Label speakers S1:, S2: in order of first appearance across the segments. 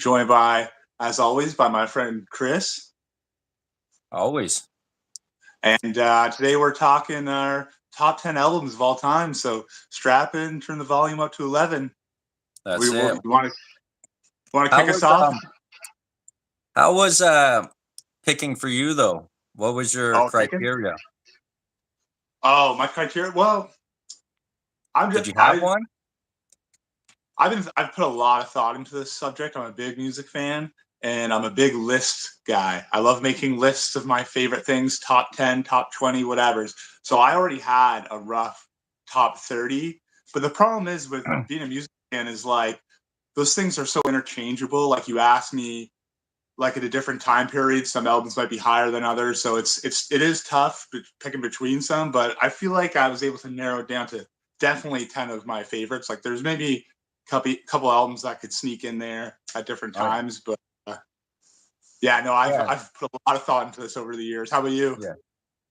S1: joined by, as always, by my friend Chris.
S2: Always.
S1: And today we're talking our top 10 albums of all time. So strap in, turn the volume up to 11.
S2: That's it.
S1: You want to
S2: How
S1: kick
S2: was
S1: us off?
S2: how was picking for you though? What was your
S1: Picking?
S2: criteria?
S1: Oh, my criteria. Well,
S2: Did you have one?
S1: I've put a lot of thought into this subject. I'm a big music fan and I'm a big list guy. I love making lists of my favorite things, top 10, top 20, whatever's. So I already had a rough top 30. But the problem is with being a music fan is like those things are so interchangeable. Like you ask me like at a different time period, some albums might be higher than others. So it is tough picking between some, but I feel like I was able to narrow it down to definitely 10 of my favorites. Like there's maybe couple albums that could sneak in there at different
S2: Oh,
S1: times, but yeah, no,
S2: yeah.
S1: I've put a lot of thought into this over the years. How about you?
S2: Yeah.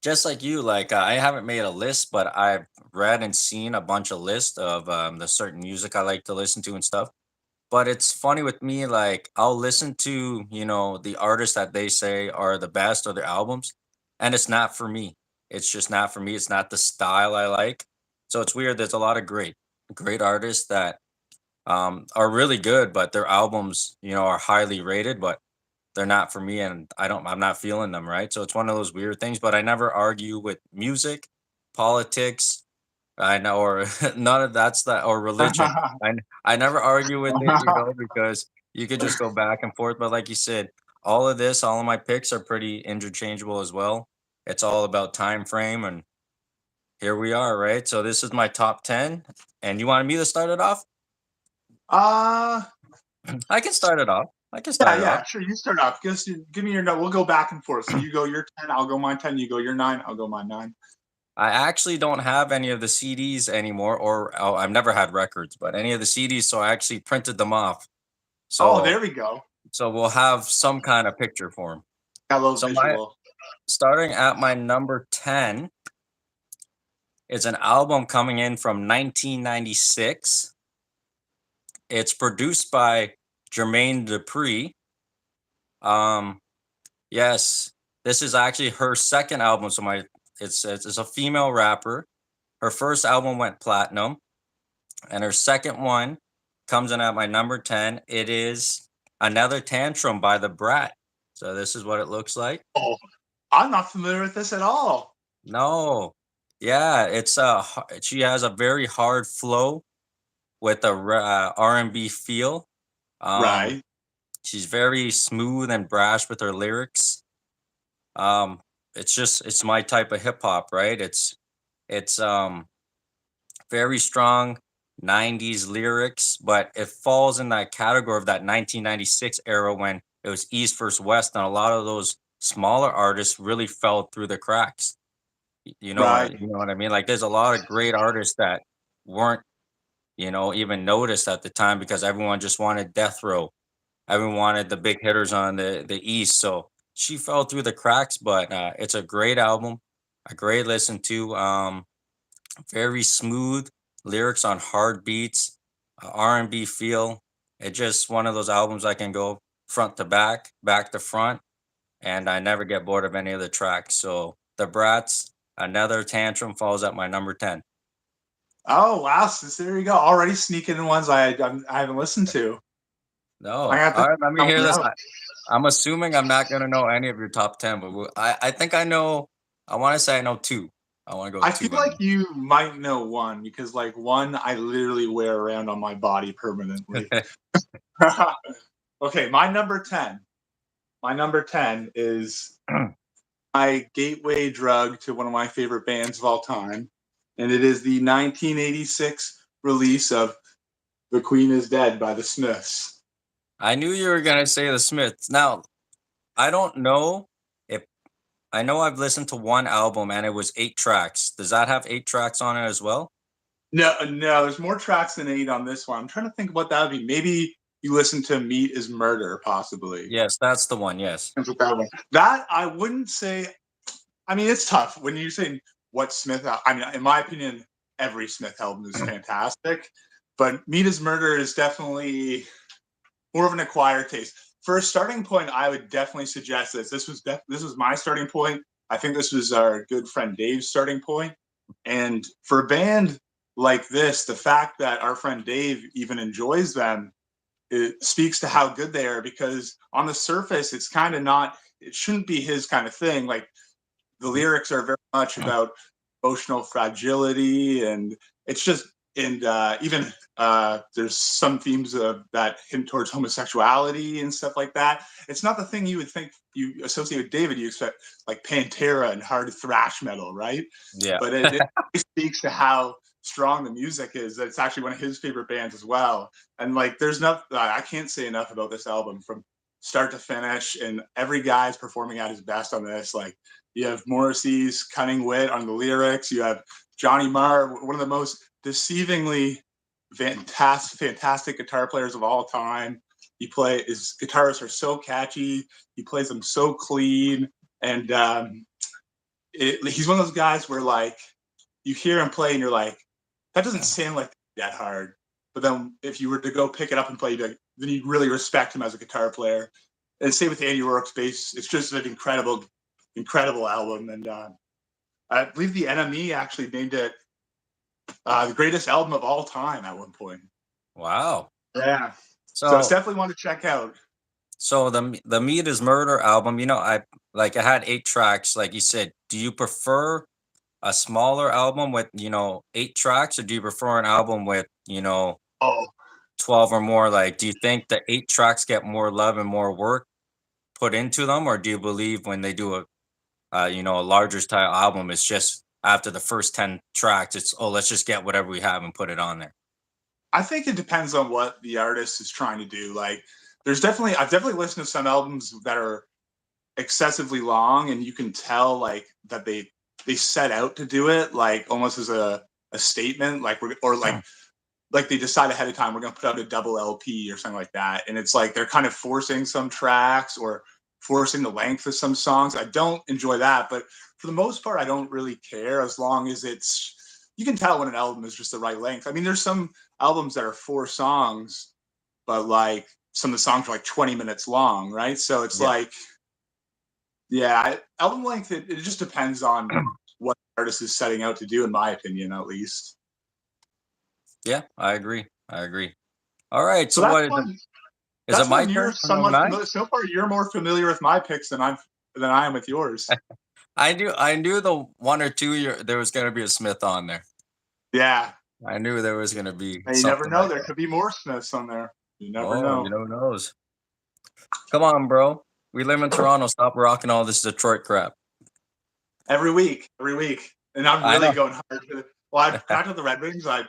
S2: Just like you, I haven't made a list, but I've read and seen a bunch of lists of the certain music I like to listen to and stuff. But it's funny with me, like I'll listen to, the artists that they say are the best or their albums, and it's not for me. It's just not for me. It's not the style I like. So it's weird. There's a lot of great artists that are really good, but their albums, are highly rated, but they're not for me, and I'm not feeling them, right? So it's one of those weird things. But I never argue with music, politics, I know, or none of that's that, or religion. I never argue with it, because you could just go back and forth. But like you said, all of my picks are pretty interchangeable as well. It's all about time frame, and here we are, right? So this is my top 10, and you wanted me to start it off?
S1: uh
S2: I can start it off. I can
S1: yeah,
S2: start it off.
S1: yeah, sure. You start off. Give me your note. We'll go back and forth. So you go your 10, I'll go mine 10. You go your 9, I'll go my 9.
S2: I actually don't have any of the CDs anymore, or I've never had records, but any of the CDs, so I actually printed them off.
S1: Oh,
S2: So
S1: there we go.
S2: so we'll have some kind of picture for him.
S1: Got a little
S2: So my
S1: visual.
S2: starting at my number 10 is an album coming in from 1996. It's produced by Jermaine Dupri. Um, yes, this is actually her second album. So it's a female rapper. Her first album went platinum, and her second one comes in at my number 10. It is Another Tantrum by the Brat. So this is what it looks like.
S1: Oh, I'm not familiar with this at all.
S2: No. Yeah, she has a very hard flow with a R&B feel. Um
S1: Right.
S2: she's very smooth and brash with her lyrics. Um it's my type of hip hop, right? It's very strong 90s lyrics, but it falls in that category of that 1996 era when it was East versus West, and a lot of those smaller artists really fell through the cracks.
S1: Right.
S2: You know what I mean? Like there's a lot of great artists that weren't, even noticed at the time because everyone just wanted death row. Everyone wanted the big hitters on the East. So she fell through the cracks, but it's a great album, a great listen to. Very smooth lyrics on hard beats, R&B feel. It's just one of those albums I can go front to back, back to front, and I never get bored of any of the tracks. So the Brats, Another Tantrum falls at my number 10.
S1: Oh wow! So there you go. Already sneaking in ones I haven't listened to. I
S2: No,
S1: got this
S2: all right. Let me hear
S1: coming
S2: this.
S1: out.
S2: I'm assuming I'm not gonna know any of your top 10, but I think I know. I want to say I know two. I want to go
S1: I
S2: with
S1: feel
S2: two.
S1: like you might know one because like one I literally wear around on my body permanently. Okay, my number 10. My number 10 is my gateway drug to one of my favorite bands of all time, and it is the 1986 release of "The Queen Is Dead" by the Smiths.
S2: I knew you were gonna say the Smiths. Now I don't know if I know I've listened to one album and it was 8 tracks. Does that have 8 tracks on it as well?
S1: No, no, there's more tracks than 8 on this one. I'm trying to think what that would be. Maybe you listen to "Meat Is Murder," possibly.
S2: Yes, that's the one. Yes.
S1: That I wouldn't say. I mean, it's tough when you say what Smith. I mean, in my opinion, every Smith album is fantastic, but "Meat Is Murder" is definitely more of an acquired taste. For a starting point, I would definitely suggest this. This was my starting point. I think this was our good friend Dave's starting point. And for a band like this, the fact that our friend Dave even enjoys them, it speaks to how good they are, because on the surface it's kind of not, it shouldn't be his kind of thing. Like, the lyrics are very much about emotional fragility, and it's just, and even there's some themes that hint towards homosexuality and stuff like that. It's not the thing you would think you associate with David. You expect like Pantera and hard thrash metal, right?
S2: Yeah.
S1: But it speaks to how strong the music is. That it's actually one of his favorite bands as well. And like, there's no, I can't say enough about this album from start to finish, and every guy's performing at his best on this. Like, you have Morrissey's cunning wit on the lyrics. You have Johnny Marr, one of the most deceivingly fantastic guitar players of all time. His guitars are so catchy. He plays them so clean, and he's one of those guys where like you hear him play and you're like, that doesn't sound like that hard. But then if you were to go pick it up and play, then you really respect him as a guitar player. And same with Andy Rourke's bass. It's just an incredible album. And I believe the NME actually named it the greatest album of all time at one point.
S2: Wow.
S1: Yeah. So it's definitely one to check out.
S2: So the Meat is Murder album, I like, it had 8 tracks, like you said. Do you prefer a smaller album with 8 tracks, or do you prefer an album with
S1: Oh,
S2: 12 or more? Like, do you think the 8 tracks get more love and more work put into them, or do you believe when they do a larger style album, it's just after the first 10 tracks, it's, oh, let's just get whatever we have and put it on there?
S1: I think it depends on what the artist is trying to do. Like, I've definitely listened to some albums that are excessively long, and you can tell like that they set out to do it like almost as a statement, like like they decide ahead of time we're going to put out a double LP or something like that, and it's like they're kind of forcing some tracks or forcing the length of some songs. I don't enjoy that, but for the most part, I don't really care as long as you can tell when an album is just the right length. I mean, there's some albums that are 4 songs, but like some of the songs are like 20 minutes long, right? So it's like, yeah, album length, it just depends on what the artist is setting out to do, in my opinion, at least.
S2: Yeah, I agree. All right,
S1: So
S2: so
S1: that's
S2: what is it?
S1: one.
S2: Is it
S1: That's
S2: my
S1: one
S2: turn
S1: you're
S2: for number
S1: somewhat
S2: nine?
S1: familiar. So far, you're more familiar with my picks than I am with yours.
S2: I knew the one or two there was gonna be a Smith on there.
S1: Yeah,
S2: I knew there was gonna be
S1: and you never
S2: something
S1: know.
S2: like
S1: There
S2: that.
S1: could be more Smiths on there. You never
S2: Oh,
S1: know.
S2: who knows? Come on, bro. We live in Toronto. Stop rocking all this Detroit crap.
S1: Every week, and I'm
S2: I
S1: really
S2: know.
S1: going hard. Well, I back to the Red Wings. I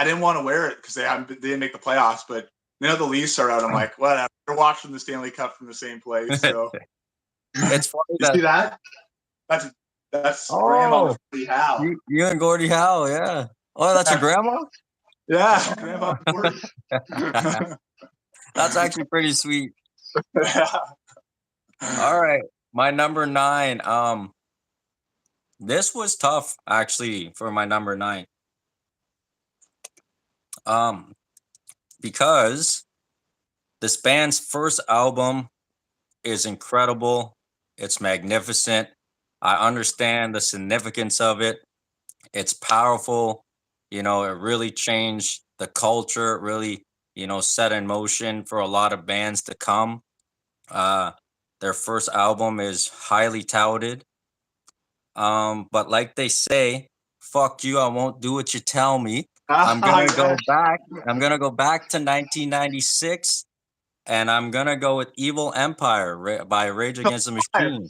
S1: didn't want to wear it because they didn't make the playoffs, but the Leafs are out. I'm like, whatever. We're watching the Stanley Cup from the same place. So
S2: It's funny
S1: you see
S2: that.
S1: that? That's Grandma
S2: Oh,
S1: with Gordie Howe.
S2: you and Gordie Howe, yeah. Oh, that's your
S1: Yeah,
S2: grandma.
S1: yeah, Grandma
S2: Oh.
S1: Gordie.
S2: That's actually pretty sweet.
S1: Yeah.
S2: All right, my number nine. This was tough actually for my number nine. Um, because this band's first album is incredible. It's magnificent. I understand the significance of it. It's powerful. It really changed the culture. It really, set in motion for a lot of bands to come. Uh, their first album is highly touted. But like they say, fuck you, I won't do what you tell me. I'm
S1: Ah,
S2: gonna go
S1: yes.
S2: back. I'm gonna go back to 1996, and I'm gonna go with Evil Empire by Rage Against the Machine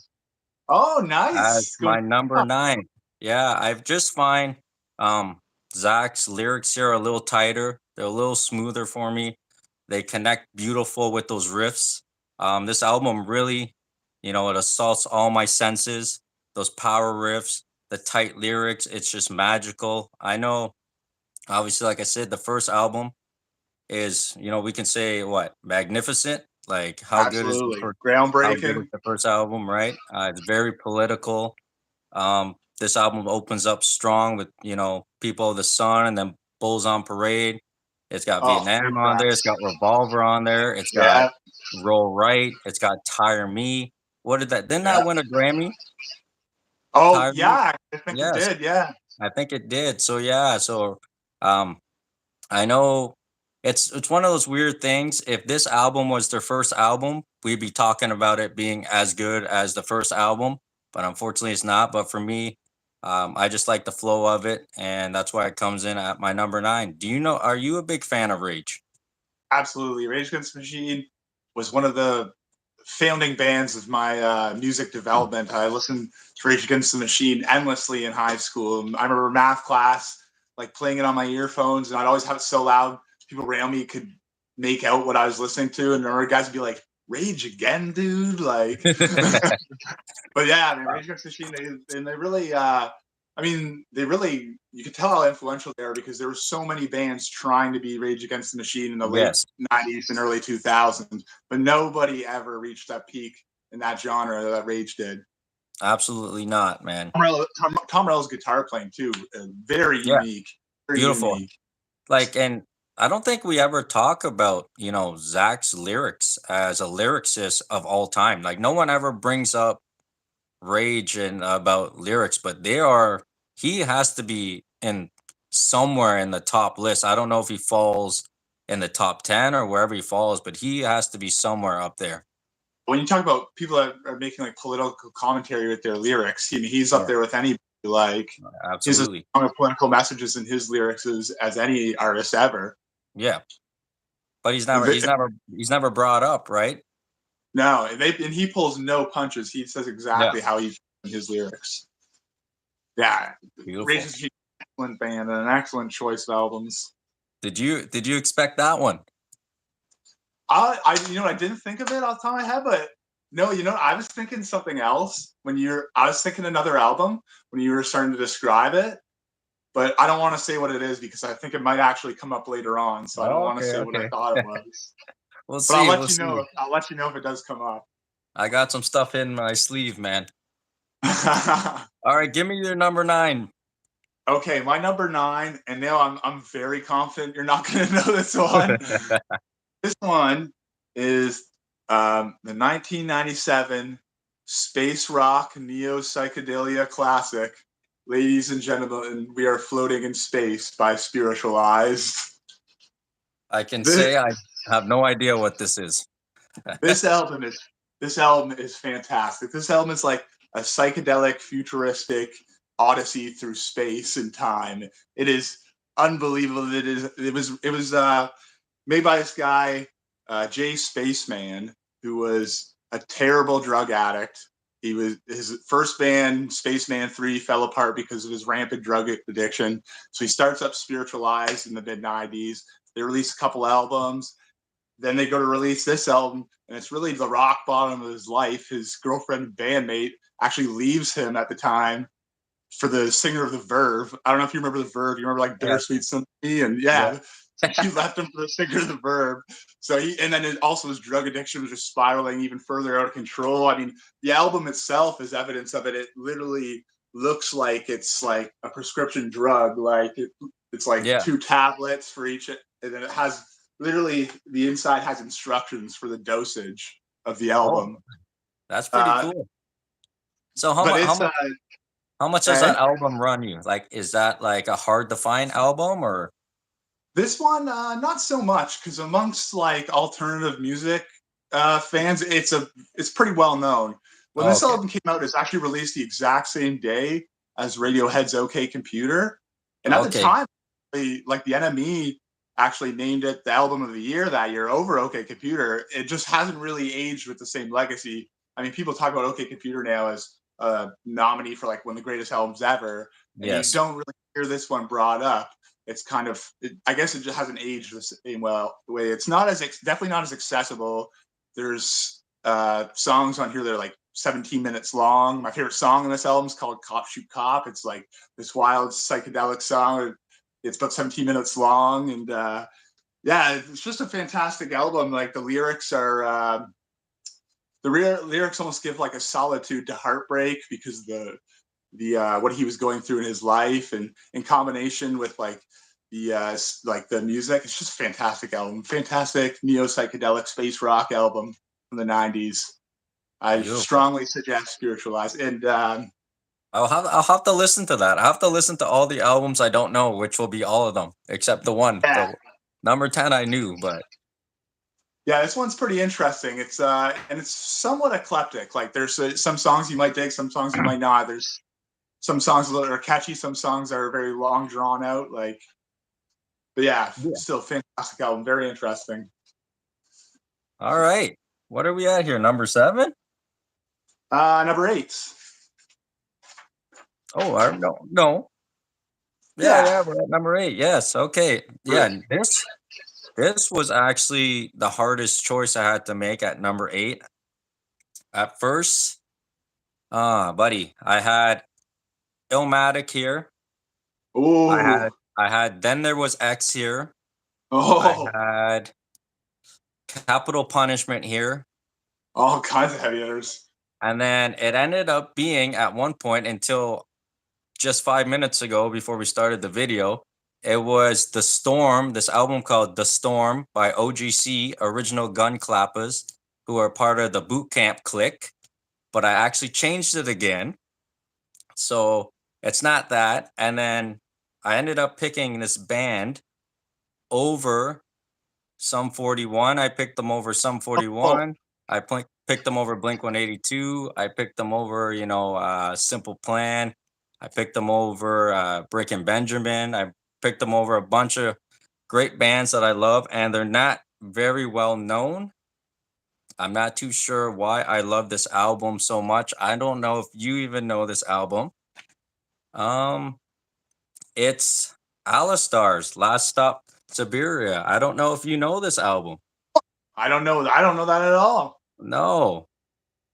S1: Oh,
S2: as
S1: nice. Go.
S2: my number nine. Yeah, I've just find um Zach's lyrics here are a little tighter. They're a little smoother for me. They connect beautiful with those riffs. This album really, it assaults all my senses. Those power riffs, the tight lyrics, it's just magical. I know, obviously, like I said, the first album is, we can say what magnificent. Like
S1: Absolutely.
S2: how good is
S1: Groundbreaking.
S2: the first album, right? It's very political. This album opens up strong with, People of the Sun and then Bulls on Parade. It's got
S1: Oh,
S2: Vietnam
S1: great
S2: on there. It's
S1: tracks.
S2: got Revolver on there. It's got
S1: Yeah,
S2: Roll Right. It's got Tire Me. What did that? Didn't
S1: yeah.
S2: that win a Grammy?
S1: Oh,
S2: Tire Me.
S1: yeah, I think it
S2: Yes,
S1: did, yeah.
S2: I think it did. So yeah. So um, I know it's one of those weird things. If this album was their first album, we'd be talking about it being as good as the first album. But unfortunately, it's not. But for me, I just like the flow of it, and that's why it comes in at my number nine. Do you know? Are you a big fan of Rage?
S1: Absolutely. Rage Against the Machine was one of the founding bands of my music development. I listened to Rage Against the Machine endlessly in high school. I remember math class, like playing it on my earphones, and I'd always have it so loud people around me could make out what I was listening to. And I remember guys would be like, "Rage again, dude!" Like, but yeah, I mean, Rage Against the Machine, they really, I mean, they really, you could tell how influential they are because there were so many bands trying to be Rage Against the Machine in the late
S2: Yes,
S1: 90s and early 2000s, but nobody ever reached that peak in that genre that Rage did.
S2: absolutely not, man.
S1: Tom Morello's guitar playing too, very
S2: Yeah,
S1: unique, very
S2: beautiful.
S1: unique.
S2: Like, and I don't think we ever talk about, Zach's lyrics as a lyricist of all time. Like, no one ever brings up Rage and about lyrics, but he has to be in somewhere in the top list. I don't know if he falls in the top 10 or wherever he falls, but he has to be somewhere up there.
S1: When you talk about people that are making like political commentary with their lyrics, he's up
S2: Yeah,
S1: there with anybody. Like, he's as
S2: absolutely.
S1: strong of political messages in his lyrics as any artist ever.
S2: Yeah. But
S1: The-
S2: he's never brought up, right?
S1: No, and he pulls no punches. He says
S2: Yeah.
S1: exactly how he feels in his lyrics. Yeah,
S2: Beautiful.
S1: Raises an excellent band and an excellent choice of albums.
S2: Did you expect that one?
S1: I didn't think of it off the top of my head, but no, I was thinking something else I was thinking another album when you were starting to describe it, but I don't want to say what it is because I think it might actually come up later on, so I don't want to
S2: Okay,
S1: say what I
S2: okay.
S1: thought it was.
S2: We'll
S1: But I'll
S2: see. We'll
S1: let you
S2: see.
S1: know. I'll let you know if it does come up.
S2: I got some stuff in my sleeve, man. All right, give me your number nine.
S1: Okay, my number nine, and now I'm very confident you're not going to know this one. This one is the 1997 space rock neo psychedelia classic. Ladies and gentlemen, we are floating in space by Spiritualized.
S2: I can
S1: This
S2: say I have no idea what this is.
S1: this album is this album is fantastic. This album is like a psychedelic, futuristic odyssey through space and time. It is unbelievable. It was made by this guy, Jay Spaceman, who was a terrible drug addict. His first band, Spaceman 3, fell apart because of his rampant drug addiction. So he starts up Spiritualized in the mid 90s. They release a couple albums. Then they go to release this album, and it's really the rock bottom of his life. His girlfriend bandmate actually leaves him at the time for the singer of the Verve. I don't know if you remember the Verve. You remember like
S2: Yes.
S1: Bittersweet Symphony, and
S2: Yeah.
S1: yeah, he left him for the singer of the Verve. So and then also his drug addiction was just spiraling even further out of control. I mean, the album itself is evidence of it. It literally looks like it's like a prescription drug. Like it's like
S2: Yeah.
S1: 2 tablets for each, and then it has literally the inside has instructions for the dosage of the
S2: Oh,
S1: album.
S2: that's pretty
S1: Uh,
S2: cool. So how
S1: but
S2: much?
S1: it's
S2: How much does that album run you? Like, is that like a hard to find album or?
S1: This one, not so much, because amongst like alternative music fans, it's pretty well known. When
S2: Oh,
S1: this
S2: okay.
S1: album came out, it's actually released the exact same day as Radiohead's OK Computer, and at the
S2: Okay.
S1: time, the NME actually named it the album of the year that year over OK Computer. It just hasn't really aged with the same legacy. I mean, people talk about OK Computer now as a nominee for like one of the greatest albums ever, and you
S2: Yes.
S1: don't really hear this one brought up. It's kind of, I guess it just hasn't aged the same way. It's not definitely not as accessible. There's songs on here that are like 17 minutes long. My favorite song on this album is called Cop Shoot Cop. It's like this wild psychedelic song. It's about 17 minutes long. And yeah, it's just a fantastic album. Like the lyrics are, lyrics almost give like a solitude to heartbreak because the what he was going through in his life, and in combination with like like the music. It's just a fantastic album, fantastic neo psychedelic space rock album from the '90s. I
S2: Beautiful.
S1: strongly suggest Spiritualize. And
S2: I'll have to listen to that. I have to listen to all the albums I don't know, which will be all of them except the one.
S1: yeah,
S2: The number 10 I knew, but
S1: yeah, this one's pretty interesting. It's and it's somewhat eclectic. Like there's some songs you might dig, some songs you might not. There's some songs that are catchy, some songs are very long drawn out. Like, but yeah,
S2: yeah.
S1: still fantastic album, very interesting.
S2: All right. What are we at here? Number 7?
S1: Number 8.
S2: Oh, I don't know. No. Yeah,
S1: Yeah,
S2: yeah, we're at number 8. Yes. Okay. Yeah, and this was actually the hardest choice I had to make at number 8. At first, buddy, I had Illmatic here.
S1: oh,
S2: I had Then There Was X here. I
S1: oh,
S2: had Capital Punishment here.
S1: all kinds of heavy hitters.
S2: And then it ended up being at one point until just 5 minutes ago before we started the video, it was The Storm, this album called The Storm by OGC, Original Gun Clappers, who are part of the Boot Camp clique. But I actually changed it again. So it's not that. And then I ended up picking this band over Sum 41. I picked them over Sum
S1: Oh,
S2: 41. Picked them over Blink 182. I picked them over, Simple Plan. I picked them over Brick and Benjamin. I picked them over a bunch of great bands that I love, and they're not very well known. I'm not too sure why I love this album so much. I don't know if you even know this album. Um, it's Alistar's Last Stop Siberia. I don't know if you know this album.
S1: I don't know. I don't know that at all.
S2: No.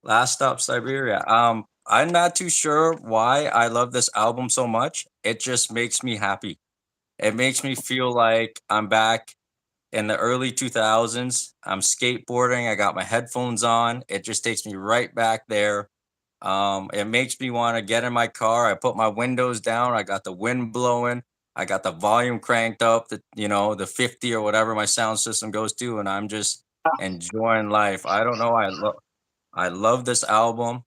S2: Last Stop Siberia. I'm not too sure why I love this album so much. It just makes me happy. It makes me feel like I'm back in the early 2000s. I'm skateboarding. I got my headphones on. It just takes me right back there. It makes me want to get in my car. I put my windows down. I got the wind blowing. I got the volume cranked up, the 50 or whatever my sound system goes to, and I'm just enjoying life. I don't know. I love this album.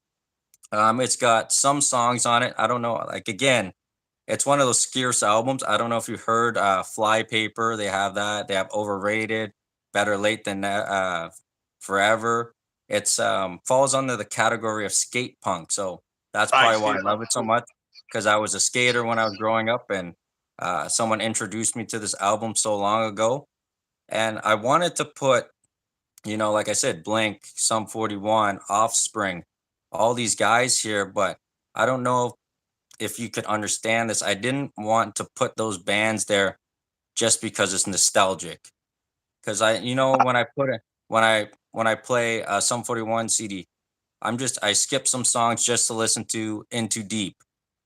S2: It's got some songs on it. I don't know. Like again, it's one of those scarce albums. I don't know if you heard Flypaper. They have that. They have Overrated, Better Late Than Forever. It's falls under the category of skate punk. So that's
S1: I
S2: probably why
S1: skate
S2: I
S1: punk.
S2: love it so much. Because I was a skater when I was growing up, and someone introduced me to this album so long ago. And I wanted to put, like I said, Blink, Sum 41, Offspring, all these guys here, but I don't know if you could understand this. I didn't want to put those bands there just because it's nostalgic. Because when I put it, when I play Sum 41 CD, I skip some songs just to listen to Into Deep.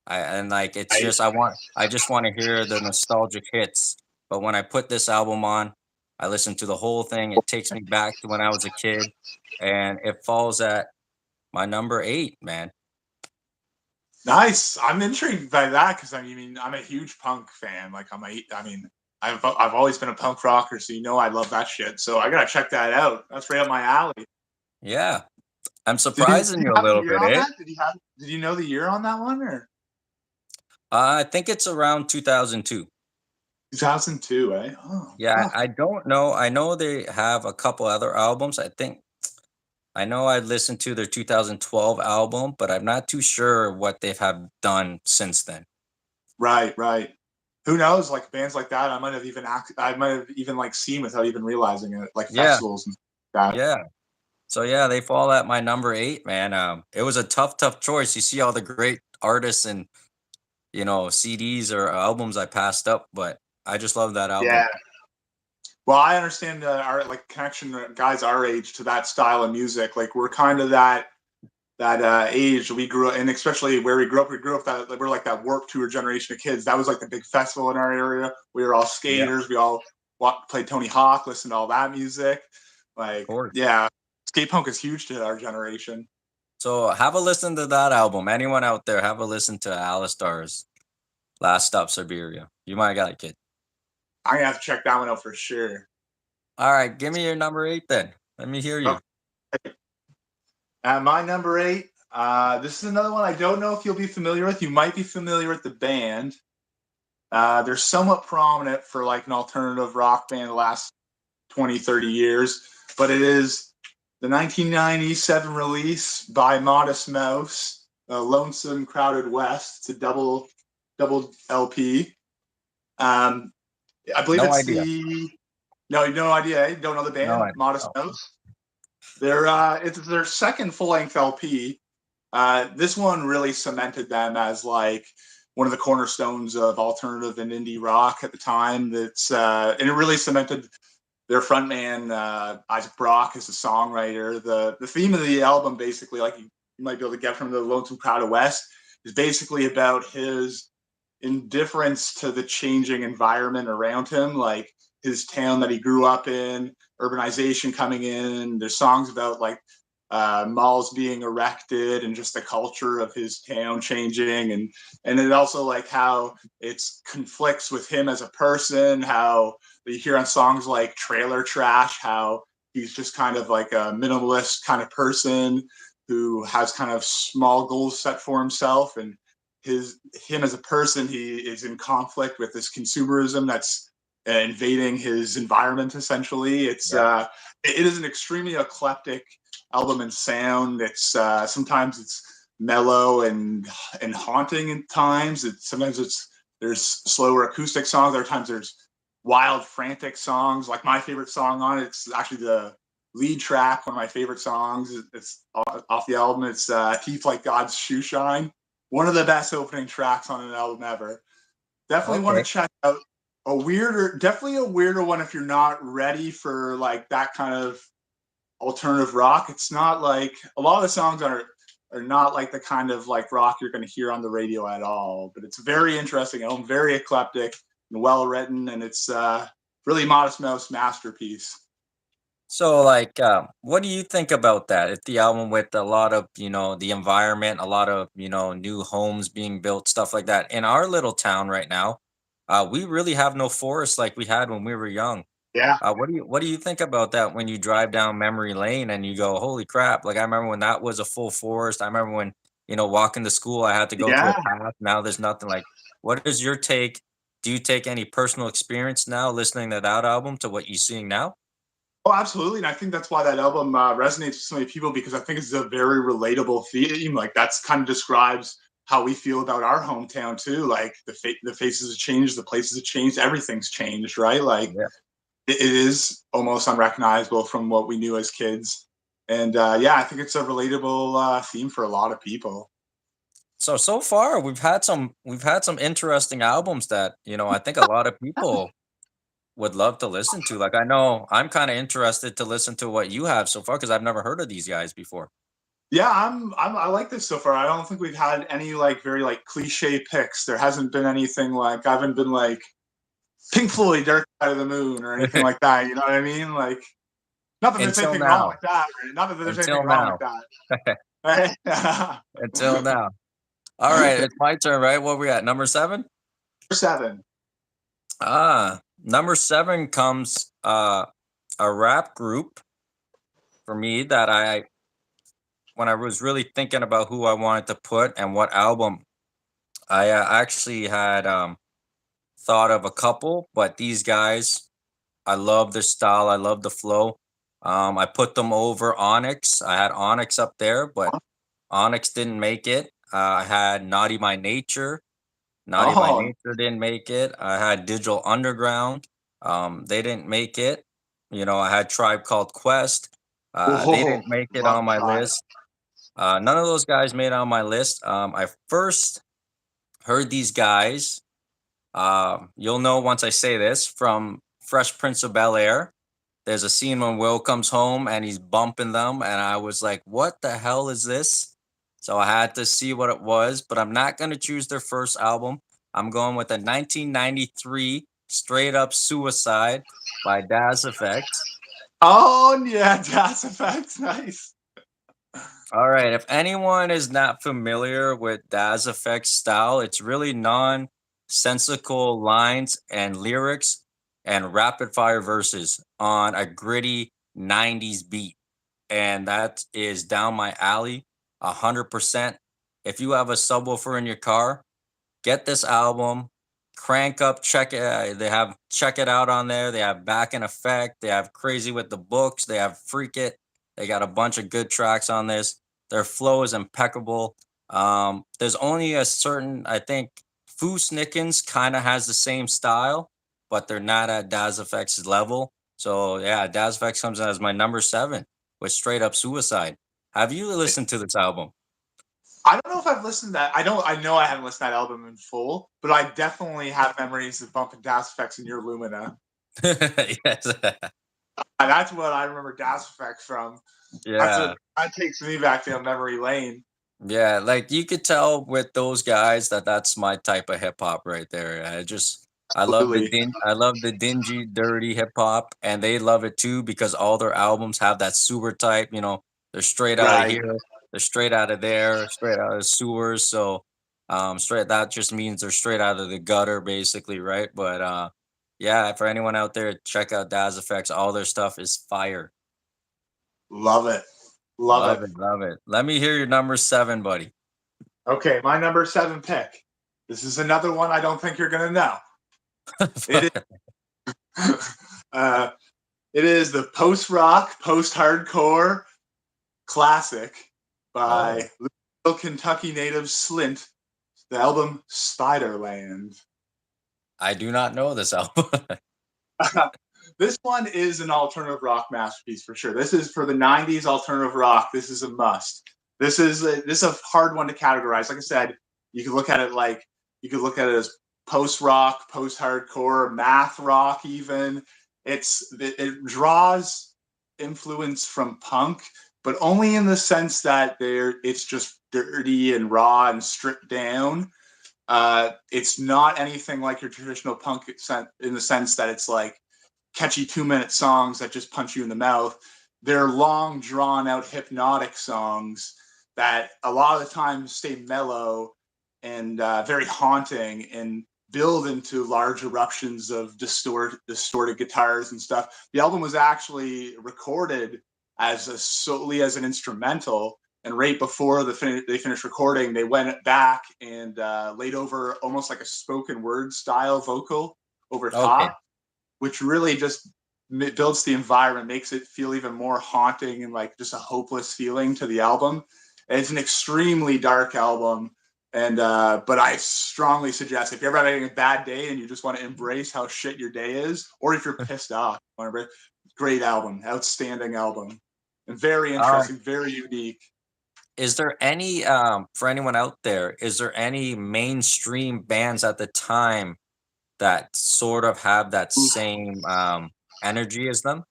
S2: And like it's
S1: I,
S2: just I just want to hear the nostalgic hits. But when I put this album on, I listen to the whole thing. It takes me back to when I was a kid, and it falls at my number 8, man.
S1: nice. I'm intrigued by that because I mean I'm a huge punk fan. Like I mean I've always been a punk rocker, so I love that shit. So I gotta check that out. That's right up my alley.
S2: Yeah, I'm
S1: Did
S2: surprising
S1: you
S2: you a
S1: have the
S2: little
S1: year
S2: bit,
S1: on
S2: eh?
S1: that? Did you know the year on that one or
S2: I think it's around 2002.
S1: 2002? Eh? Oh
S2: Yeah,
S1: fuck.
S2: I don't know. I know they have a couple other albums. I know I listened to their 2012 album, but I'm not too sure what they've have done since then.
S1: Right, right. Who knows? Like bands like that, I might have even like seen without even realizing it, like
S2: Yeah,
S1: festivals and stuff like that.
S2: yeah. So yeah, they fall at my number 8, man. It was a tough choice. You see all the great artists and CDs or albums I passed up, but I just love that album.
S1: Yeah. Well, I understand our like connection guys our age to that style of music. Like we're kind of that age we grew up, and especially where we grew up that we're like that Warp Tour generation of kids. That was like the big festival in our area. We were all
S2: Yeah,
S1: skaters. We all played Tony Hawk, listened to all that music.
S2: of
S1: Like,
S2: course.
S1: yeah, skate punk is huge to our generation.
S2: So have a listen to that album. Anyone out there, have a listen to Alistar's Last Stop Siberia. You might like it.
S1: I'm gonna have to check that one out for sure.
S2: All right, give me your number 8 then. Let me hear you.
S1: Okay. At my number 8, this is another one I don't know if you'll be familiar with. You might be familiar with the band. They're somewhat prominent for like an alternative rock band the last 20, 30 years, but it is the 1997 release by Modest Mouse, Lonesome Crowded West. It's a double LP. Um, I believe
S2: No
S1: it's
S2: idea.
S1: the no idea. You don't know the
S2: No
S1: band,
S2: idea.
S1: Modest
S2: No.
S1: Mouse. It's their second full length LP. This one really cemented them as like one of the cornerstones of alternative and indie rock at the time. And it really cemented their frontman Isaac Brock as a songwriter. The theme of the album, basically, like you might be able to get from the Lonesome Crowd of West, is basically about his indifference to the changing environment around him, like his town that he grew up in, urbanization coming in. There's songs about like malls being erected and just the culture of his town changing, and it also like how it conflicts with him as a person, how you hear on songs like Trailer Trash how he's just kind of like a minimalist kind of person who has kind of small goals set for himself, and him as a person, he is in conflict with this consumerism that's invading his environment. Essentially,
S2: Yeah.
S1: it is an extremely eclectic album and sound. It's sometimes it's mellow and haunting at times. Sometimes there's slower acoustic songs. Other times there's wild, frantic songs. Like my favorite song on it, it's actually the lead track, one of my favorite songs. It's off the album. It's Teeth Like God's Shoe Shine. One of the best opening tracks on an album ever. Definitely want
S2: Okay.
S1: to check out definitely a weirder one if you're not ready for like that kind of alternative rock. It's not like a lot of the songs are not like the kind of like rock you're going to hear on the radio at all. But it's very interesting album, very eclectic and well written, and it's really Modest Mouse masterpiece.
S2: So, like, what do you think about that? If the album with a lot of, the environment, a lot of, new homes being built, stuff like that. In our little town right now, we really have no forest like we had when we were young.
S1: Yeah,
S2: What do you think about that when you drive down memory lane and you go, holy crap? Like I remember when that was a full forest. I remember when, walking to school, I had to go through a
S1: yeah.
S2: path. Now there's nothing. Like, what is your take? Do you take any personal experience now listening to that album to what you're seeing now?
S1: Oh, absolutely. And I think that's why that album resonates with so many people because I think it's a very relatable theme. Like that's kind of describes how we feel about our hometown too. Like the faces have changed, the places have changed, everything's changed, right? Like
S2: Yeah.
S1: it is almost unrecognizable from what we knew as kids. And yeah, I think it's a relatable theme for a lot of people.
S2: So far we've had some interesting albums that, I think a lot of people would love to listen to. Like I know I'm kind of interested to listen to what you have so far because I've never heard of these guys before.
S1: Yeah, I like this so far. I don't think we've had any like very like cliche picks. There hasn't been anything like I haven't been like Pink Floyd, Dark Side of the Moon, or anything like that. You know what I mean? Like, not that there's
S2: Until
S1: anything wrong
S2: now.
S1: with that. Right? Not that there's anything
S2: Until
S1: wrong with
S2: now.
S1: that. Right?
S2: Until now. All right, it's my turn, right? What we at? Number 7?
S1: Seven.
S2: Number 7 comes a rap group for me that I when I was really thinking about who I wanted to put and what album, I actually had thought of a couple, but these guys, I love their style, I love the flow. I put them over Onyx. I had Onyx up there, but Onyx didn't make it. I had Naughty by Nature. Naughty by
S1: Oh,
S2: Nature didn't make it. I had Digital Underground. They didn't make it. I had Tribe Called Quest. They
S1: whoa,
S2: didn't make it
S1: love
S2: on my
S1: Tribe.
S2: list. None of those guys made it on my list. I first heard these guys. You'll know once I say this from Fresh Prince of Bel Air. There's a scene when Will comes home and he's bumping them, and I was like, "What the hell is this?" So I had to see what it was, but I'm not gonna choose their first album. I'm going with a 1993 Straight Up Suicide by Das Effect.
S1: Oh yeah, Das Effect, nice.
S2: All right, if anyone is not familiar with Das Effect's style, it's really nonsensical lines and lyrics, and rapid fire verses on a gritty 90s beat. And that is down my alley 100%. If you have a subwoofer in your car, get this album, crank up, check it. They have check it out on there. They have Back in Effect. They have Crazy with the Books. They have Freak It. They got a bunch of good tracks on this. Their flow is impeccable. There's only a certain, I think, Foo Snickens kind of has the same style, but they're not at Daz Effect's level. So yeah, Daz Effects comes in as my number seven with Straight Up Suicide. Have you listened to this album?
S1: I don't know if I've listened to that. I know I haven't listened to that album in full, but I definitely have memories of bumping Das Effects in your Lumina.
S2: Yes.
S1: And that's what I remember Das Effects from.
S2: Yeah.
S1: That takes me back down memory lane.
S2: Yeah, like you could tell with those guys that that's my type of hip hop right there.
S1: Absolutely.
S2: I love the dingy, dirty hip hop, and they love it too because all their albums have that sewer type. They're straight out of
S1: Right.
S2: here, they're straight out of there, straight out of sewers. So, straight that just means they're straight out of the gutter, basically, right? But yeah, for anyone out there, check out Daz Effects. All their stuff is fire.
S1: Love it. Love
S2: Love
S1: it.
S2: it, love it. Let me hear your number seven, buddy.
S1: Okay, my number 7 pick. This is another one I don't think you're gonna know. It is uh, it is the post rock, post hardcore classic
S2: Oh.
S1: by Little Kentucky native Slint, the album Spiderland.
S2: I do not know this album.
S1: This one is an alternative rock masterpiece for sure. This is for the 90s alternative rock. This is a must. This is a hard one to categorize. Like I said, you could look at it as post rock, post hardcore, math rock even. It draws influence from punk, but only in the sense that it's just dirty and raw and stripped down. It's not anything like your traditional punk in the sense that it's like catchy 2-minute songs that just punch you in the mouth. They're long, drawn out, hypnotic songs that a lot of the time stay mellow and very haunting and build into large eruptions of distorted guitars and stuff. The album was actually recorded solely as an instrumental, and right before they finished recording, they went back and laid over almost like a spoken word style vocal over
S2: Okay.
S1: top, which really just builds the environment, makes it feel even more haunting and like just a hopeless feeling to the album. And it's an extremely dark album, and but I strongly suggest if you're ever having a bad day and you just want to embrace how shit your day is, or if you're pissed off, great album, outstanding album, and very
S2: Um,
S1: interesting, very unique.
S2: is there any for anyone out there, is there any mainstream bands at the time that sort of have that same energy as them?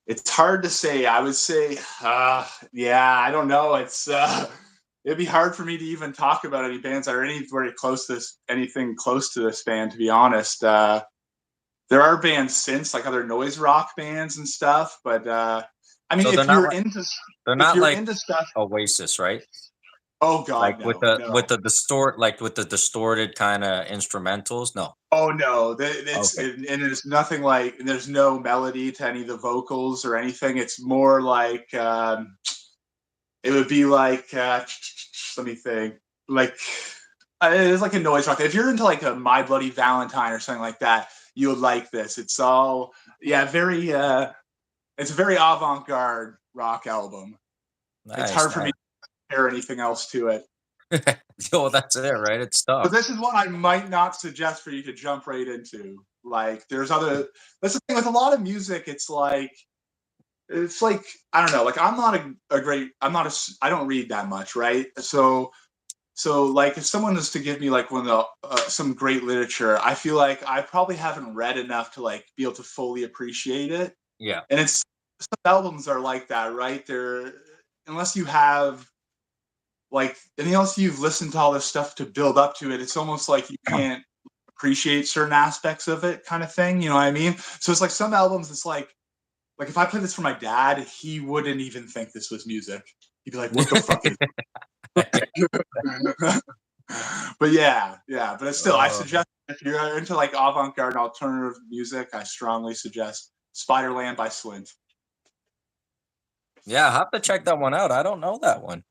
S1: It's hard to say. I would say, yeah, I don't know. It'd be hard for me to even talk about any bands that are anything close to this band. To be honest, there are bands since like other noise rock bands and stuff, but I mean,
S2: So
S1: if you're into
S2: they're
S1: if
S2: not
S1: you're
S2: like
S1: into stuff,
S2: Oasis, right?
S1: oh
S2: Like
S1: God,
S2: with
S1: no,
S2: the
S1: no.
S2: with the distorted kind of instrumentals? No.
S1: Oh no,
S2: Okay.
S1: and it's nothing like. There's no melody to any of the vocals or anything. It's more like it would be like let me think, like it's like a noise rock. If you're into like a My Bloody Valentine or something like that, you would like this. It's all very it's a very avant-garde rock album. It's
S2: Nice,
S1: hard for me
S2: nice.
S1: to compare anything else to it.
S2: Yo, that's it, right? It's
S1: But
S2: tough.
S1: this is one I might not suggest for you to jump right into. Like there's other that's the thing with a lot of music, it's like I don't know, like I'm not a great I'm not a I don't read that much, right? So like if someone was to give me like one of the some great literature, I feel like I probably haven't read enough to like be able to fully appreciate it.
S2: Yeah.
S1: And it's some albums are like that, right? They're unless you have like unless you've listened to all this stuff to build up to it, it's almost like you can't appreciate certain aspects of it, kind of thing. You know what I mean? So it's like some albums, it's like if I played this for my dad, he wouldn't even think this was music. He'd be like, "What the fuck is?" But yeah. But it's still, I
S2: Uh,
S1: suggest if you're into like avant-garde and alternative music, I strongly suggest Spiderland by Slint.
S2: yeah, I have to check that one out. I don't know that one.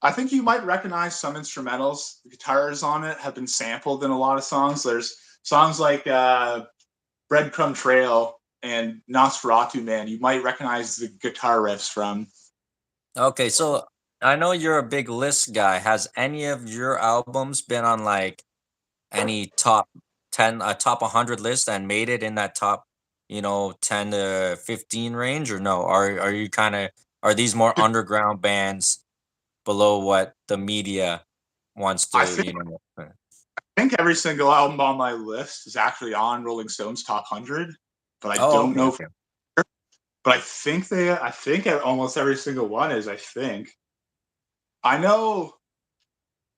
S1: I think you might recognize some instrumentals. The guitars on it have been sampled in a lot of songs. There's songs like Breadcrumb Trail and Nosferatu Man. You might recognize the guitar riffs from.
S2: Okay, so I know you're a big list guy. Has any of your albums been on like any top 10, top 100 list and made it in that top, 10 to 15 range, or no? Are you kind of, are these more underground bands below what the media wants
S1: I
S2: to,
S1: think I think every single album on my list is actually on Rolling Stone's top 100, but I
S2: Oh,
S1: don't
S2: okay,
S1: know.
S2: okay.
S1: But I think almost every single one is. I think I know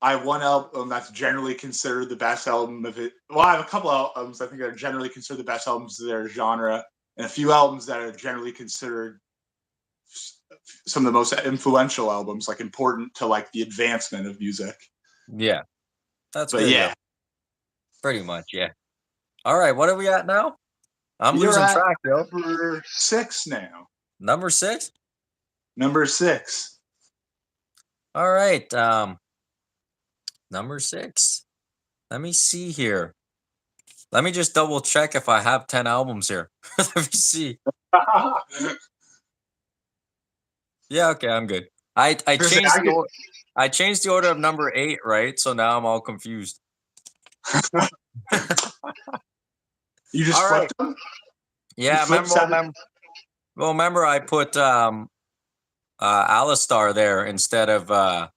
S1: I have one album that's generally considered the best album of it. Well, I have a couple albums I think are generally considered the best albums of their genre, and a few albums that are generally considered some of the most influential albums, like important to like the advancement of music.
S2: Yeah, that's
S1: But
S2: good
S1: yeah,
S2: though. Pretty much, yeah. All right, what are we at now? I'm
S1: we are
S2: losing
S1: at
S2: track, yo.
S1: number 6 now.
S2: Number six?
S1: Number 6.
S2: All right, number six. Let me see here. Let me just double check if I have 10 albums here. Let me see. Yeah, okay, I'm good. I changed the order. I changed the order of number eight, right? So now I'm all confused.
S1: You just
S2: All right.
S1: flipped them. You
S2: Yeah,
S1: flipped
S2: remember,
S1: seven.
S2: remember, well, remember I put Alistar there instead of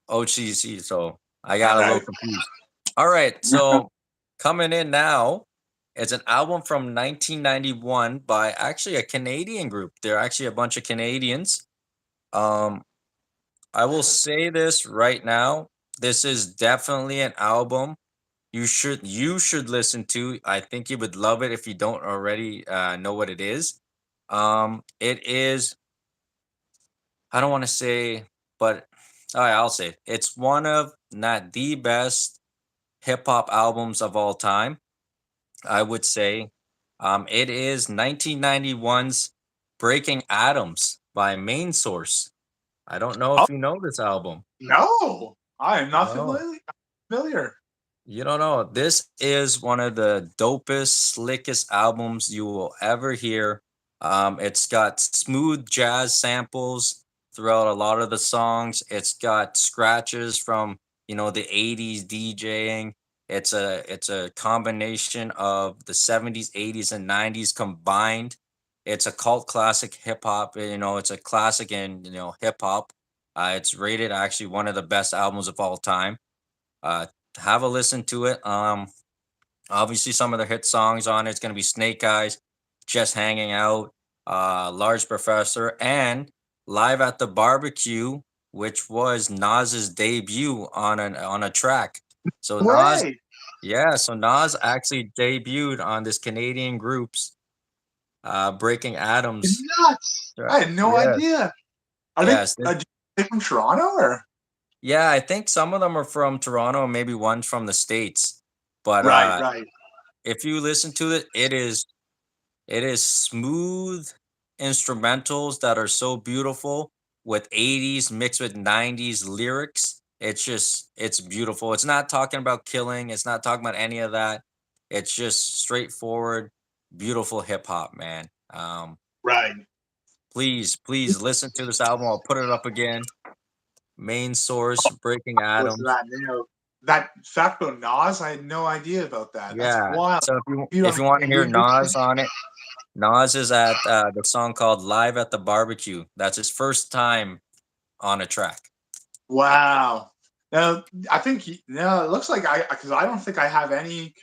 S2: OCC, so I got
S1: All
S2: a little
S1: right.
S2: confused. All right, so coming in now, it's an album from 1991 by actually a Canadian group. They're actually a bunch of Canadians. Um, I will say this right now. This is definitely an album you should listen to. I think you would love it if you don't already know what it is. It is, I don't want to say, but all right, I'll say it. It's one of not the best hip hop albums of all time. I would say it is 1991's Breaking Atoms by Main Source. I don't know
S1: Oh
S2: if you know this album.
S1: no, I am not
S2: No,
S1: familiar.
S2: you don't know. This is one of the dopest, slickest albums you will ever hear. It's got smooth jazz samples throughout a lot of the songs. It's got scratches from, the 80s DJing. It's a combination of the 70s, 80s, and 90s combined. It's a cult classic hip hop. It's a classic in hip hop. It's rated actually one of the best albums of all time. Uh, have a listen to it. Obviously some of the hit songs on it's gonna be Snake Eyes, Just Hanging Out, Large Professor, and Live at the Barbecue, which was Nas's debut on a track. So Nas,
S1: Way
S2: yeah, so Nas actually debuted on this Canadian group's Breaking Atoms.
S1: nuts! I had no
S2: Yes,
S1: idea. Are
S2: yes.
S1: they from Toronto or?
S2: Yeah, I think some of them are from Toronto, maybe one's from the States. But
S1: Right, right.
S2: if you listen to it, it is smooth instrumentals that are so beautiful with 80s mixed with 90s lyrics. It's beautiful. It's not talking about killing, it's not talking about any of that. It's just straightforward, beautiful hip hop, man.
S1: Right.
S2: Please listen to this album. I'll put it up again. Main Source, Breaking
S1: Listen to
S2: Atoms.
S1: that now. That fact about Nas, I had no idea about that. That's
S2: Yeah.
S1: wild.
S2: So if you
S1: You
S2: if
S1: have
S2: you want to hear
S1: you,
S2: Nas on it, Nas is at the song called "Live at the Barbecue." That's his first time on a track.
S1: wow. Now I think no, it looks like I because I don't think I have any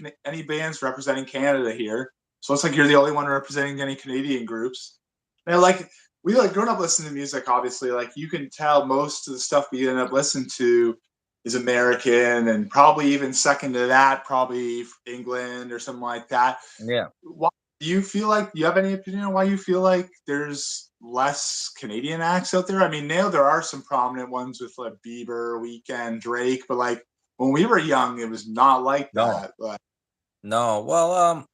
S1: bands representing Canada here. So it's like you're the only one representing any Canadian groups. Now, like we like growing up listening to music, obviously, like you can tell most of the stuff we end up listening to is American, and probably even second to that, probably England or something like that.
S2: Yeah.
S1: Why do you feel like? Do you have any opinion on why you feel like there's less Canadian acts out there. I mean, now there are some prominent ones with like Bieber, Weekend, Drake, but like when we were young, it was not like
S2: No,
S1: that. Like,
S2: no. Well,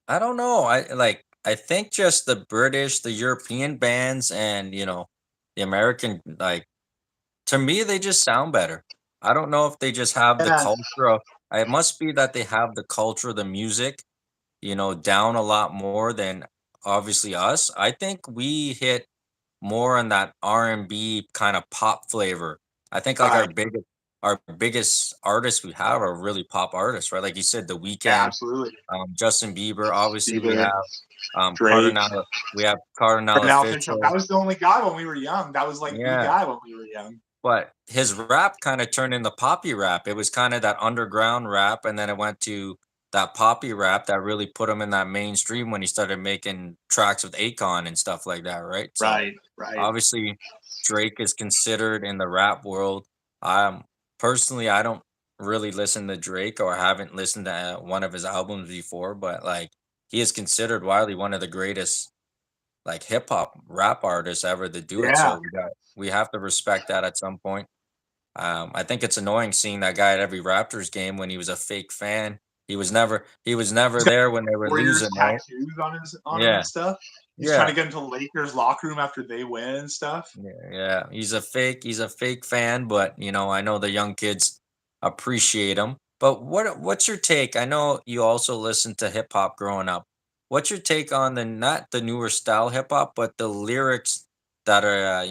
S2: I don't know. I think just the British, the European bands, and the American, like, to me they just sound better. I don't know if they just have the
S1: yeah,
S2: culture of. It must be that they have the culture of the music, down a lot more than obviously us. I think we hit more on that R&B kind of pop flavor. I think like
S1: right,
S2: our biggest artists we have are really pop artists, right? Like you said, The
S1: yeah,
S2: Weeknd,
S1: absolutely.
S2: Justin Bieber. Obviously,
S1: Bieber, Drake,
S2: We have Cardinal
S1: Bernal Official. That
S2: Official.
S1: was the only guy when we were young. That was like the
S2: Yeah,
S1: guy when we were young.
S2: but his rap kind of turned into poppy rap. It was kind of that underground rap, and then it went to that poppy rap that really put him in that mainstream when he started making tracks with Akon and stuff like that, right? So
S1: Right, right.
S2: obviously, Drake is considered in the rap world. Personally, I don't really listen to Drake or haven't listened to one of his albums before, but like he is considered widely one of the greatest like hip hop rap artists ever to do it.
S1: Yeah.
S2: So we have to respect that at some point. I think it's annoying seeing that guy at every Raptors game when he was a fake fan. He was never
S1: He's got
S2: there when they were
S1: Warriors
S2: losing, right?
S1: tattoos on him
S2: Yeah.
S1: and stuff. He's trying
S2: Yeah.
S1: to get into the Lakers locker room after they win and stuff.
S2: Yeah. He's a fake fan, but I know the young kids appreciate him. But what's your take? I know you also listened to hip hop growing up. What's your take on the not the newer style hip hop, but the lyrics that are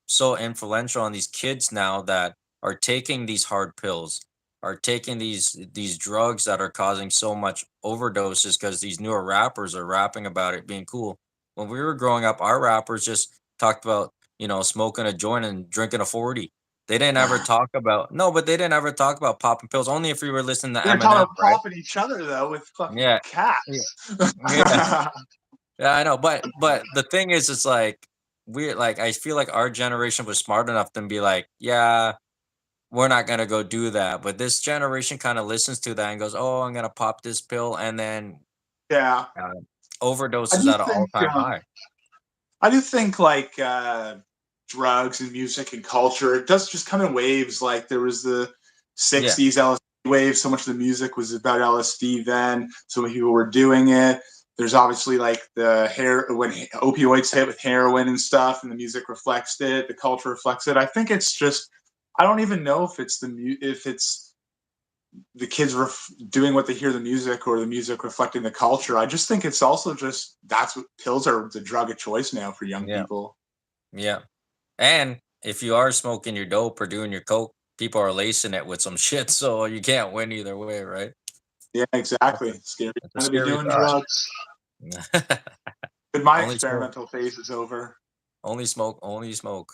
S2: so influential on these kids now that are taking these hard pills, are taking these drugs that are causing so much overdoses because these newer rappers are rapping about it being cool. When we were growing up, our rappers just talked about smoking a joint and drinking a 40. They didn't ever talk about no, but they didn't ever talk about popping pills. Only if we were listening to
S1: They were talking
S2: Eminem,
S1: about
S2: right?
S1: popping each other though with fucking
S2: Yeah, yeah,
S1: cats.
S2: yeah, yeah. I know, but the thing is, it's like I feel like our generation was smart enough to be like, yeah, we're not gonna go do that. But this generation kind of listens to that and goes, oh, I'm gonna pop this pill, and then
S1: Yeah,
S2: uh,
S1: I
S2: overdoses
S1: do
S2: at an all
S1: think
S2: time high.
S1: I do think like drugs and music and culture, it does just come in waves. Like there was the
S2: Yeah,
S1: '60s LSD wave. So much of the music was about LSD then. So many people were doing it. There's obviously like the hair when opioids hit with heroin and stuff, and the music reflects it. The culture reflects it. I think it's just I don't even know if it's if it's the kids doing what they hear the music or the music reflecting the culture. I just think it's also just that's what pills are the drug of choice now for young
S2: yeah,
S1: people.
S2: yeah. And if you are smoking your dope or doing your coke, people are lacing it with some shit, so you can't win either way, right?
S1: Yeah,
S2: That's
S1: exactly.
S2: a,
S1: Scary
S2: that's a
S1: time to be
S2: scary
S1: doing
S2: thought.
S1: drugs. But my
S2: Only smoke,
S1: experimental phase is over.
S2: only smoke, only smoke.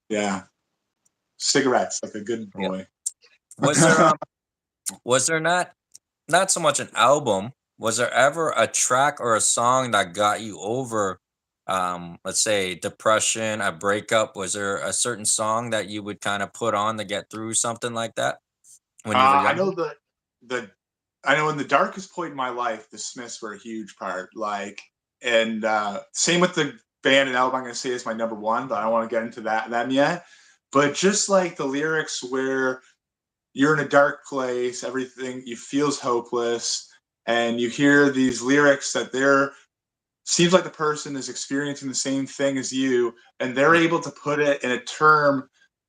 S1: Yeah, cigarettes like a good
S2: Yeah.
S1: boy.
S2: Was there not so much an album? Was there ever a track or a song that got you over, let's say depression, a breakup? Was there a certain song that you would kind of put on to get through something like that when you were
S1: I
S2: younger?
S1: know the I know in the darkest point in my life, the Smiths were a huge part. Like, and same with the band and album. I'm gonna say is my number one, but I don't want to get into them yet. But just like the lyrics where you're in a dark place, everything you feels hopeless, and you hear these lyrics that they're seems like the person is experiencing the same thing as you, and they're
S2: Yeah,
S1: able to put it in a term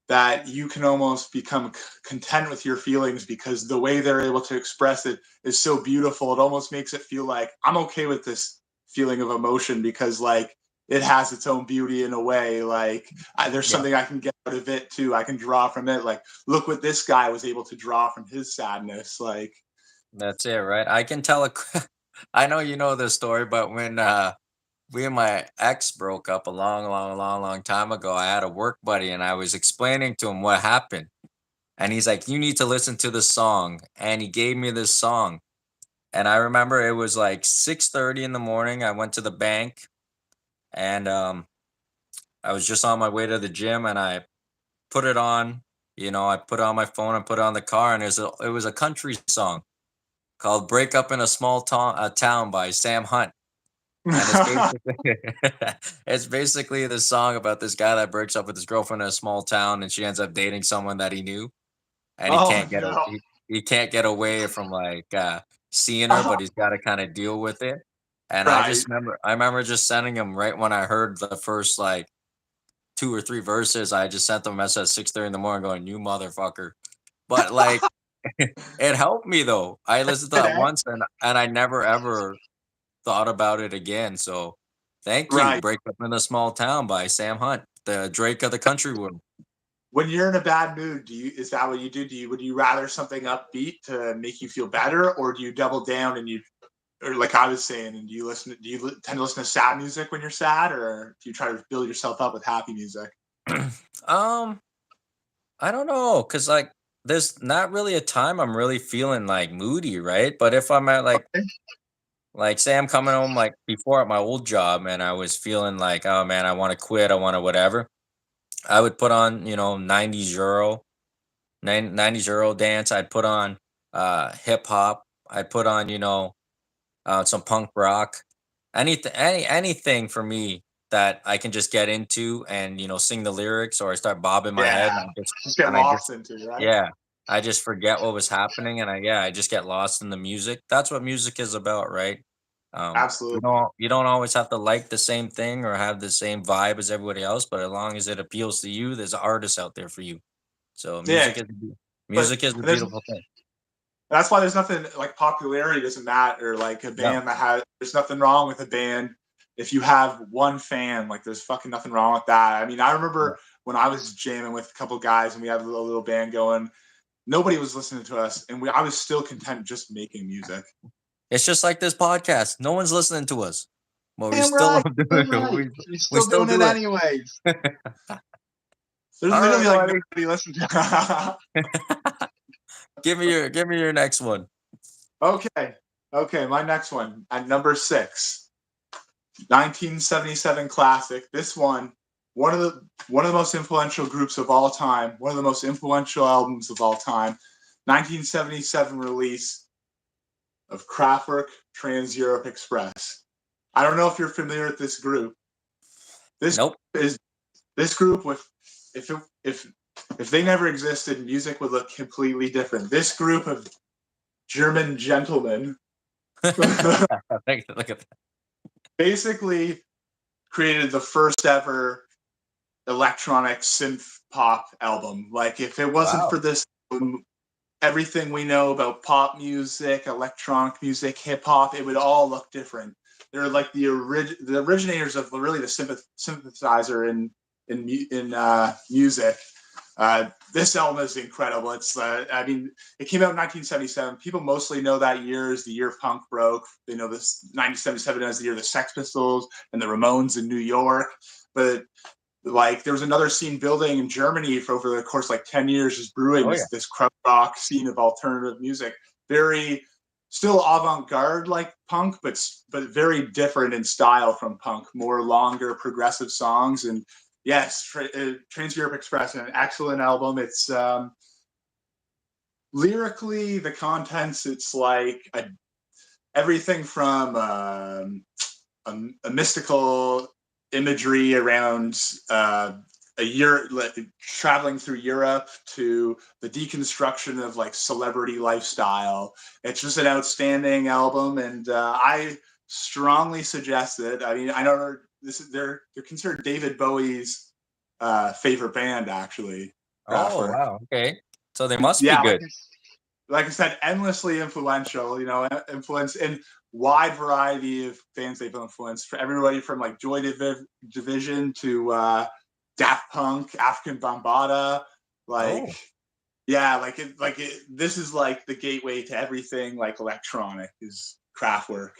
S1: that you can almost become content with your feelings because the way they're able to express it is so beautiful. It almost makes it feel like I'm okay with this feeling of emotion because like it has its own beauty in a way. Like there's
S2: yeah,
S1: something I can get out of it too. I can draw from it. Like look what this guy was able to draw from his sadness. Like
S2: that's it, right? I can tell I know you know this story, but when we and my ex broke up a long, long, long, long time ago, I had a work buddy and I was explaining to him what happened. And he's like, you need to listen to this song. And he gave me this song. And I remember it was like 6:30 in the morning. I went to the bank and I was just on my way to the gym and I put it on. I put it on my phone and put it on the car, and it was a country song called "Break Up in a Small Town" by Sam Hunt. and it's basically it's basically the song about this guy that breaks up with his girlfriend in a small town, and she ends up dating someone that he knew, and
S1: Oh no.
S2: he can't get away from, like, seeing her, but
S1: Oh,
S2: he's gotta kinda deal with it, and
S1: right.
S2: I remember just sending him right when I heard the first, like, 2 or 3 verses, I just sent them a message at 6:30 in the morning going, "You motherfucker." But, like, it helped me, though. I listened to that
S1: Eh?
S2: once, and I never ever thought about it again, so thank you,
S1: Right.
S2: "Break Up in a Small Town" by Sam Hunt, the Drake of the country world.
S1: When you're in a bad mood, is that what you do? Would you rather something upbeat to make you feel better, or do you double down and you, or like I was saying, and tend to listen to sad music when you're sad, or do you try to build yourself up with happy music?
S2: Um, I don't know, cause like, there's not really a time I'm really feeling, like, moody, right? But if I'm at,
S1: Okay.
S2: say I'm coming home, like, before at my old job and I was feeling like, "Oh, man, I wanna quit, I wanna whatever," I would put on, 90s Euro, 90s Euro dance, I'd put on, hip hop, I'd put on, some punk rock, anything for me that I can just get into and, sing the lyrics, or I start bobbing my head
S1: Yeah.
S2: and
S1: Just get
S2: and I just
S1: lost into it, right?
S2: yeah, I just forget what was happening, and I just get lost in the music. That's what music is about, right?
S1: Absolutely.
S2: You don't always have to like the same thing or have the same vibe as everybody else, but as long as it appeals to you, there's artists out there for you. So
S1: Yeah. But
S2: music is a
S1: there's
S2: beautiful thing.
S1: that's why there's nothing like popularity doesn't matter. Like a
S2: No.
S1: band that has, there's nothing wrong with a band if you have one fan. Like there's fucking nothing wrong with that. I mean, I
S2: Yeah.
S1: remember when I was jamming with a couple guys and we had a little band going. Nobody was listening to us, and I was still content just making music.
S2: It's just like this podcast. No one's listening to us, but we
S1: Damn
S2: still
S1: right,
S2: love doing
S1: damn
S2: it.
S1: right. You're
S2: We
S1: still
S2: still
S1: doing it
S2: do it.
S1: anyways. There's
S2: All right,
S1: literally like
S2: buddy.
S1: nobody listening to.
S2: Give me your next one.
S1: Okay, okay. My next one at number six, 1977 classic. This one of the most influential groups of all time. One of the most influential albums of all time. 1977 release of Kraftwerk Trans Europe Express. I don't know if you're familiar with this group. This
S2: Nope.
S1: is this group with if it, if they never existed, music would look completely different. This group of German gentlemen
S2: Look at that.
S1: basically created the first ever electronic synth pop album. Like if it wasn't
S2: Wow.
S1: for this everything we know about pop music, electronic music, hip hop, it would all look different. They're like the originators of really the synthesizer in music. This album is incredible. I mean, it came out in 1977. People mostly know that year as the year punk broke. They know this 1977 as the year the Sex Pistols and the Ramones in New York. But like there was another scene building in Germany for over the course like 10 years, just brewing
S2: Oh yeah.
S1: this krautrock rock scene of alternative music. Very still avant-garde like punk, but very different in style from punk, more longer progressive songs. And yes, Trans Europe Express, an excellent album. It's lyrically the contents, it's like everything from a mystical imagery around a year like, traveling through Europe to the deconstruction of like celebrity lifestyle. It's just an outstanding album, and I strongly suggest it. I mean, I know they're considered David Bowie's favorite band, actually.
S2: Oh
S1: Kraftwerk.
S2: wow. Okay. So they must be
S1: Yeah,
S2: good.
S1: like I said, endlessly influential. You know, influence in wide variety of fans they've influenced. For everybody from like Division to Daft Punk, African Bambaataa. Like,
S2: Oh.
S1: yeah, this is like the gateway to everything like electronic is Kraftwerk.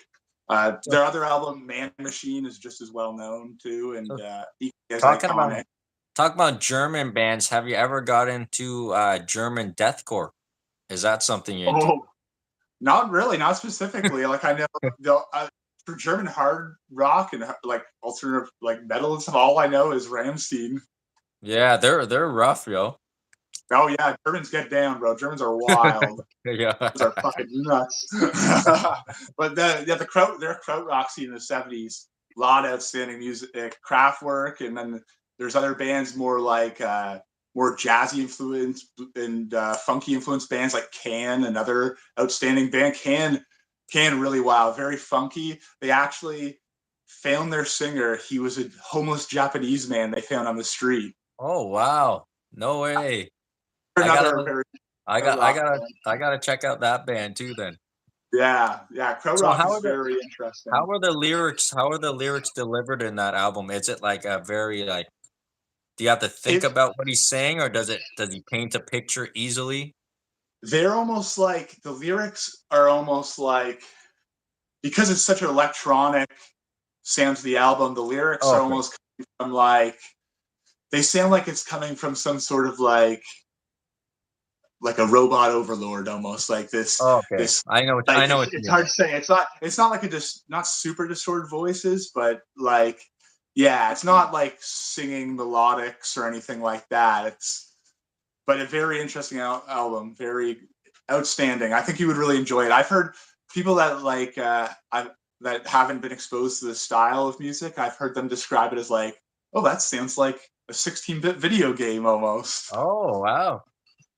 S2: So
S1: Their other album, Man Machine, is just as well known too, and
S2: so
S1: equally as
S2: talking about
S1: iconic.
S2: German bands, have you ever got into German deathcore? Is that something you're into?
S1: Oh, not really, not specifically. Like I know for German hard rock and like alternative like metal and stuff, all I know is Ramstein.
S2: Yeah, they're rough, yo.
S1: Oh yeah, Germans get down, bro. Germans are wild.
S2: Yeah.
S1: Germans are fucking nuts. But yeah, their krautrock scene in the '70s, a lot of outstanding music, Kraftwerk, and then there's other bands more like more jazzy influence and funky influence bands like Can, another outstanding band. Can really wow, very funky. They actually found their singer. He was a homeless Japanese man they found on the street.
S2: Oh wow. No way. I
S1: Another
S2: gotta
S1: very
S2: I got I
S1: rock
S2: gotta
S1: band.
S2: I gotta check out that band too then.
S1: Yeah, yeah.
S2: So
S1: Krautrock is very interesting.
S2: how are the lyrics delivered in that album? Is it like a very like do you have to think
S1: It's
S2: about what he's saying or does he paint a picture easily?
S1: they're almost like the lyrics are almost like because it's such an electronic sound to the album. The lyrics
S2: Oh,
S1: are
S2: okay.
S1: almost coming from like they sound like it's coming from some sort of like a robot overlord almost like
S2: Oh, okay.
S1: this
S2: I
S1: like
S2: know what you
S1: it's
S2: mean.
S1: hard to say it's not like a just not super distorted voices but like yeah it's not like singing melodics or anything like that it's but a very interesting album very outstanding I think you would really enjoy it I've heard people that like that haven't been exposed to this style of music I've heard them describe it as like oh that sounds like a 16-bit video game almost
S2: Oh, wow.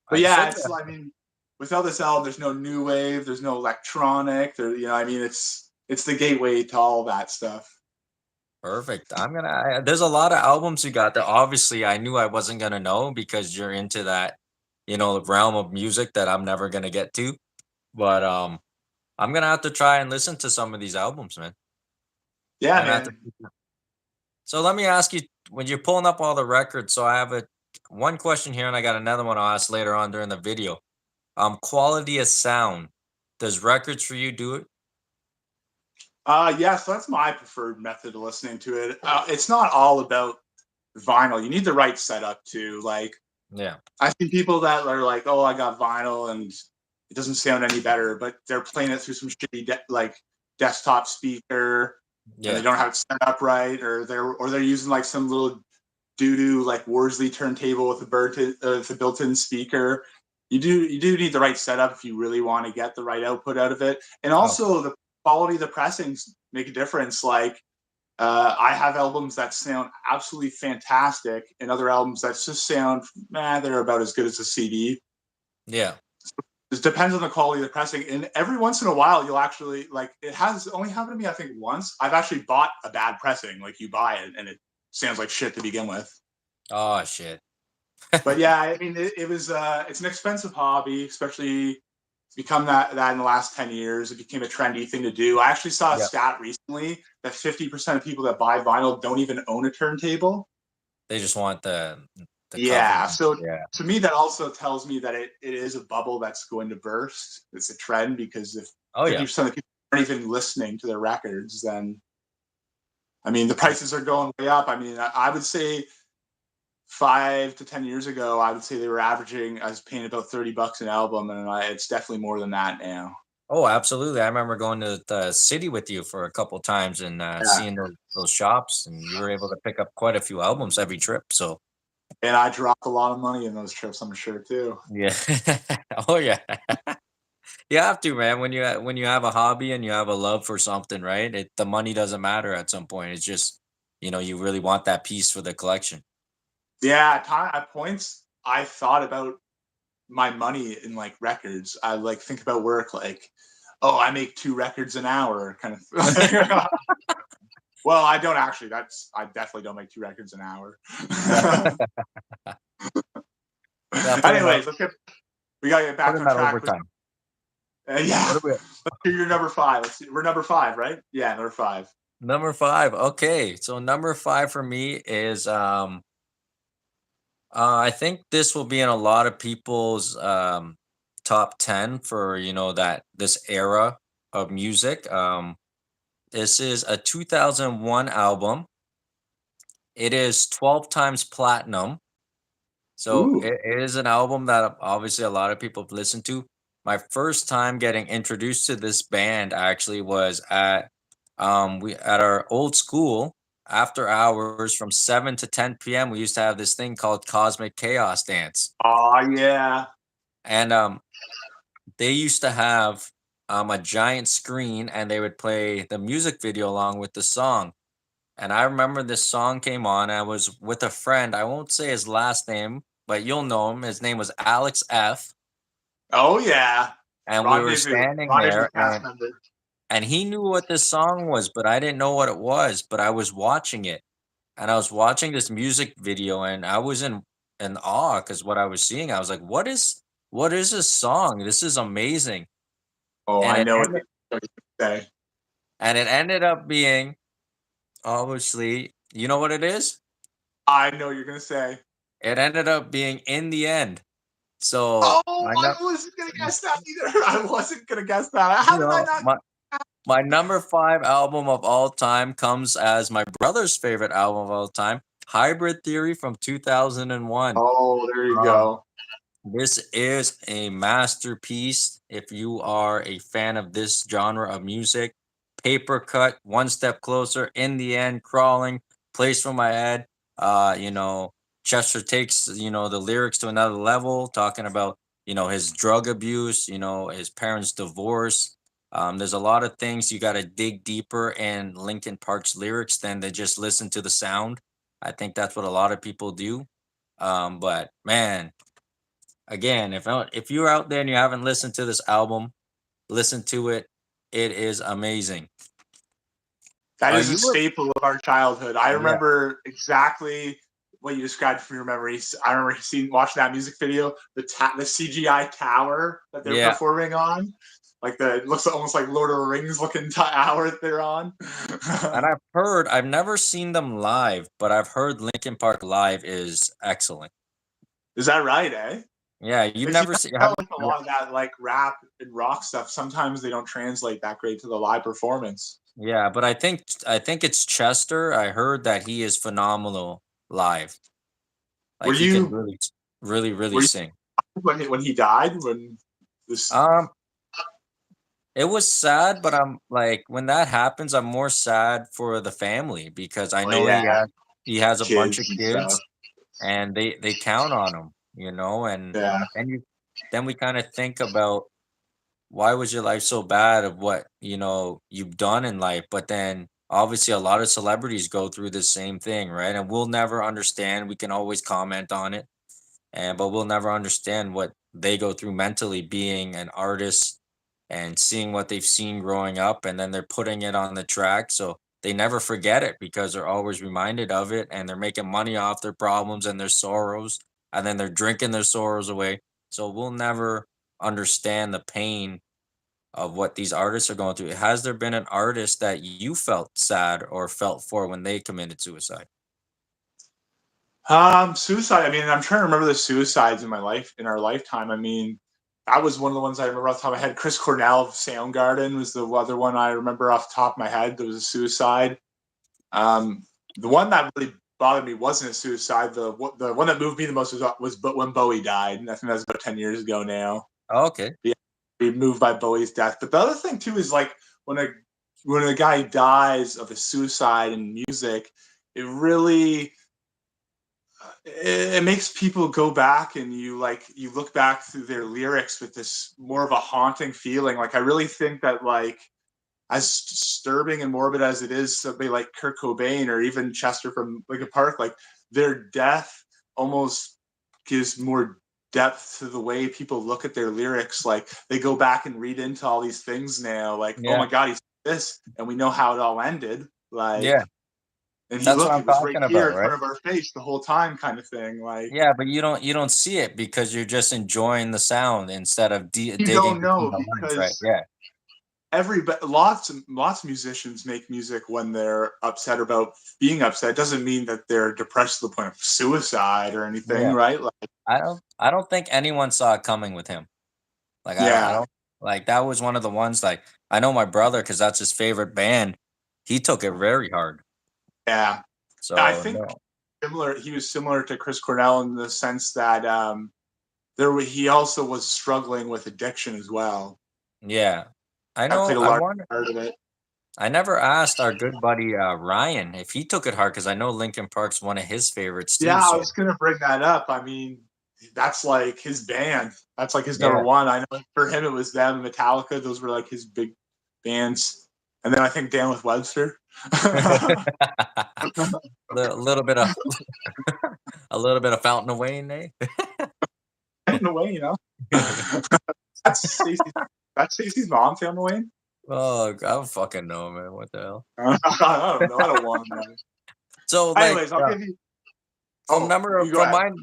S1: but
S2: I
S1: yeah,
S2: should
S1: it's I mean, without this album, there's no new wave, there's no electronic, I mean, it's the gateway to all that stuff.
S2: Perfect. There's a lot of albums you got that obviously I knew I wasn't gonna know because you're into that, realm of music that I'm never gonna get to. But I'm gonna have to try and listen to some of these albums, man.
S1: Yeah,
S2: I'm gonna have to.
S1: man.
S2: So let me ask you, when you're pulling up all the records, so I have a one question here, and I got another one I'll ask later on during the video. Quality of sound. Does records for you do it?
S1: Yeah, so that's my preferred method of listening to it. It's not all about vinyl. You need the right setup too. Like
S2: Yeah.
S1: I see people that are like, "Oh, I got vinyl and it doesn't sound any better," but they're playing it through some shitty like desktop speaker and they
S2: Yeah.
S1: don't have it set up right, or they're using like some little doo doo like Worsley turntable with a built-in speaker. You do need the right setup if you really want to get the right output out of it, and
S2: Oh,
S1: also the quality of the pressings make a difference. Like I have albums that sound absolutely fantastic, and other albums that just sound they're about as good as a CD.
S2: yeah.
S1: It depends on the quality of the pressing, and every once in a while you'll actually like it has only happened to me I think once. I've actually bought a bad pressing, like you buy it and it sounds like shit to begin with.
S2: Oh shit.
S1: But yeah, I mean, it was it's an expensive hobby, especially it's become that in the last 10 years. It became a trendy thing to do. I actually saw a
S2: Yep.
S1: stat recently that 50% of people that buy vinyl don't even own a turntable.
S2: They just want the cover.
S1: Yeah, so
S2: Yeah.
S1: to me, that also tells me that it is a bubble that's going to burst. It's a trend because if
S2: Oh yeah.
S1: 50% of people aren't even listening to their records, then I mean the prices are going way up. I mean, I would say 5 to 10 years ago, I would say they were averaging. I was paying about $30 an album, and it's definitely more than that now.
S2: Oh, absolutely. I remember going to the city with you for a couple times and
S1: Yeah,
S2: seeing those shops, and you were able to pick up quite a few albums every trip. So
S1: and I dropped a lot of money in those trips. I'm sure too.
S2: yeah. Oh yeah. You have to, man. When you have a hobby and you have a love for something, right? The money doesn't matter at some point. It's just, you really want that piece for the collection.
S1: Yeah, at points I thought about my money in like records. I like think about work like, oh, I make 2 records an hour, kind of. Well, I don't actually. I definitely don't make 2 records an hour.
S2: Yeah. Yeah,
S1: Anyways, we gotta get
S2: put
S1: back
S2: in
S1: on
S2: that
S1: track.
S2: overtime.
S1: Yeah,
S2: What are we at?
S1: let's do your number five. Let's see. We're number five, right? Yeah, number five.
S2: Number five. Okay. So number five for me is I think this will be in a lot of people's top 10 for that this era of music. This is a 2001 album. It is 12 times platinum. So
S1: Ooh.
S2: it is an album that obviously a lot of people have listened to. My first time getting introduced to this band actually was at we at our old school. after hours from 7 to 10 p.m., we used to have this thing called Cosmic Chaos Dance.
S1: Oh yeah.
S2: And they used to have a giant screen and they would play the music video along with the song. And I remember this song came on. I was with a friend. I won't say his last name, but you'll know him. His name was Alex F.
S1: Oh yeah.
S2: And we were
S1: Rendezvous.
S2: standing
S1: Rendezvous
S2: there
S1: cast member.
S2: and he knew what this song was, but I didn't know what it was. But I was watching it and I was watching this music video and I was in awe because what I was seeing, I was like, what is this song? This is amazing.
S1: Oh,
S2: And
S1: I
S2: it
S1: know what
S2: ended
S1: you're gonna say.
S2: and it ended up being obviously, you know what it is?
S1: I know what you're gonna say.
S2: It ended up being In the End. So
S1: Oh,
S2: my
S1: I wasn't gonna guess that either. I wasn't gonna guess that.
S2: you
S1: How did I
S2: know,
S1: not?
S2: my number 5 album of all time comes as my brother's favorite album of all time, Hybrid Theory from 2001.
S1: Oh, there you
S2: Um,
S1: go.
S2: this is a masterpiece if you are a fan of this genre of music. Paper Cut, One Step Closer, In the End, Crawling, Place for My Head. Chester takes, the lyrics to another level, talking about, his drug abuse, his parents' divorce. There's a lot of things you got to dig deeper in Linkin Park's lyrics than to just listen to the sound. I think that's what a lot of people do. But man, again, if you're out there and you haven't listened to this album, listen to it. It is amazing.
S1: That
S2: Are
S1: is a
S2: you
S1: staple of our childhood. I
S2: Yeah,
S1: remember exactly what you described from your memories. I remember watching that music video, the CGI tower that they're
S2: yeah.
S1: performing on, like it looks almost like Lord of the Rings looking tower that they're on.
S2: And I've never seen them live, but I've heard Linkin Park live is excellent.
S1: Is that right, eh?
S2: Yeah, you've
S1: Because you
S2: never
S1: can
S2: seen
S1: tell
S2: have
S1: with a
S2: yeah,
S1: lot of that like rap and rock stuff, sometimes they don't translate that great to the live performance.
S2: yeah, but I think it's Chester. I heard that he is phenomenal live.
S1: Were
S2: Like he can
S1: you
S2: really, really, really
S1: were you
S2: sing.
S1: when he died? When this
S2: Um, it was sad, but I'm like when that happens, I'm more sad for the family because I
S1: Oh
S2: know
S1: yeah,
S2: he has a bunch of
S1: kids and stuff.
S2: kids and they count on him, and
S1: Yeah.
S2: then you then we kind of think about why was your life so bad of what you've done in life, but then obviously a lot of celebrities go through the same thing, right? And we'll never understand. We can always comment on it, but we'll never understand what they go through mentally being an artist and seeing what they've seen growing up and then they're putting it on the track so they never forget it because they're always reminded of it and they're making money off their problems and their sorrows and then they're drinking their sorrows away, so we'll never understand the pain of what these artists are going through. Has there been an artist that you felt sad or felt for when they committed suicide?
S1: Suicide. I mean, I'm trying to remember the suicides in our lifetime. I mean, that was one of the ones I remember off the top of my head. Chris Cornell of Soundgarden was the other one I remember off the top of my head. There was a suicide. Um, the one that really bothered me wasn't a suicide. The one that moved me the most was but when Bowie died. And I think that was about 10 years ago now.
S2: Oh, okay.
S1: Yeah, be moved by Bowie's death. But the other thing too is like when a when a guy dies of a suicide in music, it really it makes people go back and you look back through their lyrics with this more of a haunting feeling. Like I really think that like as disturbing and morbid as it is, somebody like Kurt Cobain or even Chester from Linkin Park, like their death almost gives more depth to the way people look at their lyrics. Like they go back and read into all these things now. Like, oh
S2: Yeah.
S1: my God, he's this, and we know how it all ended. Like,
S2: Yeah.
S1: and you
S2: That's what
S1: look,
S2: I'm
S1: it was right
S2: talking
S1: here
S2: about,
S1: in
S2: right?
S1: front of our face the whole time, kind of thing. Like,
S2: Yeah, but you don't see it because you're just enjoying the sound instead of
S1: you
S2: digging
S1: don't
S2: between
S1: know
S2: the lines, right?
S1: because
S2: Yeah.
S1: lots of musicians make music when they're upset about being upset. It doesn't mean that they're depressed to the point of suicide or anything,
S2: Yeah.
S1: right? Like,
S2: I don't think anyone saw it coming with him. Like I
S1: yeah,
S2: don't like that was one of the ones like I know my brother because that's his favorite band. He took it very hard.
S1: yeah. I
S2: So
S1: think
S2: no.
S1: similar. He was similar to Chris Cornell in the sense that he also was struggling with addiction as well.
S2: Yeah. I
S1: That
S2: know
S1: played a
S2: I
S1: large
S2: wonder
S1: part of it.
S2: I never asked our good buddy Ryan if he took it hard because I know Linkin Park's one of his favorites
S1: Yeah,
S2: too.
S1: I
S2: So
S1: was gonna bring that up. I mean, that's like his band. That's like his number
S2: yeah,
S1: one. I know for him it was them, Metallica. Those were like his big bands. And then I think Dan with Webster.
S2: little bit of a little bit of Fountain of Wayne, eh?
S1: In a way, you know. That's Stacey's. That's Stacey's mom, Sam Wayne.
S2: Oh, I don't fucking know, man. What the hell?
S1: I don't know. I don't want to know.
S2: So like
S1: Anyways, I'll give you.
S2: from
S1: Oh,
S2: number
S1: you go
S2: from
S1: ahead.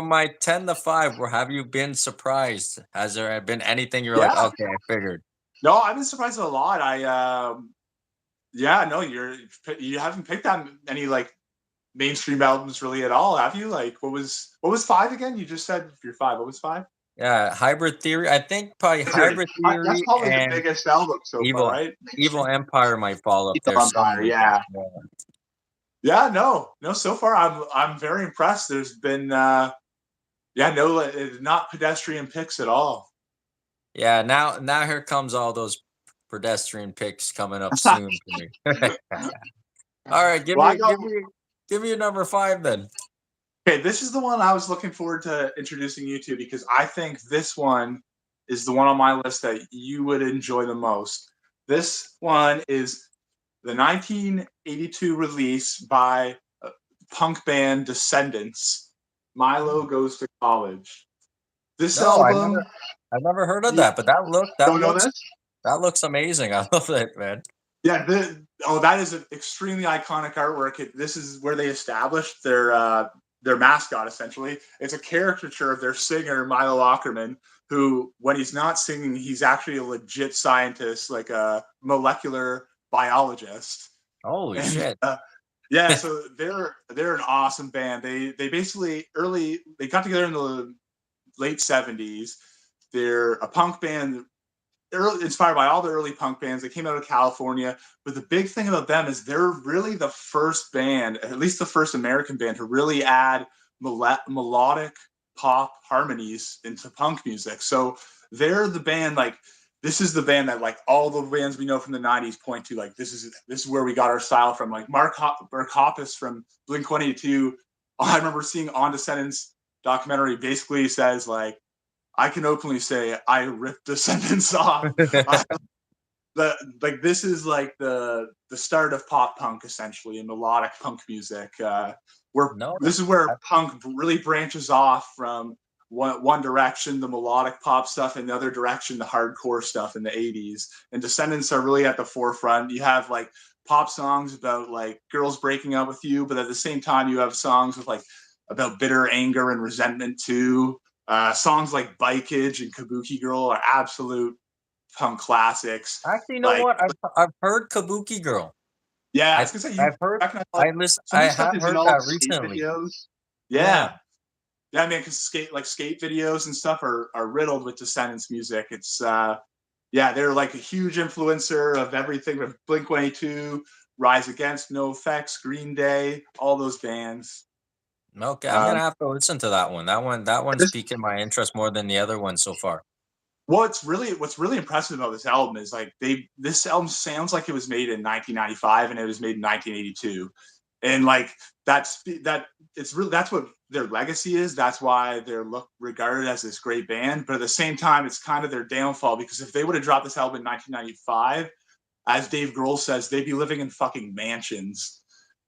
S2: my 10 to 5, where have you been surprised? Has there been anything you're like,
S1: Yeah.
S2: okay, I figured?
S1: No, I've been surprised a lot. Yeah, no, you haven't picked that any like mainstream albums really at all, have you? Like, what was five again? You just said you're five. What was five?
S2: Yeah, Hybrid Theory. I think probably
S1: Theory.
S2: Hybrid
S1: That's
S2: Theory
S1: probably the
S2: and
S1: biggest album so far,
S2: Evil
S1: right?
S2: Evil Empire might fall up there
S1: Evil Empire.
S2: somewhere.
S1: Yeah,
S2: Yeah.
S1: yeah. No, no. So far, I'm very impressed. There's been yeah, no, not pedestrian picks at all.
S2: Yeah, now here comes all those pedestrian picks coming up soon for me. All right,
S1: Well, I got
S2: give me your number 5 then.
S1: okay. This is the one I was looking forward to introducing you to because I think this one is the one on my list that you would enjoy the most. This one is the 1982 release by punk band Descendants. Milo Goes to College. This
S2: No,
S1: album,
S2: I've never heard of
S1: you
S2: that, but
S1: don't know this?
S2: that looks amazing. I love it, man.
S1: Yeah, that is an extremely iconic artwork. This is where they established their mascot. Essentially, it's a caricature of their singer Milo Ackerman, who, when he's not singing, he's actually a legit scientist, like a molecular biologist.
S2: Holy
S1: And
S2: shit.
S1: yeah, so they're an awesome band. They basically they got together in the late 70s. They're a punk band inspired by all the early punk bands. They came out of California, but the big thing about them is they're really the first band, at least the first American band, to really add melodic pop harmonies into punk music. So they're the band like this is the band that like all the bands we know from the 90s point to like this is where we got our style from. Like Mark Hoppus from Blink-182, I remember seeing On Descendants documentary basically says like I can openly say I ripped Descendants off. This is like the start of pop punk essentially and melodic punk music. Where
S2: No,
S1: this is where
S2: I-
S1: punk really branches off from one direction, the melodic pop stuff, and the other direction, the hardcore stuff in the 80s. And Descendants are really at the forefront. You have like pop songs about like girls breaking up with you, but at the same time, you have songs with like about bitter anger and resentment too. Songs like Bikeage and Kabuki Girl are absolute punk classics.
S2: actually, you know
S1: Like,
S2: what? I've heard Kabuki Girl.
S1: yeah, I
S2: I
S1: was gonna say you
S2: I've heard
S1: recognize like some
S2: I
S1: of the stuff
S2: have
S1: is in
S2: heard
S1: all
S2: that
S1: the skate
S2: recently.
S1: videos.
S2: Yeah.
S1: Yeah, yeah, man, because skate videos and stuff are riddled with Descendants music. It's yeah, they're like a huge influencer of everything from Blink-182, Rise Against, No Effects, Green Day, all those bands.
S2: Okay, I'm
S1: Um,
S2: gonna have to listen to that one. That one's piquing my interest more than the other one so far.
S1: what's really impressive about this album is like this album sounds like it was made in 1995 and it was made in 1982, and like that it's really that's what their legacy is. That's why they're regarded as this great band. But at the same time, it's kind of their downfall because if they would have dropped this album in 1995, as Dave Grohl says, they'd be living in fucking mansions.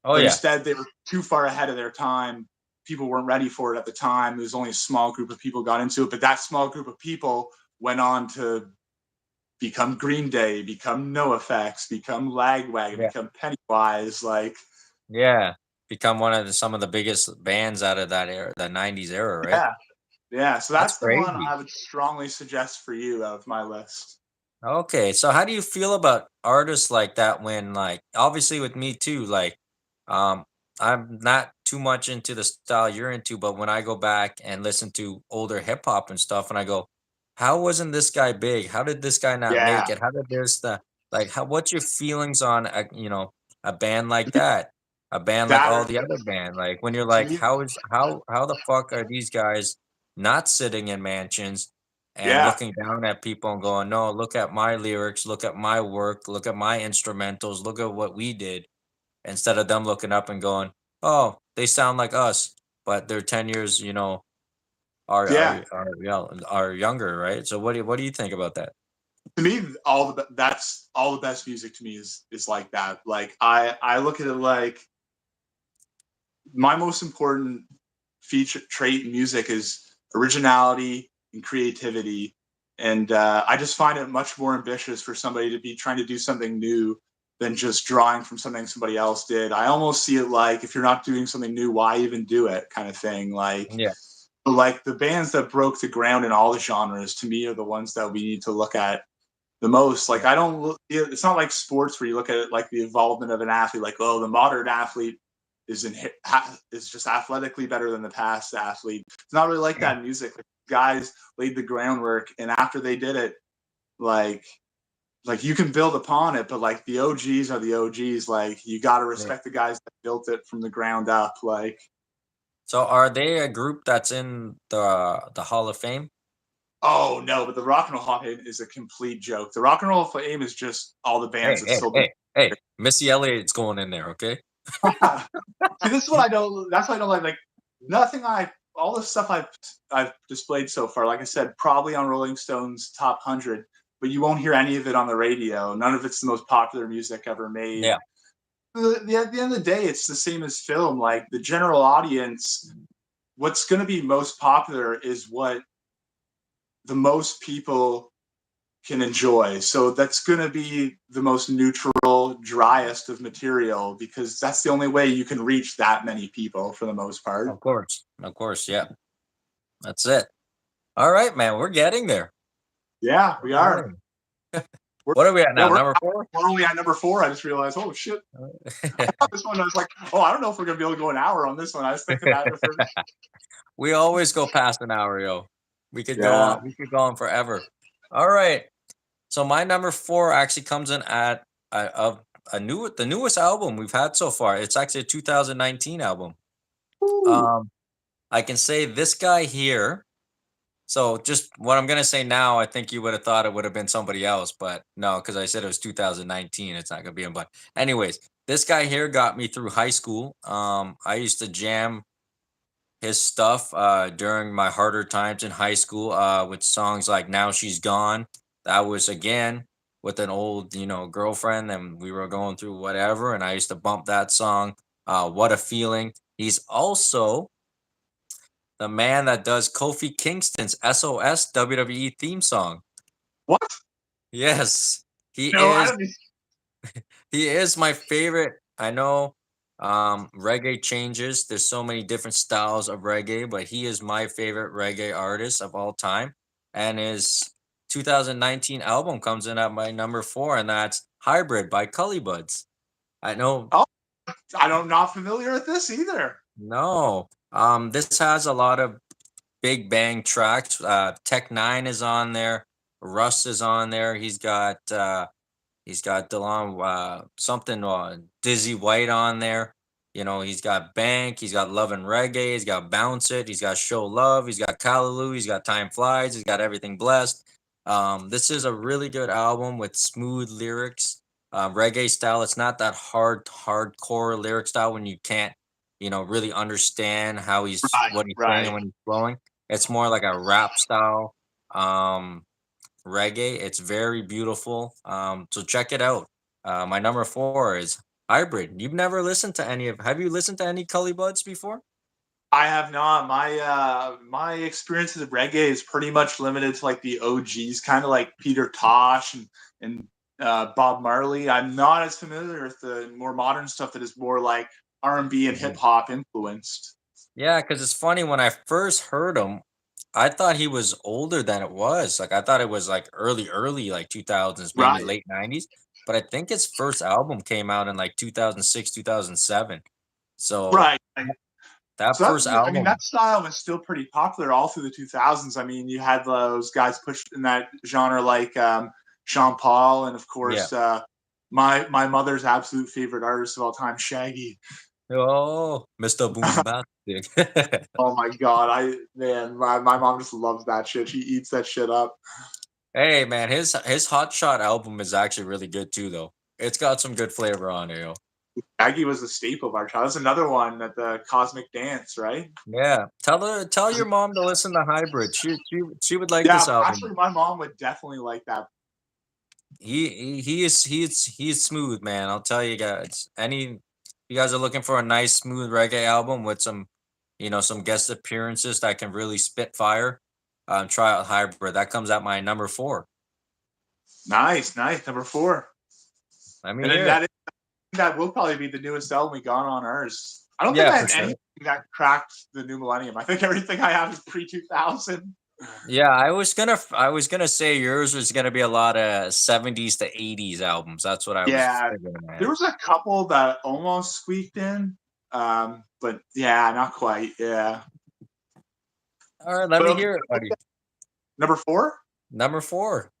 S2: Oh
S1: But
S2: yeah.
S1: instead, they were too far ahead of their time. People weren't ready for it at the time. There was only a small group of people got into it, but that small group of people went on to become Green Day, become No Effects, become Lagwagon,
S2: Yeah.
S1: become Pennywise. Like,
S2: Yeah. Become one of some of the biggest bands out of that era, the 90s era, right?
S1: yeah, yeah. So
S2: That's
S1: that's the one
S2: crazy.
S1: I would strongly suggest for you out of my list.
S2: Okay, so how do you feel about artists like that when like obviously with me too, like um I'm not too much into the style you're into, but when I go back and listen to older hip hop and stuff and I go, how wasn't this guy big? How did this guy not
S1: Yeah,
S2: make it? How did this the like how what's your feelings on a band like that? A band like
S1: that
S2: all
S1: or
S2: the other band like when you're
S1: to
S2: like
S1: me,
S2: how the fuck are these guys not sitting in mansions? and
S1: Yeah,
S2: looking down at people and going, "No, look at my lyrics, look at my work, look at my instrumentals, look at what we did." Instead of them looking up and going, "Oh, they sound like us, but they're 10 years,
S1: yeah.
S2: are younger, right?" So what do you think about that?
S1: To me, that's all the best music to me is like that. Like I look at it like my most important feature trait in music is originality and creativity. And I just find it much more ambitious for somebody to be trying to do something new than just drawing from something somebody else did. I almost see it like if you're not doing something new, why even do it kind of thing.
S2: Yeah,
S1: Like the bands that broke the ground in all the genres to me are the ones that we need to look at the most. Like
S2: yeah,
S1: I don't look, it's not like sports where you look at it like the involvement of an athlete, like, oh, the modern athlete is just athletically better than the past athlete. It's not really like that in music. Like, guys laid the groundwork, and after they did it, like you can build upon it, but like the OGs are the OGs. Like you got to
S2: yeah.
S1: respect the guys that built it from the ground up. Like,
S2: So are they a group that's in the Hall of Fame?
S1: oh no, but the Rock and Roll Hall of Fame is a complete joke. The Rock and Roll Hall of Fame is just all the bands
S2: Hey,
S1: that
S2: hey,
S1: still do.
S2: hey, hey, Missy Elliott's going in there, okay?
S1: See, this is what I don't. That's what I don't like. Like nothing. All the stuff I've displayed so far. Like I said, probably on Rolling Stone's top 100, but you won't hear any of it on the radio. None of it's the most popular music ever made.
S2: Yeah,
S1: At the end of the day, it's the same as film. Like the general audience, what's going to be most popular is what the most people can enjoy. So that's going to be the most neutral, driest of material because that's the only way you can reach that many people for the most part.
S2: of course. Of course, yeah. That's it. All right, man, we're getting there.
S1: Yeah, we are.
S2: Alright.
S1: We're,
S2: What are we at
S1: yeah,
S2: now? Number 4?
S1: we're only at number 4. I just realized, oh shit. This one, I was like, oh, I don't know if we're going to be able to go an hour on this one. I was thinking that at first.
S2: We always go past an hour, yo.
S1: Yeah.
S2: We could go on forever. All right. So my number 4 actually comes in at the newest album we've had so far. It's actually a 2019 album.
S1: Woo.
S2: Um, I can say this guy here. So just what I'm gonna say now, I think you would have thought it would have been somebody else, but no, because I said it was 2019. It's not gonna be him. But anyways, this guy here got me through high school. I used to jam his stuff during my harder times in high school with songs like "Now She's Gone." That was again with an old, girlfriend, and we were going through whatever, and I used to bump that song. What a feeling! He's also the man that does Kofi Kingston's SOS WWE theme song.
S1: What?
S2: Yes, he
S1: No, I
S2: is.
S1: don't.
S2: He is my favorite. I know reggae changes. There's so many different styles of reggae, but he is my favorite reggae artist of all time. And his 2019 album comes in at my number 4, and that's Hybrid by Cully Buds. I know.
S1: Oh, I'm not familiar with this either.
S2: No. This has a lot of big bang tracks. Tech Nine is on there. Russ is on there. He's got Delon something Dizzy White on there. He's got Bank, he's got Love and Reggae, he's got Bounce It, he's got Show Love, he's got Callaloo, he's got Time Flies, he's got Everything Blessed. This is a really good album with smooth lyrics, reggae style. It's not that hardcore lyric style when you can't, really understand
S1: Right,
S2: what he's saying
S1: right.
S2: when he's flowing. It's more like a rap style. Um, Reggae. It's very beautiful. So check it out. My number 4 is Hybrid. You've never listened to any of have you listened to any Cully Buds before?
S1: I have not. My experience with reggae is pretty much limited to like the OGs, kind of like Peter Tosh and Bob Marley. I'm not as familiar with the more modern stuff that is more like R&B and hip
S2: Mhm.
S1: hop influenced.
S2: Yeah, because it's funny when I first heard him, I thought he was older than it was. Like I thought it was like early, like 2000s, maybe
S1: Right,
S2: late 90s. But I think his first album came out in like 2006, 2007. So
S1: right.
S2: that
S1: So
S2: first
S1: I mean,
S2: album,
S1: that style was still pretty popular all through the 2000s. I mean, you had those guys pushed in that genre like Sean Paul, and of
S2: yeah.
S1: course, my mother's absolute favorite artist of all time, Shaggy.
S2: Oh, Mr. Boombastic.
S1: Oh my god, my mom just loves that shit. She eats that shit up.
S2: Hey man, his Hot Shot album is actually really good too, though. It's got some good flavor on it, yo.
S1: Aggie was a staple of our child. That's another one at the Cosmic Dance, right?
S2: Yeah, tell your mom to listen to Hybrid. She would like this
S1: Yeah,
S2: album.
S1: actually, my mom would definitely like that.
S2: He is smooth, man. I'll tell you guys. You guys are looking for a nice smooth reggae album with some, some guest appearances that can really spit fire. Try out Hybrid. That comes at my number four.
S1: Nice, nice. Number four.
S2: Let me
S1: And then
S2: hear it.
S1: that will probably be the newest album we got on ours. I don't think
S2: Yeah,
S1: I
S2: for
S1: have
S2: sure.
S1: anything that cracked the new millennium. I think everything I have is pre 2000.
S2: Yeah, I was gonna say yours was gonna be a lot of 70s to 80s albums. That's what I was
S1: Yeah,
S2: thinking in my
S1: there
S2: head.
S1: was a couple that almost squeaked in, but yeah, not quite. Yeah,
S2: All right, let
S1: but
S2: me
S1: okay,
S2: hear it, buddy.
S1: number four.
S2: Number four.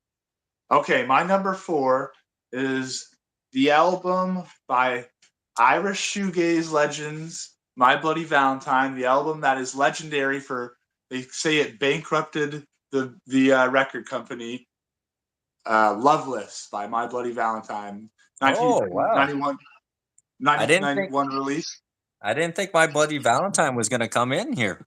S1: Okay, my number four is the album by Irish shoegaze legends, My Bloody Valentine. The album that is legendary for, they say it bankrupted the record company. Loveless by My Bloody Valentine,
S2: Oh wow.
S1: 1991
S2: I didn't think
S1: 1991 release.
S2: I didn't think my buddy Valentine was gonna come in here.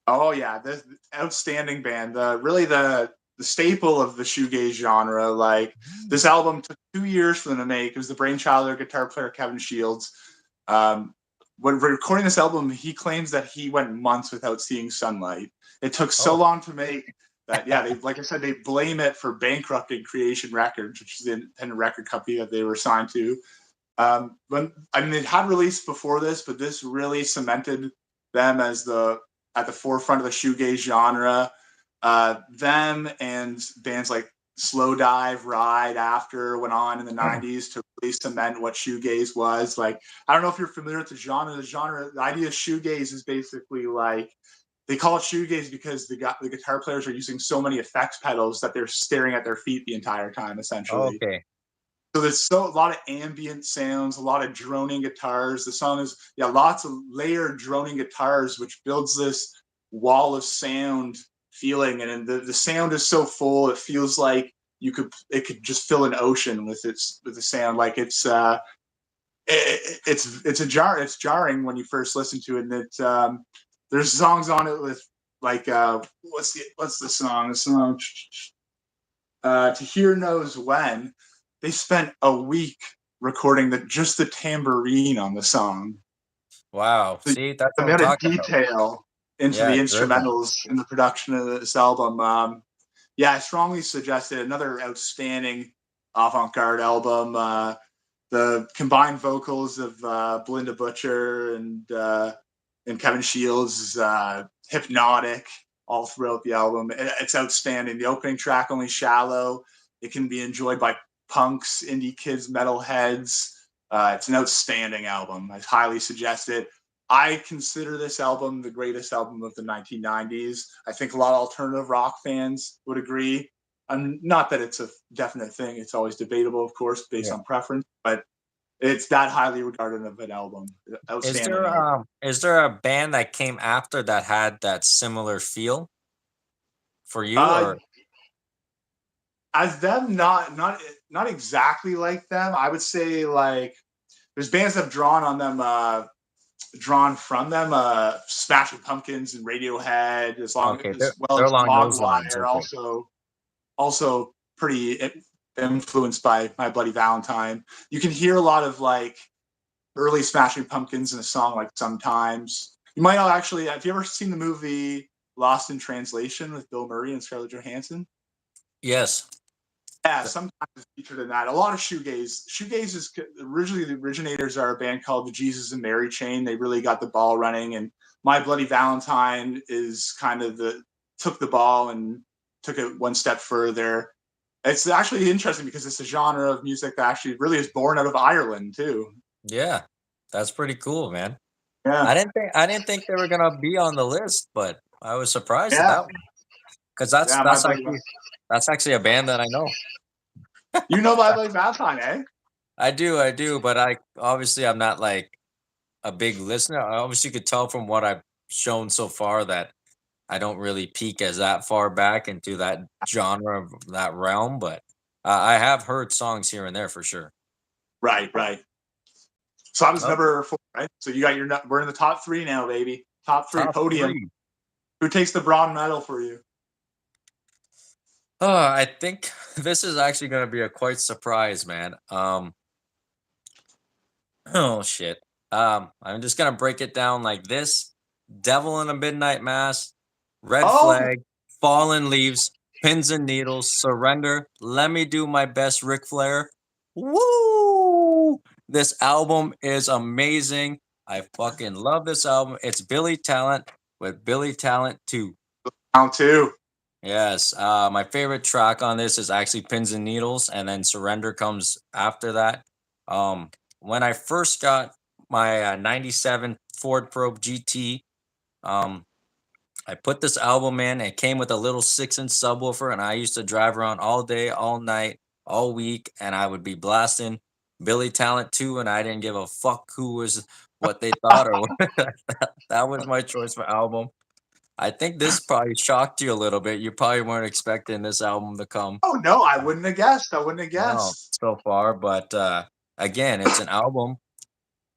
S1: Oh yeah, this outstanding band. Really the staple of the shoegaze genre. Like this album took 2 years for them to make. It was the brainchild of their guitar player Kevin Shields. Um, when recording this album, he claims that he went months without seeing sunlight. It took so
S2: Oh,
S1: long to make that. Yeah, they, like I said, they blame it for bankrupting Creation Records, which is the independent record company that they were signed to. When I mean, they had released before this, but this really cemented them as the at the forefront of the shoegaze genre. Them and bands like Slow Dive, Ride After went on in the '90s to really cement what shoegaze was. Like, I don't know if you're familiar with the genre. The idea of shoegaze is basically like they call it shoegaze because the guitar players are using so many effects pedals that they're staring at their feet the entire time, essentially.
S2: okay.
S1: So there's a lot of ambient sounds, a lot of droning guitars. The song is lots of layered droning guitars, which builds this wall of sound feeling, and the sound is so full it feels like it could just fill an ocean with the sound. Like it's jarring when you first listen to it, and there's songs on it with like what's the song? The song To Hear Knows When. They spent a week recording just the tambourine on the song.
S2: Wow.
S1: The
S2: See, that's what I'm
S1: amount of
S2: talking about.
S1: detail into
S2: Yeah,
S1: the
S2: driven.
S1: instrumentals in the production of this album. Yeah, I strongly suggest it. Another outstanding avant-garde album. The combined vocals of Belinda Butcher and Kevin Shields is hypnotic all throughout the album. It's outstanding. The opening track, Only Shallow, it can be enjoyed by punks, indie kids, metalheads. It's an outstanding album. I highly suggest it. I consider this album the greatest album of the 1990s. I think a lot of alternative rock fans would agree. Not that it's a definite thing. It's always debatable, of course, based
S2: Yeah.
S1: on preference, but it's that highly regarded of an album.
S2: Is
S1: Outstanding
S2: there
S1: album.
S2: is there a band that came after that had that similar feel for you
S1: Uh,
S2: or
S1: as them, not exactly like them. I would say like there's bands that have drawn from them. Smashing Pumpkins and Radiohead,
S2: okay,
S1: as
S2: they're
S1: well
S2: they're
S1: as
S2: along those lines.
S1: Mogwire,
S2: Okay.
S1: also pretty influenced by My Bloody Valentine. You can hear a lot of like early Smashing Pumpkins in a song like Sometimes. You might not actually. Have you ever seen the movie Lost in Translation with Bill Murray and Scarlett Johansson?
S2: Yes.
S1: Yeah,
S2: Th-
S1: sometimes it's featured in that. A lot of shoegaze. Shoegaze is originally the originators are a band called the Jesus and Mary Chain. They really got the ball running, and My Bloody Valentine is kind of the took the ball and took it one step further. It's actually interesting because it's a genre of music that actually really is born out of Ireland too.
S2: Yeah. That's pretty cool, man.
S1: Yeah,
S2: I didn't think they were gonna be on the list, but I was surprised at
S1: yeah,
S2: that one. Because that's
S1: yeah. My
S2: that's
S1: Bloody,
S2: actually that's actually a band that I know.
S1: you know My Bloody Valentine, eh?
S2: I do, but I'm not like a big listener. I obviously could tell from what I've shown so far that I don't really peek as that far back into that genre of that realm, but I have heard songs here and there for sure.
S1: Right, right. So I was
S2: Oh,
S1: number 4, right? So you got we're in the top 3 now, baby. Top 3
S2: top
S1: podium.
S2: three.
S1: Who takes the bronze medal for you?
S2: I think this is actually going to be a quite surprise, man. Oh shit. I'm just gonna break it down like this: Devil in a Midnight Mass, Red
S1: Oh,
S2: Flag, Fallen Leaves, Pins and Needles, Surrender. Let me do my best, Ric Flair. Woo! This album is amazing. I fucking love this album. It's Billy Talent with Billy Talent 2.
S1: round 2.
S2: Yes, my favorite track on this is actually Pins and Needles, and then Surrender comes after that. Um, when I first got my 97 Ford Probe GT, um, I put this album in. It came with a little 6-inch subwoofer, and I used to drive around all day, all night, all week, and I would be blasting Billy Talent 2, and I didn't give a fuck who was what they thought or that was my choice for album. I think this probably shocked you a little bit. You probably weren't expecting this album to come
S1: Oh no, I wouldn't have guessed. I wouldn't have
S2: no
S1: guessed.
S2: so far, but again, it's an album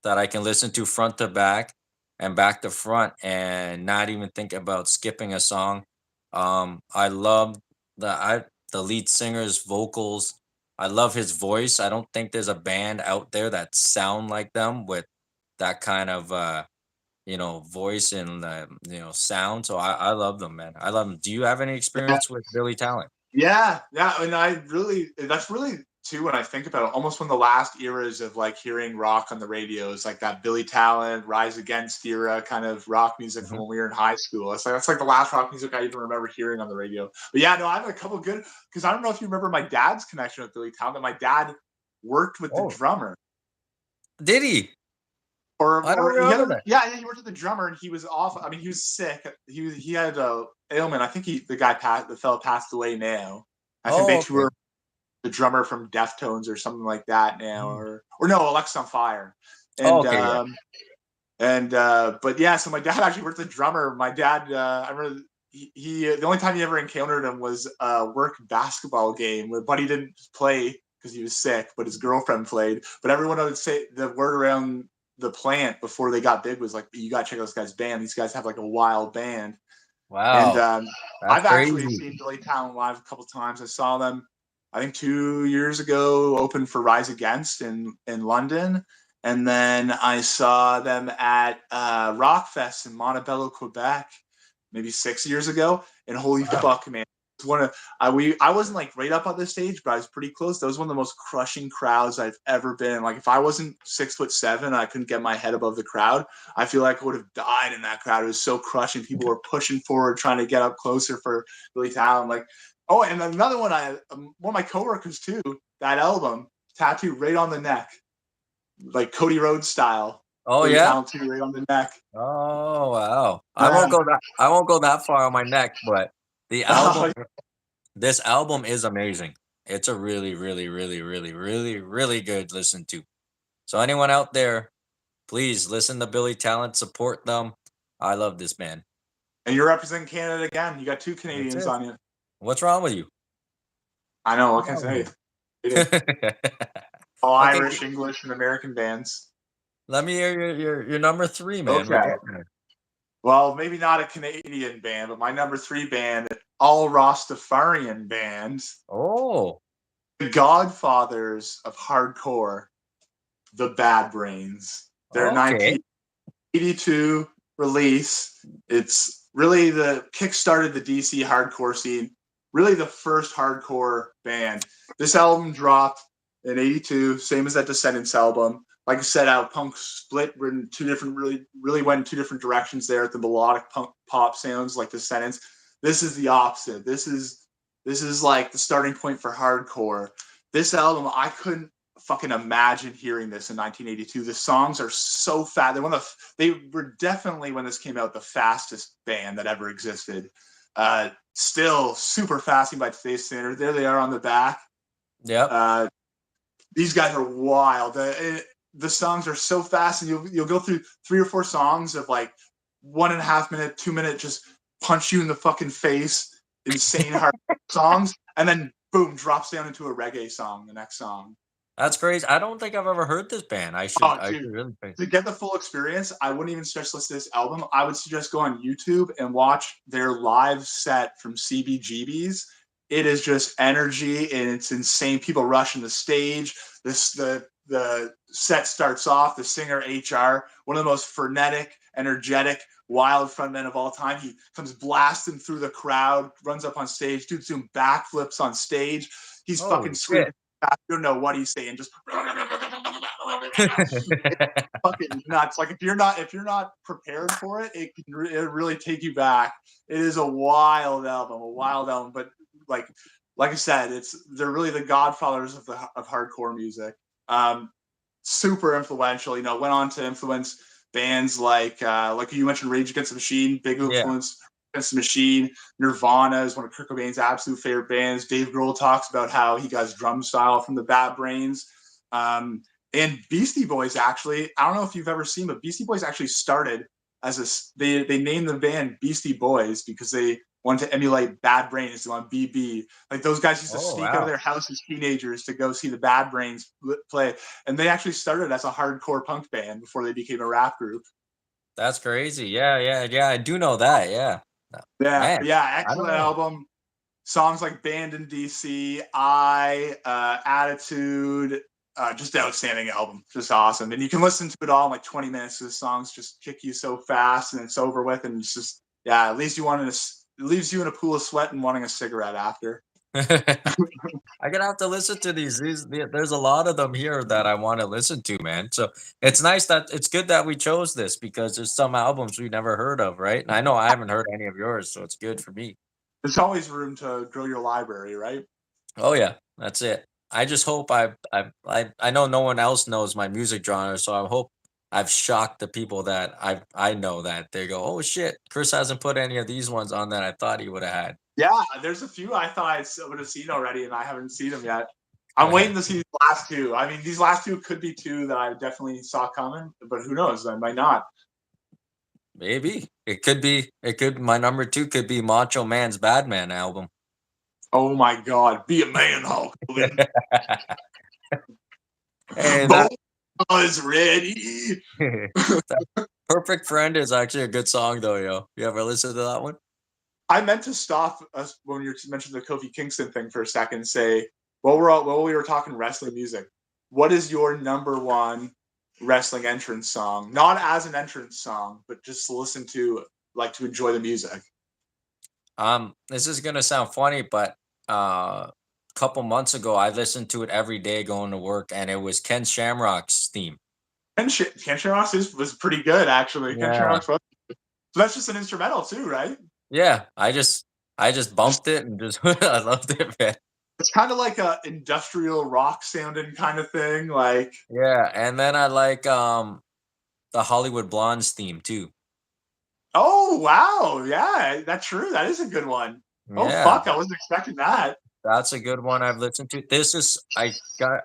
S2: that I can listen to front to back and back to front and not even think about skipping a song. I love the lead singer's vocals. I love his voice. I don't think there's a band out there that sound like them with that kind of voice and sound. So I love them, man. I love them. Do you have any
S1: Yeah,
S2: experience with Billy Talent?
S1: yeah, yeah. And that's really too when I think about it, almost one of the last eras of like hearing rock on the radio is like that Billy Talent, Rise Against era kind of rock music from
S2: Mhm.
S1: when we were in high school. It's like that's like the last rock music I even remember hearing on the radio. But yeah, no, I have a couple good because I don't know if you remember my dad's connection with Billy Talent. My dad worked with the
S2: Oh,
S1: drummer.
S2: did he? I don't
S1: Or he had
S2: remember that.
S1: yeah, he worked with the drummer and he was off. I mean, he was sick. He had a ailment. I think the fellow passed away now. I think they
S2: Oh, okay.
S1: tour the drummer from Deftones or something like that now,
S2: Mm.
S1: or no, Alexa on Fire,
S2: Oh,
S1: and
S2: okay, yeah.
S1: but yeah, so my dad actually worked the drummer. My dad, I remember he the only time he ever encountered him was a work basketball game where Buddy didn't play because he was sick, but his girlfriend played. But everyone would say the word around the plant before they got big was like, "You got to check out this guy's band. These guys have like a wild band." And
S2: Wow, that's
S1: I've actually
S2: crazy.
S1: seen Billy Talent live a couple times. I saw them, I think 2 years ago, open for Rise Against in London, and then I saw them at Rockfest in Montebello, Quebec, maybe 6 years ago. And holy
S2: Wow.
S1: fuck, man! It's one of I wasn't like right up on the stage, but I was pretty close. That was one of the most crushing crowds I've ever been. Like if I wasn't 6'7", I couldn't get my head above the crowd. I feel like I would have died in that crowd. It was so crushing. People were pushing forward, trying to get up closer for Billy Talent. Like, oh, and another one, one of my coworkers too. That album, tattooed right on the neck, like Cody Rhodes style.
S2: Oh,
S1: Billy
S2: yeah?
S1: Talent too, right on the neck.
S2: Oh, wow.
S1: Yeah.
S2: I won't go that far on my neck, but the album
S1: Oh,
S2: this album is amazing. It's a really, really, really, really, really, really good listen to. So anyone out there, please listen to Billy Talent, support them. I love this band.
S1: and you're representing Canada again. You got two
S2: That's
S1: Canadians
S2: it.
S1: on you.
S2: What's wrong with you?
S1: I know. What
S2: What's
S1: can I
S2: wrong
S1: say?
S2: with
S1: It is
S2: you?
S1: all
S2: Okay,
S1: Irish, English, and American bands.
S2: let me hear your number three, man. We're
S1: Okay.
S2: getting there.
S1: Well, maybe not a Canadian band, but my number 3 band, all Rastafarian bands,
S2: Oh,
S1: the godfathers of hardcore, the Bad Brains. Their
S2: okay.
S1: 1982 release. It's really the kick-started the DC hardcore scene. Really the first hardcore band. This album dropped in '82, same as that Descendants album. Like I said, Out Punk split in two different, really went in two different directions there. The melodic punk pop sounds like Descendants. This is the opposite. This is like the starting point for hardcore. This album, I couldn't fucking imagine hearing this in 1982. The songs are so fast. They were definitely, when this came out, the fastest band that ever existed. Still super fasting by today's standard. There they are on the back.
S2: Yep.
S1: Uh, these guys are wild. the songs are so fast, and you'll go through 3 or 4 songs of like 1.5 minute, 2 minute, just punch you in the fucking face, insane hard songs, and then boom, drops down into a reggae song. The next song.
S2: That's crazy. I don't think I've ever heard this band.
S1: Oh,
S2: I
S1: dude.
S2: should really pay.
S1: To get the full experience, I wouldn't even suggest listen to this album. I would suggest go on YouTube and watch their live set from CBGB's. It is just energy and it's insane. People rushing the stage. The set starts off. The singer HR, one of the most frenetic, energetic, wild frontmen of all time. He comes blasting through the crowd, runs up on stage, dude's doing backflips on stage. He's fucking
S2: Holy
S1: screaming.
S2: shit.
S1: I don't know what he's saying. Just fucking nuts. Like if you're not prepared for it, it really take you back. It is a wild album, a wild album. But like like I said, they're really the godfathers of hardcore music. Um, Super influential. Went on to influence bands like you mentioned, Rage Against the Machine, big
S2: Yeah.
S1: influence. Against the Machine, Nirvana is one of Kurt Cobain's absolute favorite bands. Dave Grohl talks about how he got his drum style from the Bad Brains. Um, and Beastie Boys, actually, I don't know if you've ever seen, but Beastie Boys actually started they named the band Beastie Boys because they wanted to emulate Bad Brains on BB. Like those guys used to
S2: Oh
S1: sneak out of
S2: wow.
S1: their house as teenagers to go see the Bad Brains play, and they actually started as a hardcore punk band before they became a rap group.
S2: That's crazy. Yeah, yeah, yeah. I do know that. Yeah.
S1: Yeah,
S2: Man,
S1: but yeah,
S2: I don't
S1: excellent
S2: know.
S1: album. Songs like Band in DC, Attitude, just outstanding album, just awesome. And you can listen to it all in like 20 minutes. The songs just kick you so fast, and it's over with, and it's just yeah, it leaves you in a pool of sweat and wanting a cigarette after.
S2: I gonna have to listen to these. There's a lot of them here that I want to listen to, man. So it's nice that it's good that we chose this because there's some albums we never heard of, right? And I know I haven't heard any of yours, so it's good for me.
S1: There's always room to grow your library, right?
S2: Oh yeah, that's it. I just hope I know no one else knows my music genre, so I hope I've shocked the people that I know that they go, oh shit, Chris hasn't put any of these ones on that I thought he would have
S1: Yeah, there's a few I thought I would have seen already, and I haven't seen them yet. I'm waiting
S2: had.
S1: to see these last two. I mean, these last two could be two that I definitely saw coming, but who knows? I might not.
S2: Maybe it could be. It could. My number two could be Macho Man's Bad Man album.
S1: Oh my God, be a man, Hulk Hogan.
S2: Hey,
S1: Both is ready.
S2: that Perfect Friend is actually a good song though, yo. You ever listen to that one?
S1: I meant to stop us when you mentioned the Kofi Kingston thing for a second and say, while we were talking wrestling music, what is your number one wrestling entrance song? Not as an entrance song, but just to listen to, like to enjoy the music.
S2: This is gonna sound funny, but a couple months ago I listened to it every day going to work, and it was Ken Shamrock's theme.
S1: Ken Shamrock was pretty good, actually. Ken
S2: Yeah.
S1: Shamrock's, so that's just an instrumental too, right?
S2: Yeah. I just
S1: Just
S2: bumped it and just I loved it, man.
S1: it's kind of like a industrial rock sounding kind of thing. Like,
S2: Yeah, and then I like the Hollywood Blondes theme too.
S1: oh wow, yeah, that's true. That is a good one. Oh
S2: Yeah,
S1: fuck, I wasn't expecting that.
S2: that's a good one I've listened to. This is I got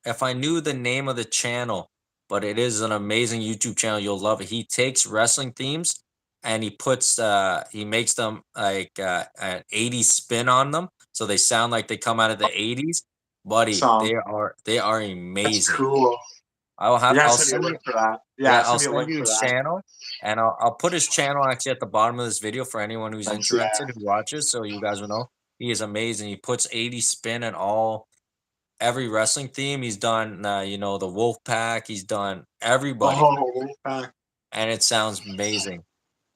S2: if I knew the name of the channel, but it is an amazing YouTube channel. You'll love it. He takes wrestling themes and he makes them like an 80s spin on them. So they sound like they come out of the 80s. Buddy,
S1: Song.
S2: they are
S1: That's
S2: amazing.
S1: cool. You gotta
S2: I'll
S1: send me a
S2: send you
S1: link for that. Yeah,
S2: yeah, I'll
S1: send me a
S2: send
S1: link
S2: you
S1: for
S2: his
S1: that.
S2: channel and I'll put his channel actually at the bottom of this video for anyone who's
S1: That's yeah.
S2: interested who watches so you guys will know. He is amazing. He puts 80 spin and all every wrestling theme. He's done, the Wolf Pack. He's done everybody,
S1: Oh,
S2: and it sounds amazing.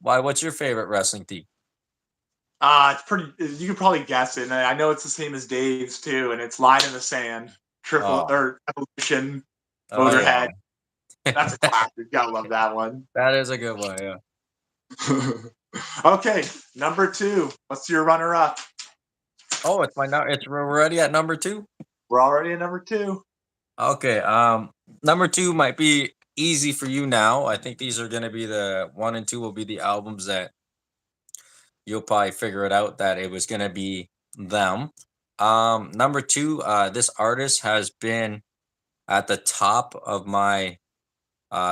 S2: Why? What's your favorite wrestling theme?
S1: it's pretty. You can probably guess it. And I know it's the same as Dave's too, and it's Line in the Sand, Triple
S2: Oh,
S1: or Evolution,
S2: oh yeah,
S1: Motorhead. That's a classic. Gotta love that one.
S2: that is a good one. Yeah.
S1: Okay, number two. What's your runner up?
S2: Oh, it's my now. It's we're already at number two.
S1: We're already at number two.
S2: Okay. Number two might be easy for you now. I think these are gonna be the one and two will be the albums that you'll probably figure it out that it was gonna be them. Number two, this artist has been at the top of my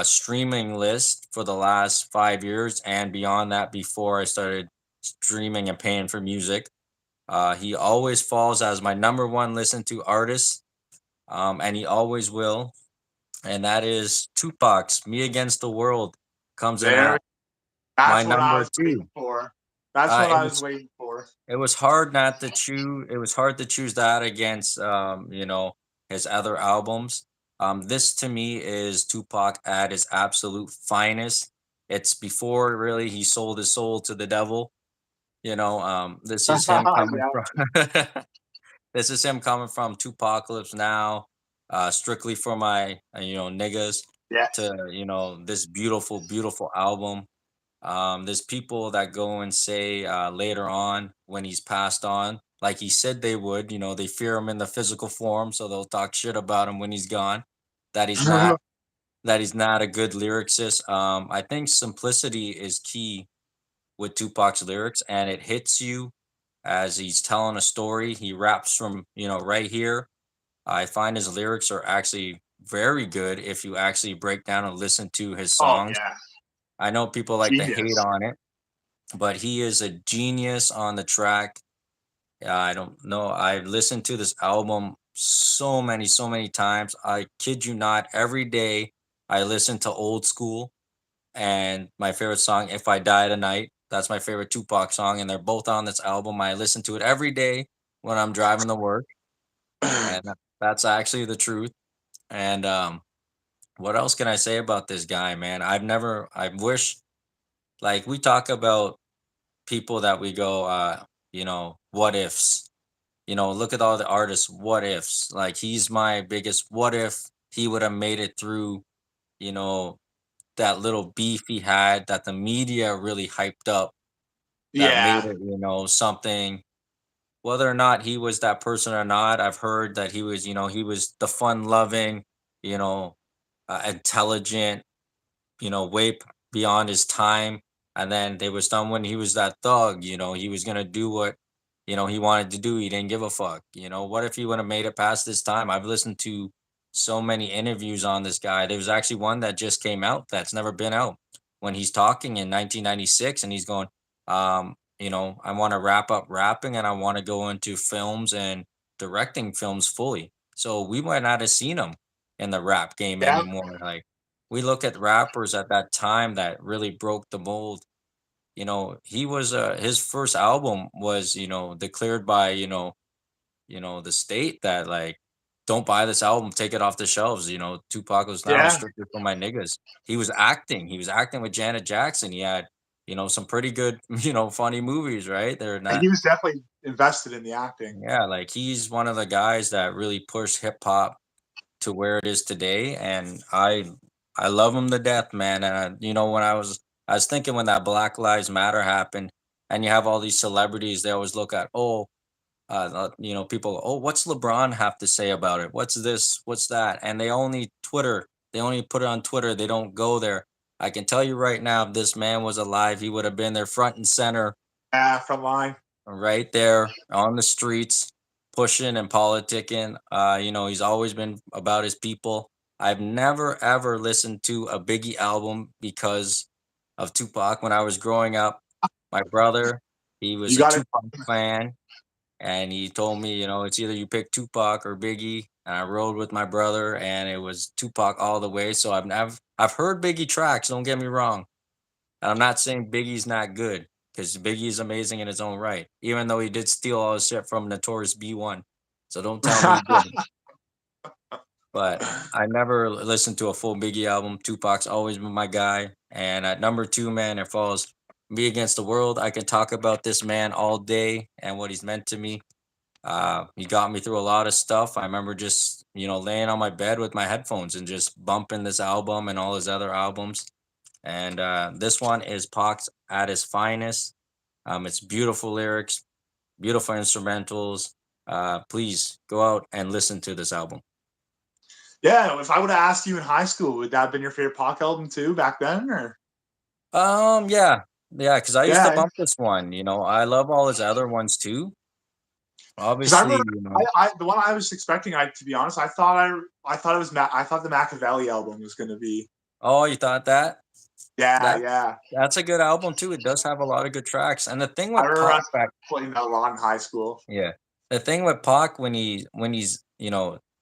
S2: streaming list for the last 5 years and beyond that before I started streaming and paying for music. He always falls as my number one listened to artist, and he always will. And that is Tupac's "Me Against the World" comes in
S1: There,
S2: at my
S1: that's what I
S2: number
S1: was waiting
S2: two.
S1: for. That's
S2: Uh,
S1: what
S2: it
S1: I was
S2: was
S1: waiting for.
S2: it was hard not to choose. It was hard to choose that against his other albums. This to me is Tupac at his absolute finest. It's before really he sold his soul to the devil. This is him coming
S1: Yeah,
S2: from this is him coming from Tupacalypse Now, strictly for my niggas,
S1: yes.
S2: to this beautiful, beautiful album. There's people that go and say later on when he's passed on, like he said they would, they fear him in the physical form, so they'll talk shit about him when he's gone. That he's not that he's not a good lyricist. I think simplicity is key with Tupac's lyrics, and it hits you as he's telling a story. He raps from right here. I find his lyrics are actually very good if you actually break down and listen to his
S1: Oh
S2: songs.
S1: yeah,
S2: I know people like to hate
S1: genius.
S2: on it, but he is a genius on the track. I don't know. I've listened to this album so many times. I kid you not. Every day I listen to Old School and my favorite song, If I Die Tonight. That's my favorite Tupac song, and they're both on this album. I listen to it every day when I'm driving to work, and that's actually the truth. And what else can I say about this guy, man? I wish, like, we talk about people that we go, what ifs. Look at all the artists, what ifs. Like he's my biggest what if he would have made it through, you know, that little beef he had that the media really hyped up, that made
S1: Yeah,
S2: it, something. Whether or not he was that person or not, I've heard that he was the fun loving, you know, intelligent, way beyond his time. And then there was some when he was that thug, he was gonna do what, he wanted to do. He didn't give a fuck. What if he would have made it past this time? I've listened to so many interviews on this guy. There was actually one that just came out that's never been out when he's talking in 1996 and he's going, I want to wrap up rapping and I want to go into films and directing films fully. So we might not have seen him in the rap game
S1: yeah,
S2: anymore. Like we look at rappers at that time that really broke the mold. He was his first album was, declared by, the state that like don't buy this album, take it off the shelves. Tupac was now
S1: yeah.
S2: strictly for my niggas. He was acting. He was acting with Janet Jackson. He had, some pretty good, funny movies, right? They're
S1: And
S2: not
S1: he was definitely invested in the acting.
S2: yeah, like he's one of the guys that really pushed hip hop to where it is today, and I love him to death, man. And when I was thinking when that Black Lives Matter happened, and you have all these celebrities, they always look at people, oh, what's LeBron have to say about it? What's this? What's that? And they only Twitter, they only put it on Twitter. They don't go there. I can tell you right now, if this man was alive, he would have been there front and center
S1: Yeah, front line.
S2: right there on the streets, pushing and politicking. He's always been about his people. I've never ever listened to a Biggie album because of Tupac. When I was growing up, my brother, he was
S1: You
S2: a
S1: got it.
S2: Tupac fan, and he told me, it's either you pick Tupac or Biggie. And I rode with my brother, and it was Tupac all the way. So I've heard Biggie tracks. Don't get me wrong. And I'm not saying Biggie's not good because Biggie's amazing in his own right, even though he did steal all his shit from Notorious B1. So don't tell me he didn't. But I never listened to a full Biggie album. Tupac's always been my guy. And at number two, man, it falls Me Against the World. I can talk about this man all day and what he's meant to me. He got me through a lot of stuff. I remember just, laying on my bed with my headphones and just bumping this album and all his other albums. And this one is Pox at his finest. It's beautiful lyrics, beautiful instrumentals. Please go out and listen to this album.
S1: Yeah, if I would have asked you in high school, would that have been your favorite Pac album too back then? Or
S2: Yeah, because I used to
S1: yeah,
S2: bump this one. I love all his other ones too,
S1: Because I
S2: Obviously,
S1: remember the one I was expecting. To be honest, I thought it was I thought the Machiavelli album was going to be.
S2: oh, you thought that?
S1: Yeah,
S2: That
S1: yeah.
S2: that's a good album too. It does have a lot of good tracks. And the thing
S1: I
S2: with
S1: remember
S2: Pac
S1: us
S2: back,
S1: playing that a lot in high school.
S2: yeah, the thing with Pac when he's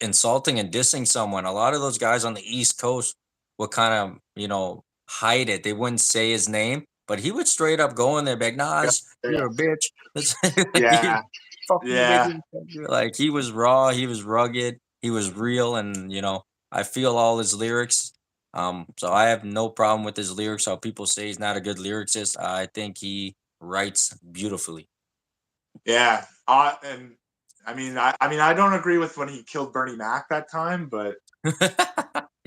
S2: insulting and dissing someone, a lot of those guys on the East Coast would kind of hide it. They wouldn't say his name, but he would straight up go in there, be like, "Nah, you're a bitch."
S1: Yeah,
S2: Fuck you,
S1: yeah,
S2: nigga. Fuck you." Like he was raw, he was rugged, he was real, and I feel all his lyrics. So I have no problem with his lyrics. How people say he's not a good lyricist, I think he writes beautifully.
S1: yeah. And I don't agree with when he killed Bernie Mac that time, but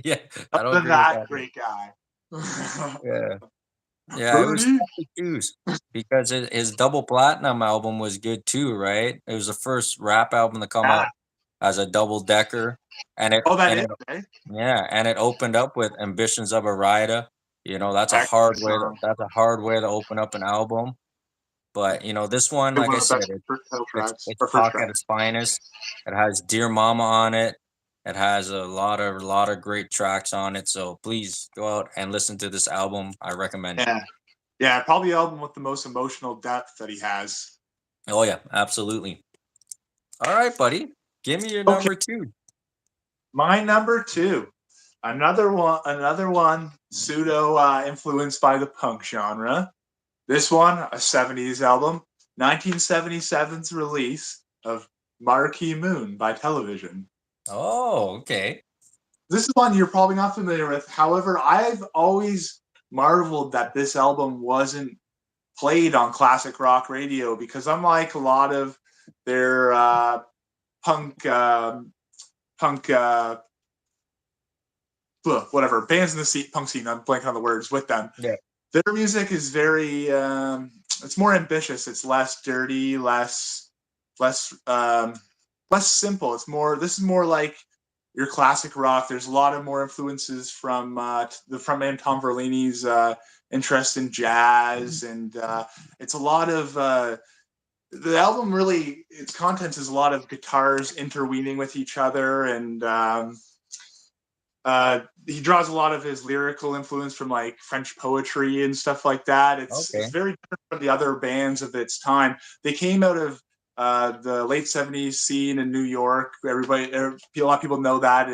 S2: Yeah, I
S1: other
S2: don't
S1: than
S2: agree with
S1: that,
S2: that.
S1: great guy.
S2: Yeah, yeah, it was
S1: Bernie.
S2: tough to choose because his double platinum album was good too, right? It was the first rap album to come
S1: Yeah.
S2: out as a double decker, and
S1: Oh, that is.
S2: it
S1: Eh?
S2: yeah, and it opened up with Ambitions of a Rider.
S1: Excellent song.
S2: that's a hard way to open up an album. But this one,
S1: It's
S2: like
S1: one
S2: I
S1: of the
S2: said,
S1: best first title tracks
S2: it's
S1: or first
S2: Pac at
S1: track.
S2: its finest. It has Dear Mama on it. It has a lot of great tracks on it. So please go out and listen to this album. I recommend it.
S1: Yeah, yeah. Probably the album with the most emotional depth that he has.
S2: Oh yeah, absolutely. All right, buddy. Give me your
S1: Okay,
S2: number two.
S1: my number two. Another one pseudo influenced by the punk genre. This one, a 70s album, 1977's release of Marquee Moon by Television.
S2: Oh, okay.
S1: This is one you're probably not familiar with. However, I've always marveled that this album wasn't played on classic rock radio because unlike a lot of their punk punk whatever bands in the punk scene, I'm blanking on the words with them.
S2: Yeah.
S1: Their music is very it's more ambitious. It's less dirty, less less simple. This is more like your classic rock. There's a lot of more influences from the frontman Tom Verlaini's interest in jazz, and it's a lot of the album. Really, its contents is a lot of guitars interweaving with each other, and he draws a lot of his lyrical influence from like French poetry and stuff like that. It's
S2: Okay.
S1: very different from the other bands of its time. They came out of the late '70s scene in New York. A lot of people know that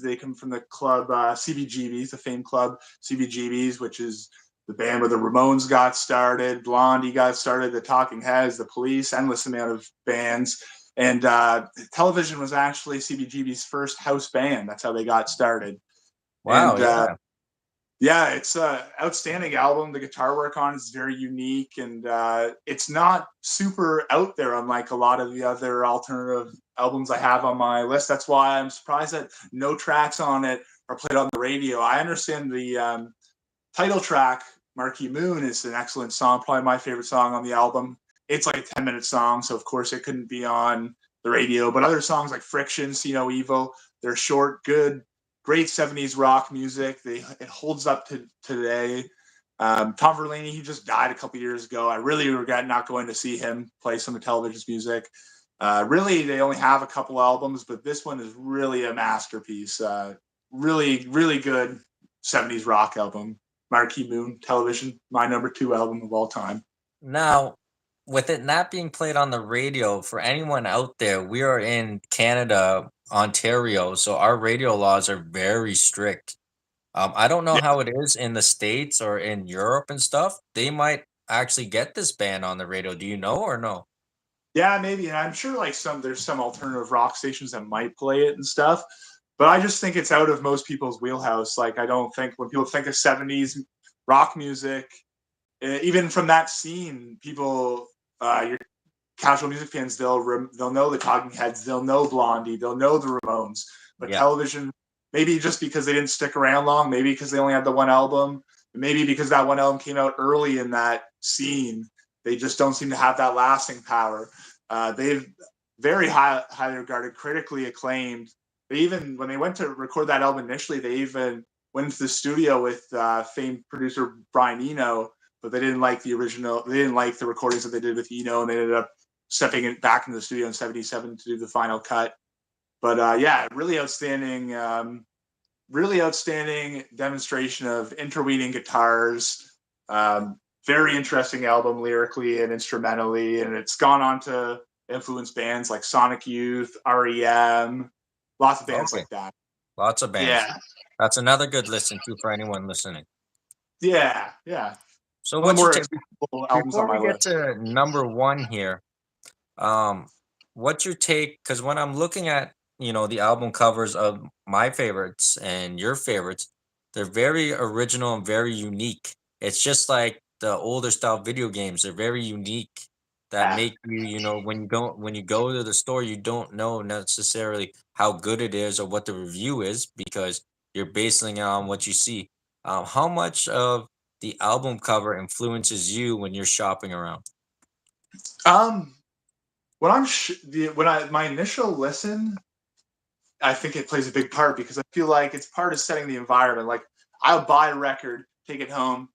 S1: they come from the club CBGB's, the famed club CBGB's, which is the band where the Ramones got started, Blondie got started, the Talking Heads, the Police, endless amount of bands. And Television was actually CBGB's first house band. That's how they got started.
S2: Wow.
S1: And
S2: Yeah.
S1: yeah, it's an outstanding album. The guitar work on it is very unique, and it's not super out there, unlike a lot of the other alternative albums I have on my list. That's why I'm surprised that no tracks on it are played on the radio. I understand the title track, Marquee Moon, is an excellent song, probably my favorite song on the album. It's like a 10-minute song, so of course it couldn't be on the radio. But other songs like Friction, See No Evil, they're short, good, great 70s rock music. It holds up to today. Tom Verlaine, he just died a couple years ago. I really regret not going to see him play some of Television's music. Really, they only have a couple albums, but this one is really a masterpiece. Really, really good 70s rock album. Marquee Moon, Television, my number two album of all time.
S2: Now, with it not being played on the radio, for anyone out there, we are in Canada, Ontario, so our radio laws are very strict. I don't know
S1: Yeah,
S2: how it is in the States or in Europe and stuff. They might actually get this band on the radio. Do you know or no?
S1: yeah, maybe. And I'm sure like there's some alternative rock stations that might play it and stuff. But I just think it's out of most people's wheelhouse. Like I don't think when people think of 70s rock music, even from that scene, people, your casual music fans, they'll know the Talking Heads, they'll know Blondie, they'll know the Ramones. But
S2: Yeah.
S1: Television, maybe just because they didn't stick around long, maybe because they only had the one album, maybe because that one album came out early in that scene, they just don't seem to have that lasting power. They've very highly regarded, critically acclaimed. They even when they went to record that album initially, they even went into the studio with famed producer Brian Eno, but they didn't like the original. They didn't like the recordings that they did with Eno, and they ended up stepping it back into the studio in '77 to do the final cut. But yeah, really outstanding demonstration of interweaving guitars. Very interesting album lyrically and instrumentally, and it's gone on to influence bands like Sonic Youth, REM, lots of bands
S2: Okay,
S1: like that.
S2: lots of bands.
S1: Yeah,
S2: That's another good listen to for anyone listening.
S1: yeah, yeah.
S2: So
S1: One of the
S2: what's your
S1: more
S2: take
S1: accessible albums on
S2: before
S1: my
S2: we get
S1: list.
S2: to number one here? Um, what's your take? Because when I'm looking at, the album covers of my favorites and your favorites, they're very original and very unique. It's just like the older style video games. They're very unique that
S1: Yeah.
S2: make you, when you go to the store, you don't know necessarily how good it is or what the review is because you're basing it on what you see. How much of the album cover influences you when you're shopping around?
S1: Um, when I'm when I my initial listen, I think it plays a big part because I feel like it's part of setting the environment. Like I'll buy a record, take it home,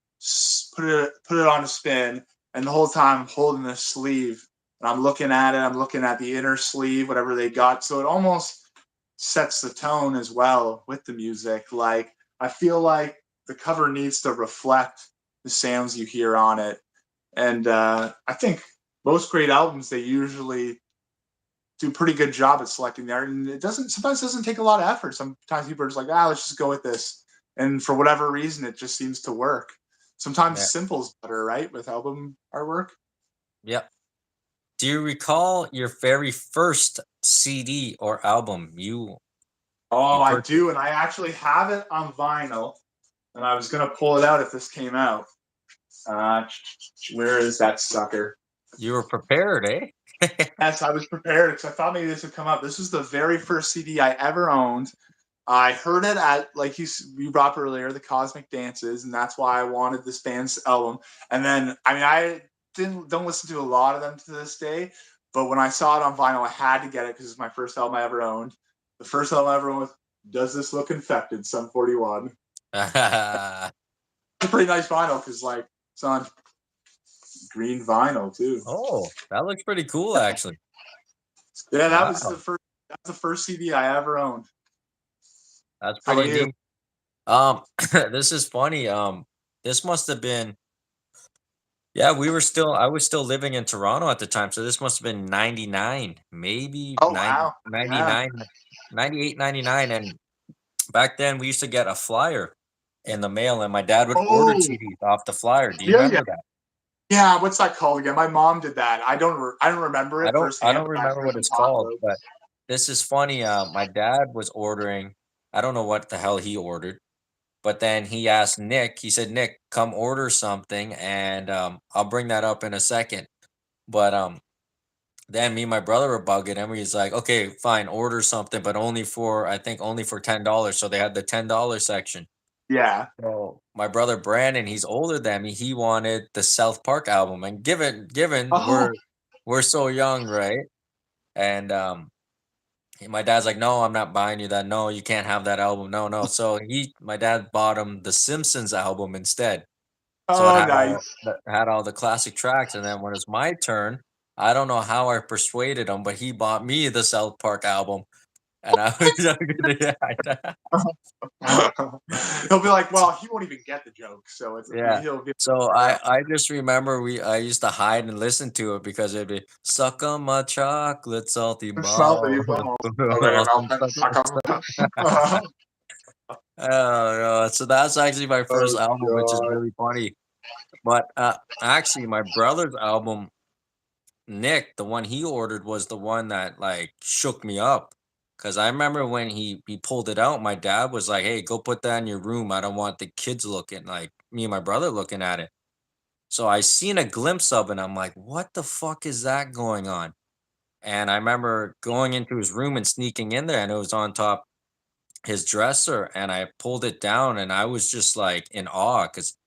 S1: put it on a spin, and the whole time I'm holding the sleeve and I'm looking at it. I'm looking at the inner sleeve, whatever they got. So it almost sets the tone as well with the music. Like I feel like the cover needs to reflect the sounds you hear on it, and I think most great albums they usually do a pretty good job at selecting there. And it doesn't sometimes doesn't take a lot of effort. Sometimes people are just like, let's just go with this. And for whatever reason, it just seems to work. Sometimes
S2: Yeah.
S1: simple's better, right? With album artwork.
S2: Yep. Do you recall your very first CD or album you
S1: Oh, I
S2: purchased?
S1: do, and I actually have it on vinyl. And I was gonna pull it out if this came out. Uh, where is that sucker?
S2: You were prepared, eh?
S1: Yes, I was prepared because I thought maybe this would come up. This was the very first CD I ever owned. I heard it at like you brought up earlier, the Cosmic Dances, and that's why I wanted this band's album. And then, I mean, I don't listen to a lot of them to this day, but when I saw it on vinyl, I had to get it because it's my first album I ever owned. The first album I ever owned was "Does This Look Infected?" Sum 41. It's a pretty nice vinyl because like it's on green vinyl too.
S2: Oh, that looks pretty cool, actually.
S1: Yeah,
S2: Wow,
S1: that was the first CD I ever owned.
S2: that's
S1: How about
S2: pretty
S1: you?
S2: neat. This is funny. This must have been, yeah, I was still living in Toronto at the time, so this must have been 99, maybe
S1: Oh
S2: 90,
S1: wow. Yeah.
S2: 99, 98, 99. And back then we used to get a flyer in the mail, and my dad would order
S1: Oh
S2: CDs off the flyer. Do you
S1: yeah, yeah.
S2: remember that?
S1: Yeah, what's that called again? My mom did that. I don't remember it
S2: I
S1: firsthand,
S2: don't
S1: but I've
S2: remember
S1: heard
S2: what
S1: them
S2: it's
S1: talk
S2: called,
S1: about.
S2: but this is funny. My dad was ordering, I don't know what the hell he ordered, but then he asked Nick, he said, Nick, come order something, and I'll bring that up in a second. But then me and my brother were bugging him. He's like, okay, fine, order something, but only for, I think only for $10. So they had the $10 section.
S1: Yeah.
S2: So my brother Brandon, he's older than me. He wanted the South Park album, and given
S1: Oh,
S2: we're so young, right? And my dad's like, no, I'm not buying you that. No, you can't have that album. No, no. So my dad bought him the Simpsons album instead. So it
S1: oh, nice.
S2: had all the classic tracks. And then when it's my turn, I don't know how I persuaded him, but he bought me the South Park album, and I was yeah,
S1: He'll be like, well, he won't even get the joke, so
S2: yeah.
S1: he'll be
S2: So
S1: fair enough.
S2: I just remember I used to hide and listen to it because it'd be suck on my chocolate salty
S1: Salty
S2: ball.
S1: balls. Okay,
S2: Awesome.
S1: Malcolm, suck 'em.
S2: Oh, no. So that's actually my first
S1: Oh
S2: album, which is
S1: god.
S2: really funny. But actually, my brother's album, Nick, the one he ordered was the one that like shook me up. Cause I remember when he pulled it out, my dad was like, "Hey, go put that in your room. I don't want the kids looking, like me and my brother looking at it." So I seen a glimpse of it. I'm like, "What the fuck is that going on?" And I remember going into his room and sneaking in there, and it was on top his dresser, and I pulled it down, and I was just like in awe because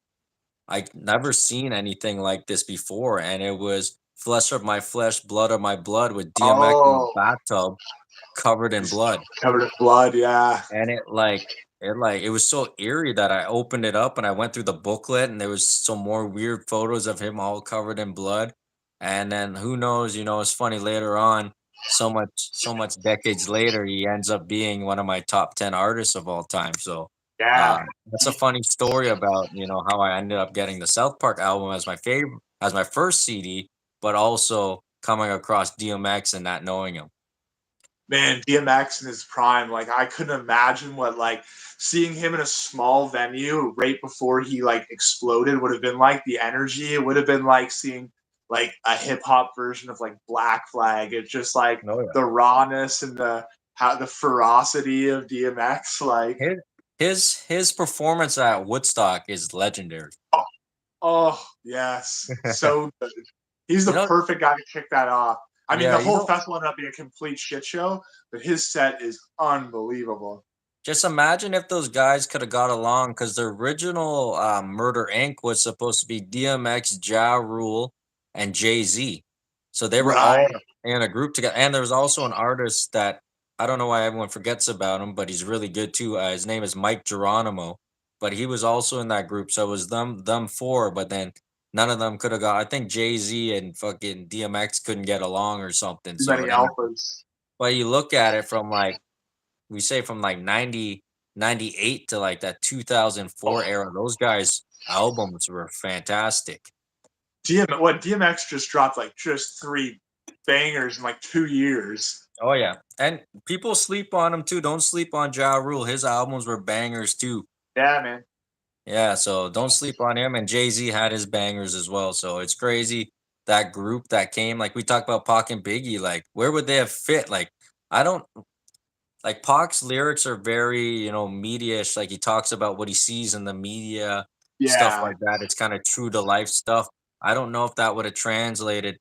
S2: I'd never seen anything like this before, and it was flesh of my flesh, blood of my blood with DMX in a
S1: Oh,
S2: bathtub covered in
S1: he's
S2: blood.
S1: covered in blood. Yeah.
S2: And it was so eerie that I opened it up and I went through the booklet and there was some more weird photos of him all covered in blood. And then who knows, it's funny later on, so much decades later, he ends up being one of my top 10 artists of all time. So
S1: Yeah,
S2: that's a funny story about, how I ended up getting the South Park album as my favorite, as my first CD, but also coming across DMX and not knowing him.
S1: man, DMX in his prime, like I couldn't imagine what like seeing him in a small venue right before he like exploded would have been like. The energy, it would have been like seeing like a hip hop version of like Black Flag. It's just like
S2: Oh yeah.
S1: the rawness and the ferocity of DMX. Like,
S2: His his performance at Woodstock is legendary.
S1: oh, oh yes, so good. He's
S2: You
S1: the
S2: know,
S1: perfect guy to kick that off. I mean,
S2: yeah,
S1: the whole festival ended up being a complete shit show, but his set is unbelievable.
S2: just imagine if those guys could have got along because the original Murder Inc. was supposed to be DMX, Ja Rule, and Jay Z. So they were all
S1: Right.
S2: in a group together. And there was also an artist that I don't know why everyone forgets about him, but he's really good too. His name is Mike Geronimo, but he was also in that group. So it was them four, but then none of them could have got. I think Jay Z and fucking DMX couldn't get along or something.
S1: Too
S2: So
S1: many
S2: it ended.
S1: alphas.
S2: But you look at it from like we say from like 98 to like that 2004 era, those guys' albums were fantastic.
S1: DMX just dropped like just three bangers in like 2 years.
S2: Oh yeah. And people sleep on him too. Don't sleep on Ja Rule. His albums were bangers too.
S1: Yeah, man.
S2: Yeah, so don't sleep on him. And Jay-Z had his bangers as well. So it's crazy that group that came. Like we talked about Pac and Biggie, like where would they have fit? Like I don't like Pac's lyrics are very, media-ish. Like he talks about what he sees in the media, stuff
S1: Yeah.
S2: like that. It's kind of true to life stuff. I don't know if that would have translated.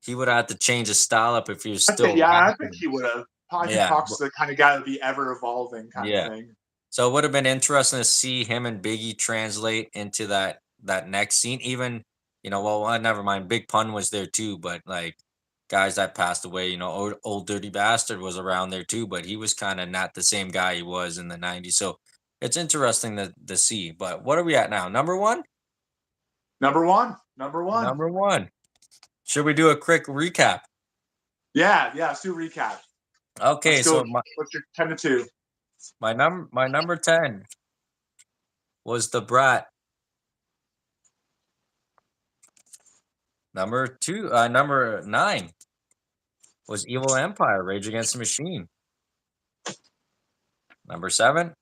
S2: He would have had to change his style up if he was still
S1: I think
S2: rapping.
S1: he would have. I think
S2: Yeah,
S1: Pac's the kind of guy to be ever evolving kind of
S2: yeah.
S1: thing.
S2: So it would have been interesting to see him and Biggie translate into that next scene. Even, well, never mind. Big Pun was there too, but like guys that passed away, old Dirty Bastard was around there too, but he was kind of not the same guy he was in the '90s. So it's interesting to see. But what are we at now? Number one?
S1: Number one. Number one.
S2: Number one. Should we do a quick recap?
S1: Yeah, yeah. Let's do a recap.
S2: Okay,
S1: Let's go.
S2: so
S1: What's your 10 to 2?
S2: my number 10 was the Brat. Number 9 was Evil Empire, Rage Against the Machine. Number 7,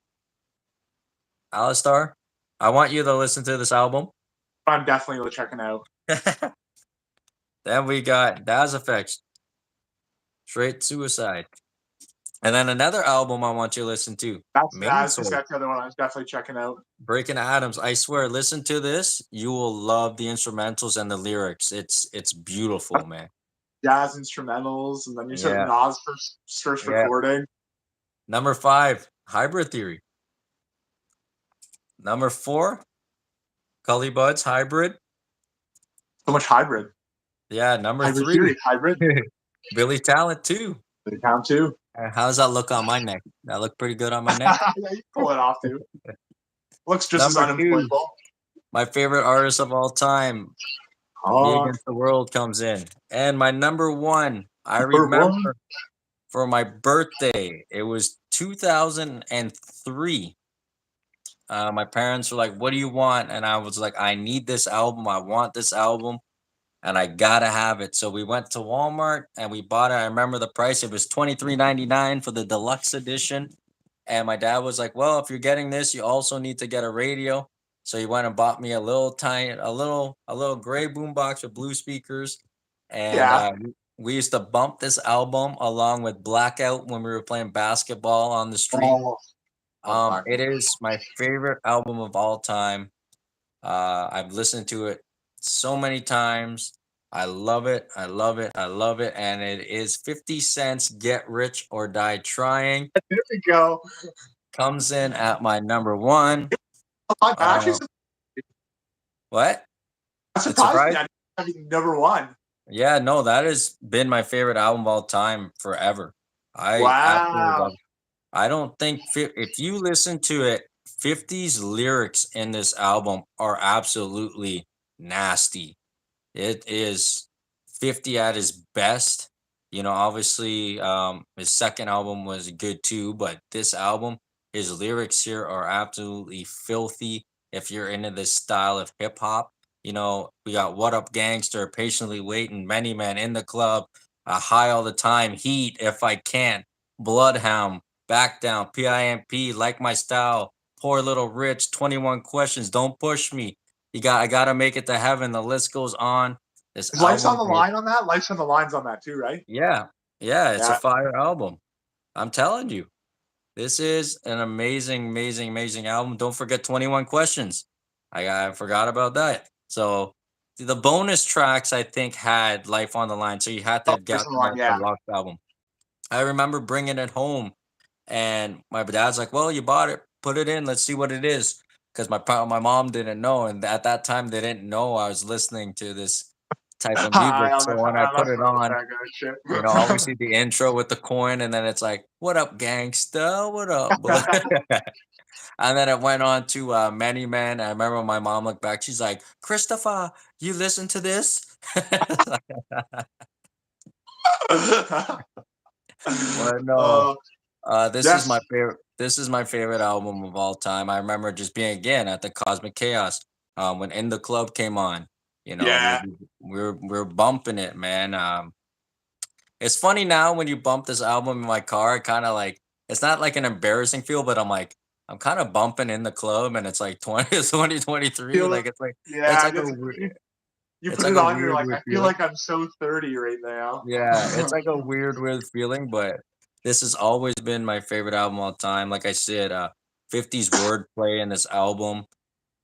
S2: Alistar. I want you to listen to this album.
S1: I'm definitely checking out.
S2: Then we got Daz Effects, Straight Suicide. And then another album I want you to listen to, Main
S1: Just
S2: Sword,
S1: that's the other one I was definitely checking out.
S2: Breaking Atoms. I swear, listen to this. You will love the instrumentals and the lyrics. It's beautiful, man.
S1: Jazz instrumentals, and then you said
S2: Yeah,
S1: Nas first
S2: yeah.
S1: recording.
S2: Number 5, Hybrid Theory. Number 4, Cully Buds, Hybrid.
S1: So much hybrid.
S2: Yeah, number
S1: Hybrid
S2: 3,
S1: theory. Hybrid.
S2: Billy Talent 2.
S1: They count too.
S2: How does that look on my neck? That look pretty good on my neck.
S1: Yeah, you pull it off too. Looks just as
S2: Number 2,
S1: unemployable.
S2: my favorite artist of all time, Me
S1: Oh,
S2: Against the World comes in. And my number 1, I
S1: number one.
S2: remember for my birthday, it was 2003. My parents were like, "What do you want?" And I was like, "I need this album. I want this album, and I gotta have it." So we went to Walmart and we bought it. I remember the price; it was $23.99 for the deluxe edition. And my dad was like, "Well, if you're getting this, you also need to get a radio." So he went and bought me a little gray boombox with blue speakers, and
S1: Yeah.
S2: we used to bump this album along with Blackout when we were playing basketball on the street.
S1: Oh, love Black.
S2: It is my favorite album of all time. I've listened to it so many times. I love it. I love it. I love it. And it is 50 Cent's Get Rich or Die Trying.
S1: There we go.
S2: Comes in at my number 1.
S1: I'm actually
S2: What?
S1: I'm
S2: It
S1: surprised
S2: surprised?
S1: that I mean, number 1.
S2: Yeah, no, that has been my favorite album of all time forever. I absolutely
S1: Wow.
S2: love it. I don't think if you listen to it, 50's lyrics in this album are absolutely nasty. It is 50 at his best. You know, obviously, his second album was good too, but this album, his lyrics here are absolutely filthy. If you're into this style of hip hop, you know, we got What Up Gangster, Patiently Waiting, Many Men in the Club, High All the Time, Heat, If I Can, Bloodhound, Back Down, PIMP, Like My Style, Poor Little Rich, 21 Questions, Don't Push Me. I gotta make it to heaven. The list goes on. This
S1: Is Life's on
S2: album
S1: the
S2: is
S1: Line on that? Life's on the Line's on that too, right?
S2: yeah, yeah, it's a
S1: Yeah.
S2: fire album. I'm telling you, this is an amazing, amazing, amazing album. Don't forget 21 Questions. I forgot about that. So the bonus tracks I think had Life on the Line, so you had to
S1: Oh,
S2: have
S1: Life's
S2: got
S1: on the
S2: the
S1: Line. Yeah.
S2: deluxe album. I remember bringing it home, and my dad's like, "Well, you bought it, put it in. Let's see what it is." Because my mom didn't know, and at that time they didn't know I was listening to this type of music.
S1: I'm
S2: So when I
S1: I'm
S2: put
S1: not
S2: it
S1: familiar with
S2: on,
S1: that kind of
S2: you know, obviously the intro with the coin, and then it's like, "What up, gangsta? What up, boy?"
S1: shit.
S2: And then it went on to Many Men. I remember my mom looked back. She's like, "Christopher, you listen to this?" But no,
S1: uh,
S2: this is my
S1: yes.
S2: favorite. This is my favorite album of all time. I remember just being again at the Cosmic Chaos when In the Club came on. You know,
S1: Yeah.
S2: we're bumping it, man. It's funny now when you bump this album in my car, kind of like it's not like an embarrassing feel, but I'm kind of bumping In the Club, and it's like 2023.
S1: Feel
S2: Like
S1: yeah,
S2: it's
S1: I
S2: like a
S1: guess
S2: weird,
S1: you
S2: it's
S1: put
S2: like
S1: it
S2: a
S1: on, you're
S2: weird
S1: like,
S2: weird
S1: I feel
S2: feeling.
S1: like I'm so 30 right now.
S2: Yeah, it's like a weird feeling, but this has always been my favorite album of all time. Like I said, 50's wordplay in this album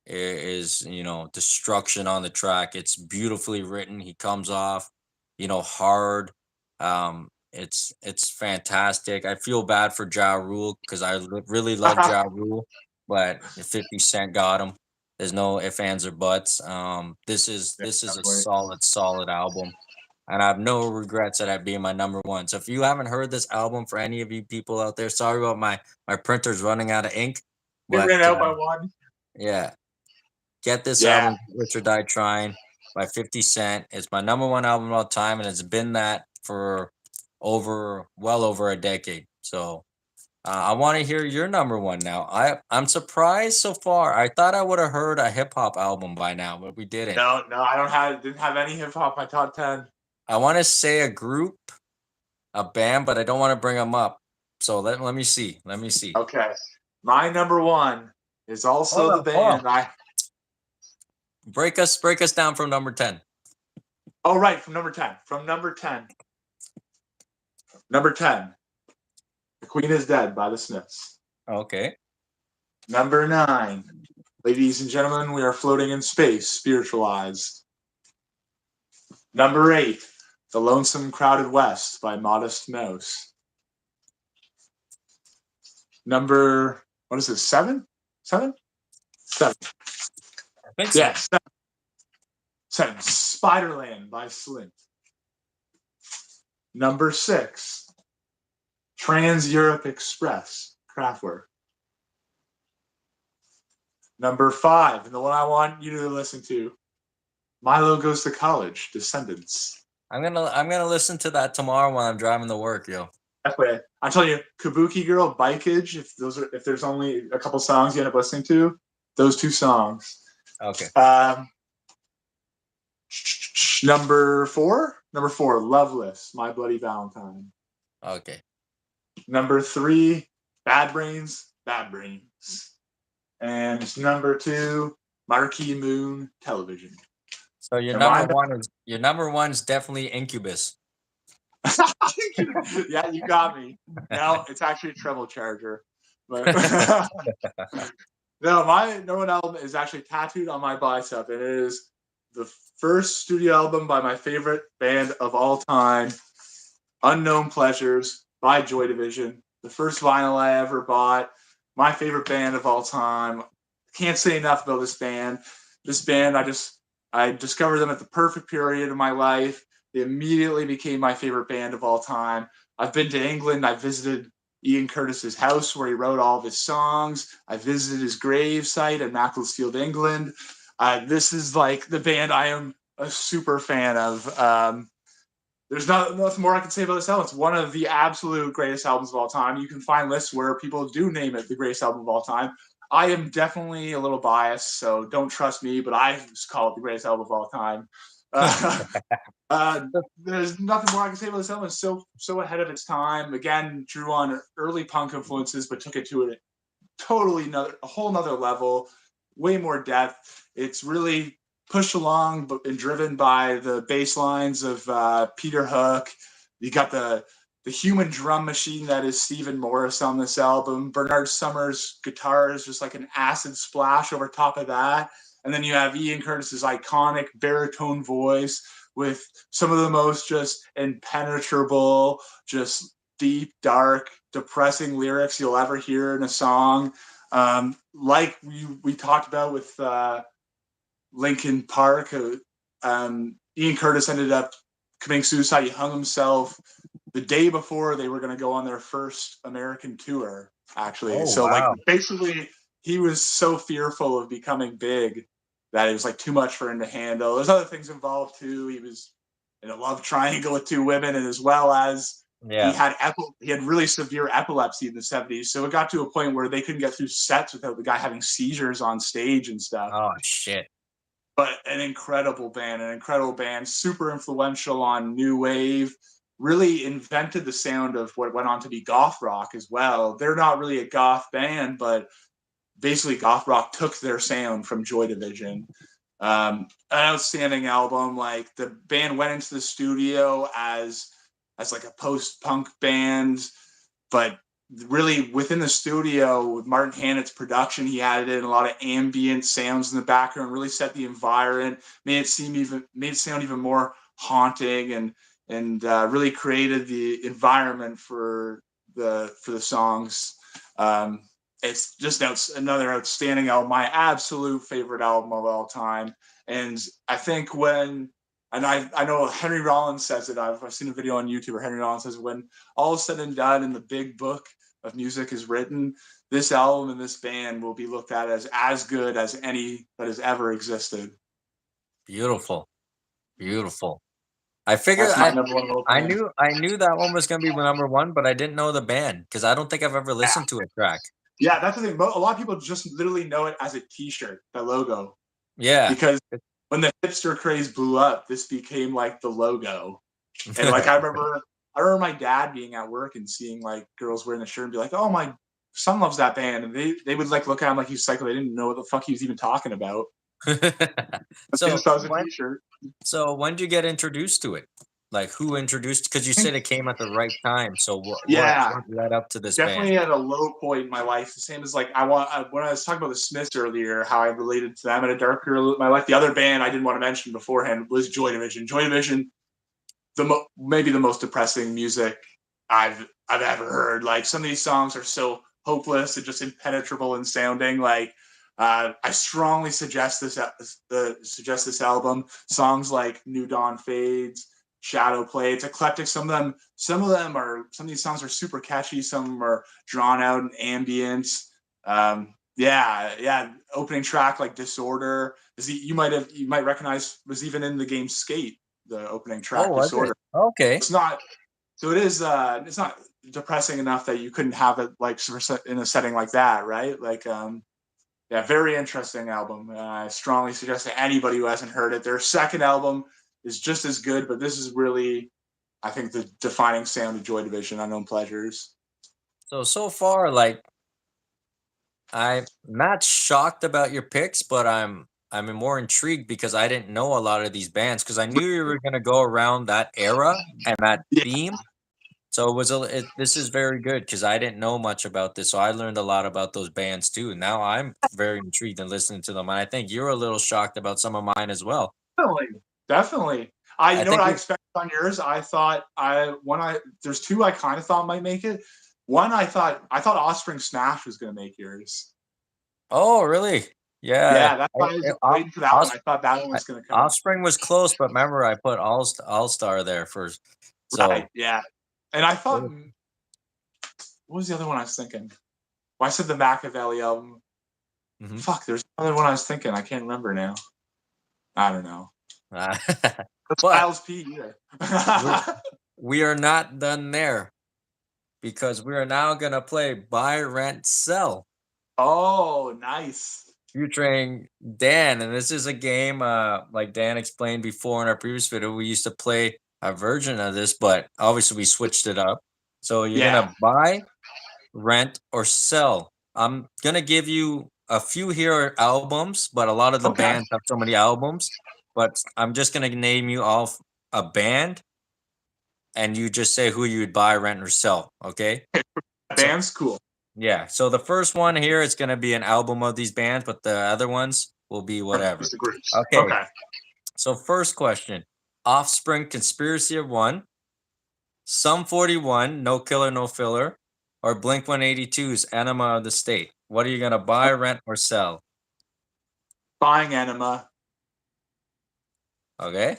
S2: is, you know, destruction on the track. It's beautifully written. He comes off, you know, hard. It's fantastic. I feel bad for Ja Rule because really love Ja Rule, but 50 Cent got him. There's no ifs, ands, or buts.
S1: Yeah,
S2: This is a
S1: definitely.
S2: solid album, and I have no regrets at it being my number one. So if you haven't heard this album, for any of you people out there, sorry about my printer's running out of ink,
S1: It
S2: but
S1: ran out by one.
S2: yeah, get this
S1: Yeah.
S2: album, Rich or Die Trying by 50 Cent. It's my number one album of all time, and it's been that for well over a decade. So I want to hear your number one now. I'm surprised so far. I thought I would have heard a hip hop album by now, but we didn't.
S1: No, no, I don't have didn't have any hip hop in my top 10.
S2: I want to say a group, a band, but I don't want to bring them up. So let me see. Let me see.
S1: Okay. My number one is
S2: Hold
S1: also the
S2: on, hold on.
S1: band I
S2: Break us down from number 10.
S1: oh right, from number 10. From number 10. Number 10. The Queen is Dead by the Smiths.
S2: Okay.
S1: Number 9. Ladies and gentlemen, we are floating in space, spiritualized. Number 8. The Lonesome Crowded West by Modest Mouse. Number, what is this, 7? 7? 7.
S2: I think so.
S1: Yes. 7. Spiderland by Slint. Number 6. Trans Europe Express, Kraftwerk. Number 5, and the one I want you to listen to, Milo Goes to College, Descendants.
S2: I'm gonna listen to that tomorrow when I'm driving to work, yo.
S1: Definitely. I'm telling you, Kabuki Girl, Bikeage, if there's only a couple songs you end up listening to, those 2 songs.
S2: Okay.
S1: Number 4, Loveless, My Bloody Valentine.
S2: Okay.
S1: Number 3, Bad Brains, Bad Brains. And number 2, Marquee Moon, Television.
S2: So your number one's definitely Incubus.
S1: Yeah, you got me. No, it's actually a treble charger. But no, my number one album is actually tattooed on my bicep. It is the first studio album by my favorite band of all time, Unknown Pleasures by Joy Division. The first vinyl I ever bought. My favorite band of all time. Can't say enough about this band. This band, I discovered them at the perfect period of my life. They immediately became my favorite band of all time. I've been to England. I visited Ian Curtis's house where he wrote all of his songs. I visited his grave site in Macclesfield, England. This is like the band I am a super fan of. there's nothing more I can say about this album. It's one of the absolute greatest albums of all time. You can find lists where people do name it the greatest album of all time. I am definitely a little biased, so don't trust me, but I just call it the greatest album of all time. Uh, there's nothing more I can say about this album. It's so ahead of its time. Again, drew on early punk influences, but took it to a whole nother level, way more depth. It's really pushed along and driven by the bass lines of Peter Hook. You got the human drum machine that is Stephen Morris on this album. Bernard Summers' guitar is just like an acid splash over top of that. And then you have Ian Curtis's iconic baritone voice with some of the most just impenetrable, just deep, dark, depressing lyrics you'll ever hear in a song. Like we talked about with Linkin Park, Ian Curtis ended up committing suicide. He hung himself the day before they were going to go on their first American tour, actually.
S2: Oh,
S1: So, like,
S2: wow.
S1: basically, he was so fearful of becoming big that it was, like, too much for him to handle. There's other things involved, too. He was in a love triangle with two women, and as well as he
S2: Yeah.
S1: had really severe epilepsy in the 70s. So it got to a point where they couldn't get through sets without the guy having seizures on stage and stuff.
S2: Oh shit.
S1: But an incredible band, super influential on new wave, really invented the sound of what went on to be goth rock as well. They're not really a goth band, but basically goth rock took their sound from Joy Division. An outstanding album. Like, the band went into the studio as like a post-punk band, but really within the studio with Martin Hannett's production, he added in a lot of ambient sounds in the background, really set the environment, made it sound even more haunting, and really created the environment for the songs. It's just another outstanding album, my absolute favorite album of all time. And I think I know Henry Rollins says it. I've seen a video on YouTube where Henry Rollins says, when all is said and done and the big book of music is written, this album and this band will be looked at as good as any that has ever existed.
S2: Beautiful. Beautiful. I figured
S1: That's my number one role
S2: I
S1: band.
S2: knew that one was gonna be my number one, but I didn't know the band because I don't think I've ever listened to a track.
S1: Yeah, that's the thing. A lot of people just literally know it as a T-shirt, the logo,
S2: Yeah.
S1: because when the hipster craze blew up, this became like the logo. And like I remember my dad being at work and seeing like girls wearing the shirt and be like, "Oh, my son loves that band," and they would like look at him like he's psycho. They didn't know what the fuck he was even talking about.
S2: So
S1: Just thought it was a T-shirt.
S2: So when did you get introduced to it? Like, who introduced? Because you said it came at the right time. So
S1: Yeah,
S2: what led up to this band?
S1: definitely at a low point in my life. The same as like when I was talking about the Smiths earlier, how I related to them at a dark period of my life. The other band I didn't want to mention beforehand was Joy Division. Joy Division, maybe the most depressing music I've ever heard. Like, some of these songs are so hopeless and just impenetrable in sounding. Like, I strongly suggest this album. Songs like New Dawn Fades, Shadow Play. It's eclectic. Some of these songs are super catchy. Some of them are drawn out and ambient. Opening track like Disorder. You might recognize, was even in the game Skate. The opening track,
S2: Oh,
S1: Disorder.
S2: okay.
S1: It's not. So it is. It's not depressing enough that you couldn't have it like in a setting like that, right? Like, very interesting album. I strongly suggest to anybody who hasn't heard it. Their second album is just as good, but this is really, I think, the defining sound of Joy Division, Unknown Pleasures.
S2: So far, like, I'm not shocked about your picks, but I'm more intrigued because I didn't know a lot of these bands because I knew you were gonna go around that era and that
S1: Yeah,
S2: theme. So this is very good because I didn't know much about this, so I learned a lot about those bands too. And now I'm very intrigued in listening to them, and I think you're a little shocked about some of mine as well.
S1: definitely. You
S2: I
S1: know what
S2: think
S1: I
S2: we
S1: expected on yours? There's two I kind of thought might make it. One, I thought Offspring Smash was going to make yours.
S2: Oh, really? Yeah.
S1: Yeah, that's why I was waiting for that one. I thought that one was going to come.
S2: Offspring was close, but remember I put All Star there first. So
S1: Right, yeah. And I thought, what was the other one I was thinking? Well, I said the Machiavelli album. Fuck, there's another one I was thinking. I can't remember now. I don't know. That's
S2: But
S1: Kyle's P either.
S2: we're, we are not done there because we are now gonna play buy, rent, sell,
S1: Oh, nice.
S2: featuring Dan. And this is a game, like Dan explained before in our previous video. We used to play a version of this, but obviously we switched it up. So you're
S1: Yeah.
S2: gonna buy, rent, or sell. I'm gonna give you a few here albums, but a lot of the
S1: Okay.
S2: bands have so many albums. But I'm just gonna name you off a band, and you just say who you'd buy, rent, or sell. Okay? So
S1: Band's cool.
S2: yeah. So the first one here is gonna be an album of these bands, but the other ones will be whatever.
S1: Just the groups.
S2: Okay.
S1: Okay.
S2: So first question: Offspring, Conspiracy of One, Sum 41, No Killer, No Filler, or Blink 182's Enema of the State? What are you gonna buy, rent, or sell?
S1: Buying Enema.
S2: Okay.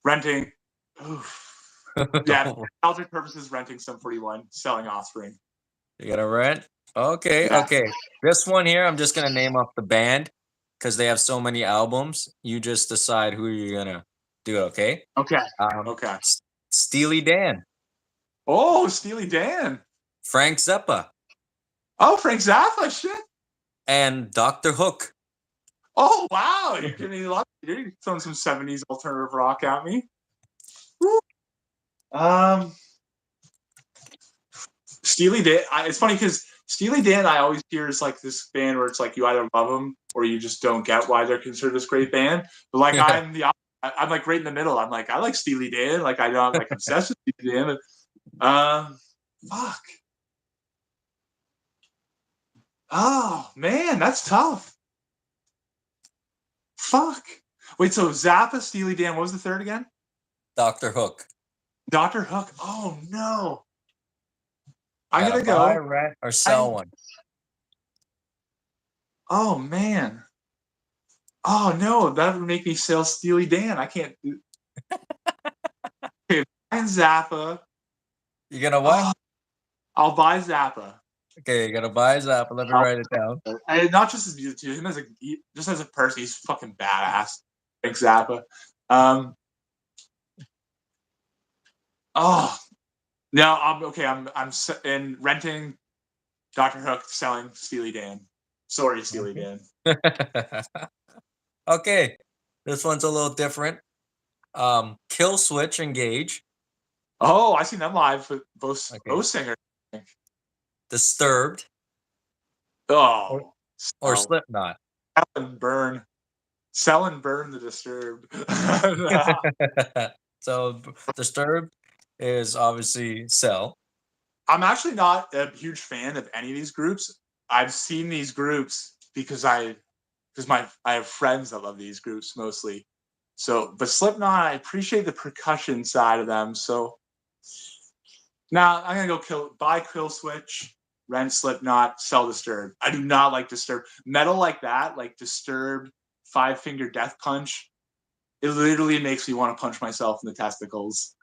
S1: Renting. Oof. Yeah. Nostalgic purposes, renting Sum 41, selling Offspring.
S2: You gotta rent. Okay,
S1: Yeah.
S2: okay. This one here, I'm just gonna name off the band because they have so many albums. You just decide who you're gonna do. Okay.
S1: Okay.
S2: Um,
S1: Okay.
S2: Steely Dan,
S1: Oh, Steely Dan.
S2: Frank Zappa,
S1: Oh, Frank Zappa. Shit.
S2: and Doctor Hook.
S1: Oh, wow. You're getting lucky. You're throwing some 70s alternative rock at me. Woo. Steely Dan. It's funny because Steely Dan, I always hear is like this band where it's like you either love them or you just don't get why they're considered this great band. But like
S2: Yeah.
S1: I'm like right in the middle. I'm like I like Steely Dan. Like I'm not like obsessed with Steely Dan. But, fuck. Oh man, that's tough. Fuck. Wait, so Zappa, Steely Dan. What was the third again?
S2: Doctor Hook.
S1: Doctor Hook. Oh no. I'm
S2: Gotta
S1: gonna
S2: buy,
S1: go.
S2: rent, or sell one.
S1: Oh man. Oh no, that would make me sell Steely Dan. I can't do. Okay, buying Zappa.
S2: You gonna what?
S1: Oh, I'll buy Zappa.
S2: Okay, you gotta buy Zappa. Let me
S1: I'll,
S2: write it down.
S1: and not just his music too. Him as just as a person, he's fucking badass. Frank Zappa. Um. Oh no, I'm okay. I'm in renting Doctor Hook, selling Steely Dan. Sorry, Steely Dan.
S2: Okay, this one's a little different. Kill Switch Engage,
S1: Oh, I seen them live with both
S2: okay,
S1: singers.
S2: Disturbed, or,
S1: Oh,
S2: or
S1: sell,
S2: Slipknot.
S1: and burn, sell and burn the Disturbed.
S2: So Disturbed is obviously sell.
S1: I'm actually not a huge fan of any of these groups. I've seen these groups because I have friends that love these groups mostly. So, but Slipknot, I appreciate the percussion side of them. So now I'm gonna go buy Kill Switch, rent Slipknot, sell Disturbed. I do not like Disturbed metal like that, like Disturbed, Five Finger Death Punch. It literally makes me want to punch myself in the testicles.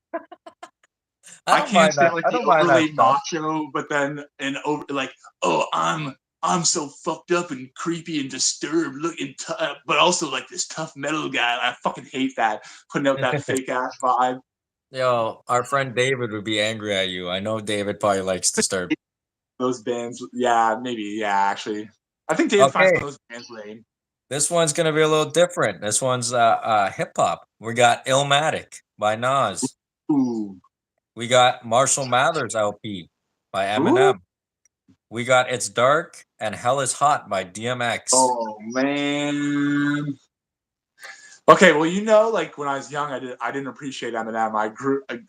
S1: I can't stand like
S2: I
S1: the
S2: don't mind that
S1: overly
S2: stuff.
S1: macho, but then over like, oh, I'm so fucked up and creepy and disturbed, looking tough, but also like this tough metal guy. I fucking hate that putting out that fake ass vibe.
S2: Yo, our friend David would be angry at you. I know David probably likes Disturbed.
S1: Those bands, yeah, maybe, yeah. Actually, I think David finds
S2: Okay,
S1: those bands lame.
S2: this one's gonna be a little different. This one's hip hop. We got Illmatic by Nas.
S1: Ooh,
S2: We got Marshall Mathers LP by
S1: ooh.
S2: Eminem. We got It's Dark and Hell is Hot by DMX.
S1: Oh man. Okay, well, like when I was young, I didn't appreciate Eminem.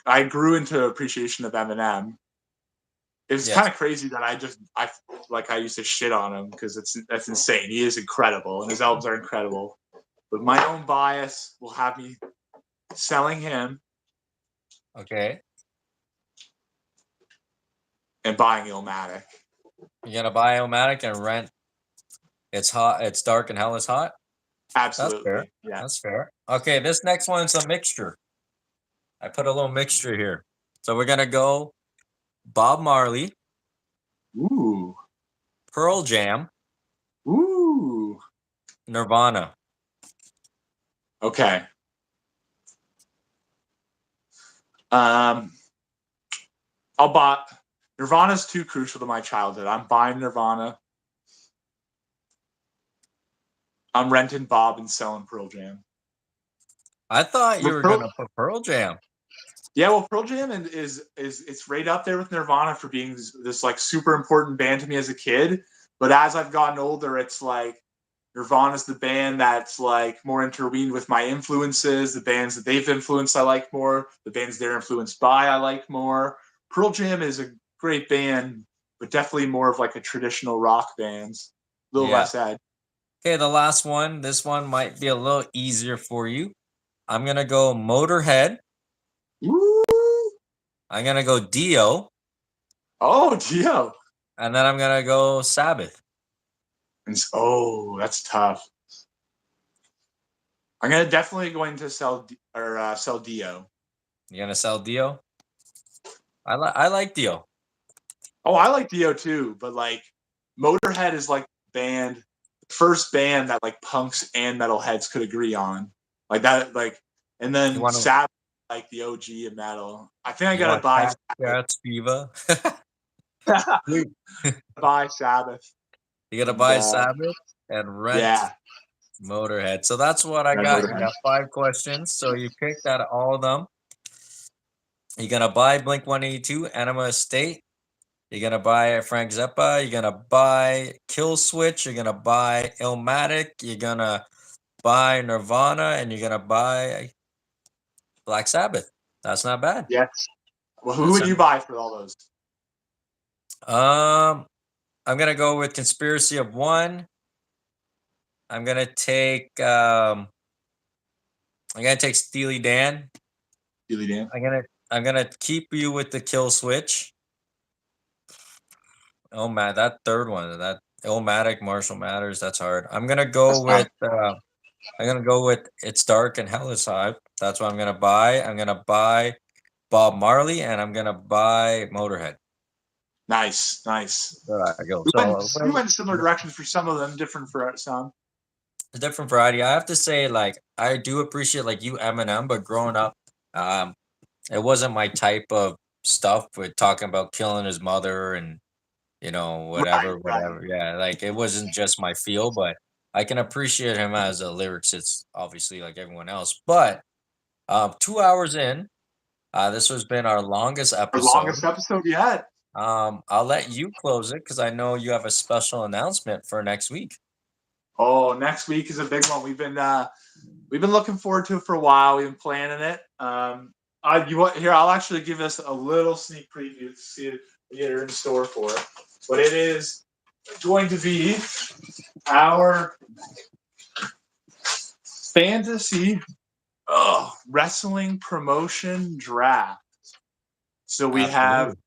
S1: I grew into appreciation of Eminem. It's
S2: Yes.
S1: kind of crazy that I used to shit on him because that's insane. He is incredible and his albums are incredible. But my own bias will have me selling him
S2: Okay.
S1: and buying Illmatic.
S2: You're gonna buy Illmatic and rent It's Hot, It's Dark and Hell is Hot? That's fair.
S1: Absolutely. Yeah.
S2: That's fair. Okay, this next one's a mixture. I put a little mixture here. So we're gonna go Bob Marley,
S1: Ooh.
S2: Pearl Jam,
S1: Ooh.
S2: Nirvana.
S1: Okay. Um, I'll buy. Nirvana's too crucial to my childhood. I'm buying Nirvana. I'm renting Bob and selling Pearl Jam.
S2: I thought you
S1: But
S2: were
S1: Pearl,
S2: gonna put Pearl Jam.
S1: yeah, well, Pearl Jam is it's right up there with Nirvana for being this like super important band to me as a kid. But as I've gotten older, it's like Nirvana's the band that's like more intervened with my influences. The bands that they've influenced, I like more. The bands they're influenced by, I like more. Pearl Jam is a great band, but definitely more of like a traditional rock band. A little
S2: Yeah.
S1: less ed.
S2: Okay, the last one. This one might be a little easier for you. I'm gonna go Motorhead.
S1: Woo!
S2: I'm gonna go Dio,
S1: Oh, Gio.
S2: and then I'm gonna go Sabbath.
S1: Oh, that's tough. I'm gonna definitely going to sell Dio.
S2: You gonna sell Dio? I like Dio.
S1: Oh, I like Dio too, but like Motorhead is like band first band that like punks and metalheads could agree on. Like that, like and
S2: You
S1: then
S2: want to
S1: Sabbath like the OG of metal. I think I
S2: you
S1: gotta
S2: want
S1: buy
S2: Cat Cat Spiva?
S1: Sabbath.
S2: You
S1: buy Sabbath.
S2: you gotta
S1: And
S2: buy Sabbath and rent
S1: yeah,
S2: Motorhead. So that's what I
S1: Red
S2: got. You
S1: Motorhead.
S2: got 5 questions. So you picked out of all of them. You're gonna buy Blink 182, Anima State. You're gonna buy Frank Zappa. You're gonna buy Kill Switch. You're gonna buy Illmatic. You're gonna buy Nirvana, and you're gonna buy Black Sabbath. That's not bad.
S1: Yes. Well, who
S2: That's
S1: would
S2: not
S1: you buy for all those?
S2: I'm gonna go with Conspiracy of One. I'm gonna take I'm gonna take Steely Dan.
S1: Steely Dan.
S2: I'm gonna keep you with the Kill Switch. Oh man, that third one, that Illmatic, Marshall Matters, that's hard.
S1: That's tough.
S2: I'm gonna go with It's Dark and Hell is High. That's what I'm gonna buy. I'm gonna buy Bob Marley and I'm gonna buy Motorhead.
S1: Nice, nice.
S2: There I go.
S1: We went
S2: So
S1: we went similar directions for some of them, different for some.
S2: a different variety. I have to say, like, I do appreciate like you Eminem, but growing up, um, it wasn't my type of stuff with talking about killing his mother and
S1: Right,
S2: whatever,
S1: right.
S2: whatever. Yeah, like it wasn't just my feel, but I can appreciate him as a lyricist, obviously, like everyone else. But 2 hours in, this has been our longest
S1: Our
S2: episode.
S1: longest episode yet.
S2: I'll let you close it because I know you have a special announcement for next week.
S1: Oh, next week is a big one. We've been looking forward to it for a while. We've been planning it. You want here? I'll actually give us a little sneak preview to see what you're in store for it. But it is going to be our fantasy wrestling promotion draft. So we have
S2: Absolutely.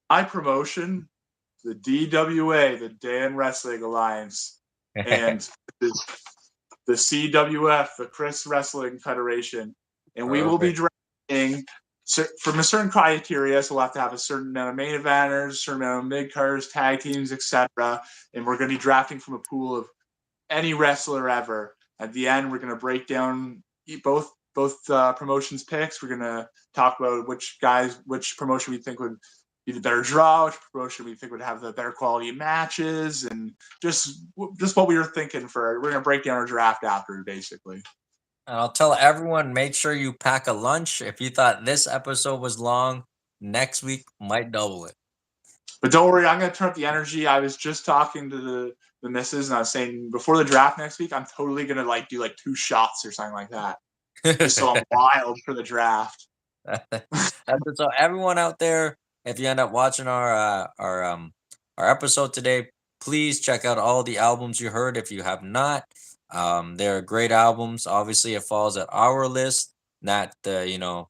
S1: my promotion, the DWA, the Dan Wrestling Alliance, and the CWF, the Chris Wrestling Federation, and we will be
S2: Perfect.
S1: drafting from a certain criteria. So we'll have to have a certain amount of main eventers, a certain amount of mid carders, tag teams, etc. And we're going to be drafting from a pool of any wrestler ever. At the end, we're going to break down both promotions picks. We're going to talk about which promotion we think would be the better draw, which promotion we think would have the better quality matches, and just what we were thinking for. We're going to break down our draft after, basically.
S2: And I'll tell everyone, make sure you pack a lunch. If you thought this episode was long, next week might double it.
S1: But don't worry, I'm going to turn up the energy. I was just talking to the missus, and I was saying before the draft next week, I'm totally going to do 2 shots or something like that, just so I'm wild for the draft.
S2: That's it. So everyone out there, if you end up watching our episode today, please check out all the albums you heard. If you have not, they're great albums. Obviously, it falls at our list, not the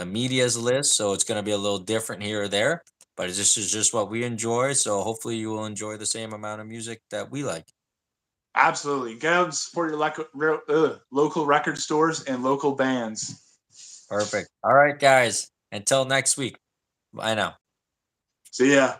S2: media's list. So it's gonna be a little different here or there. But this is just what we enjoy. So hopefully you will enjoy the same amount of music that we like.
S1: Absolutely. Get out and support your local record stores and local bands.
S2: Perfect. All right, guys. Until next week. Bye now.
S1: See ya.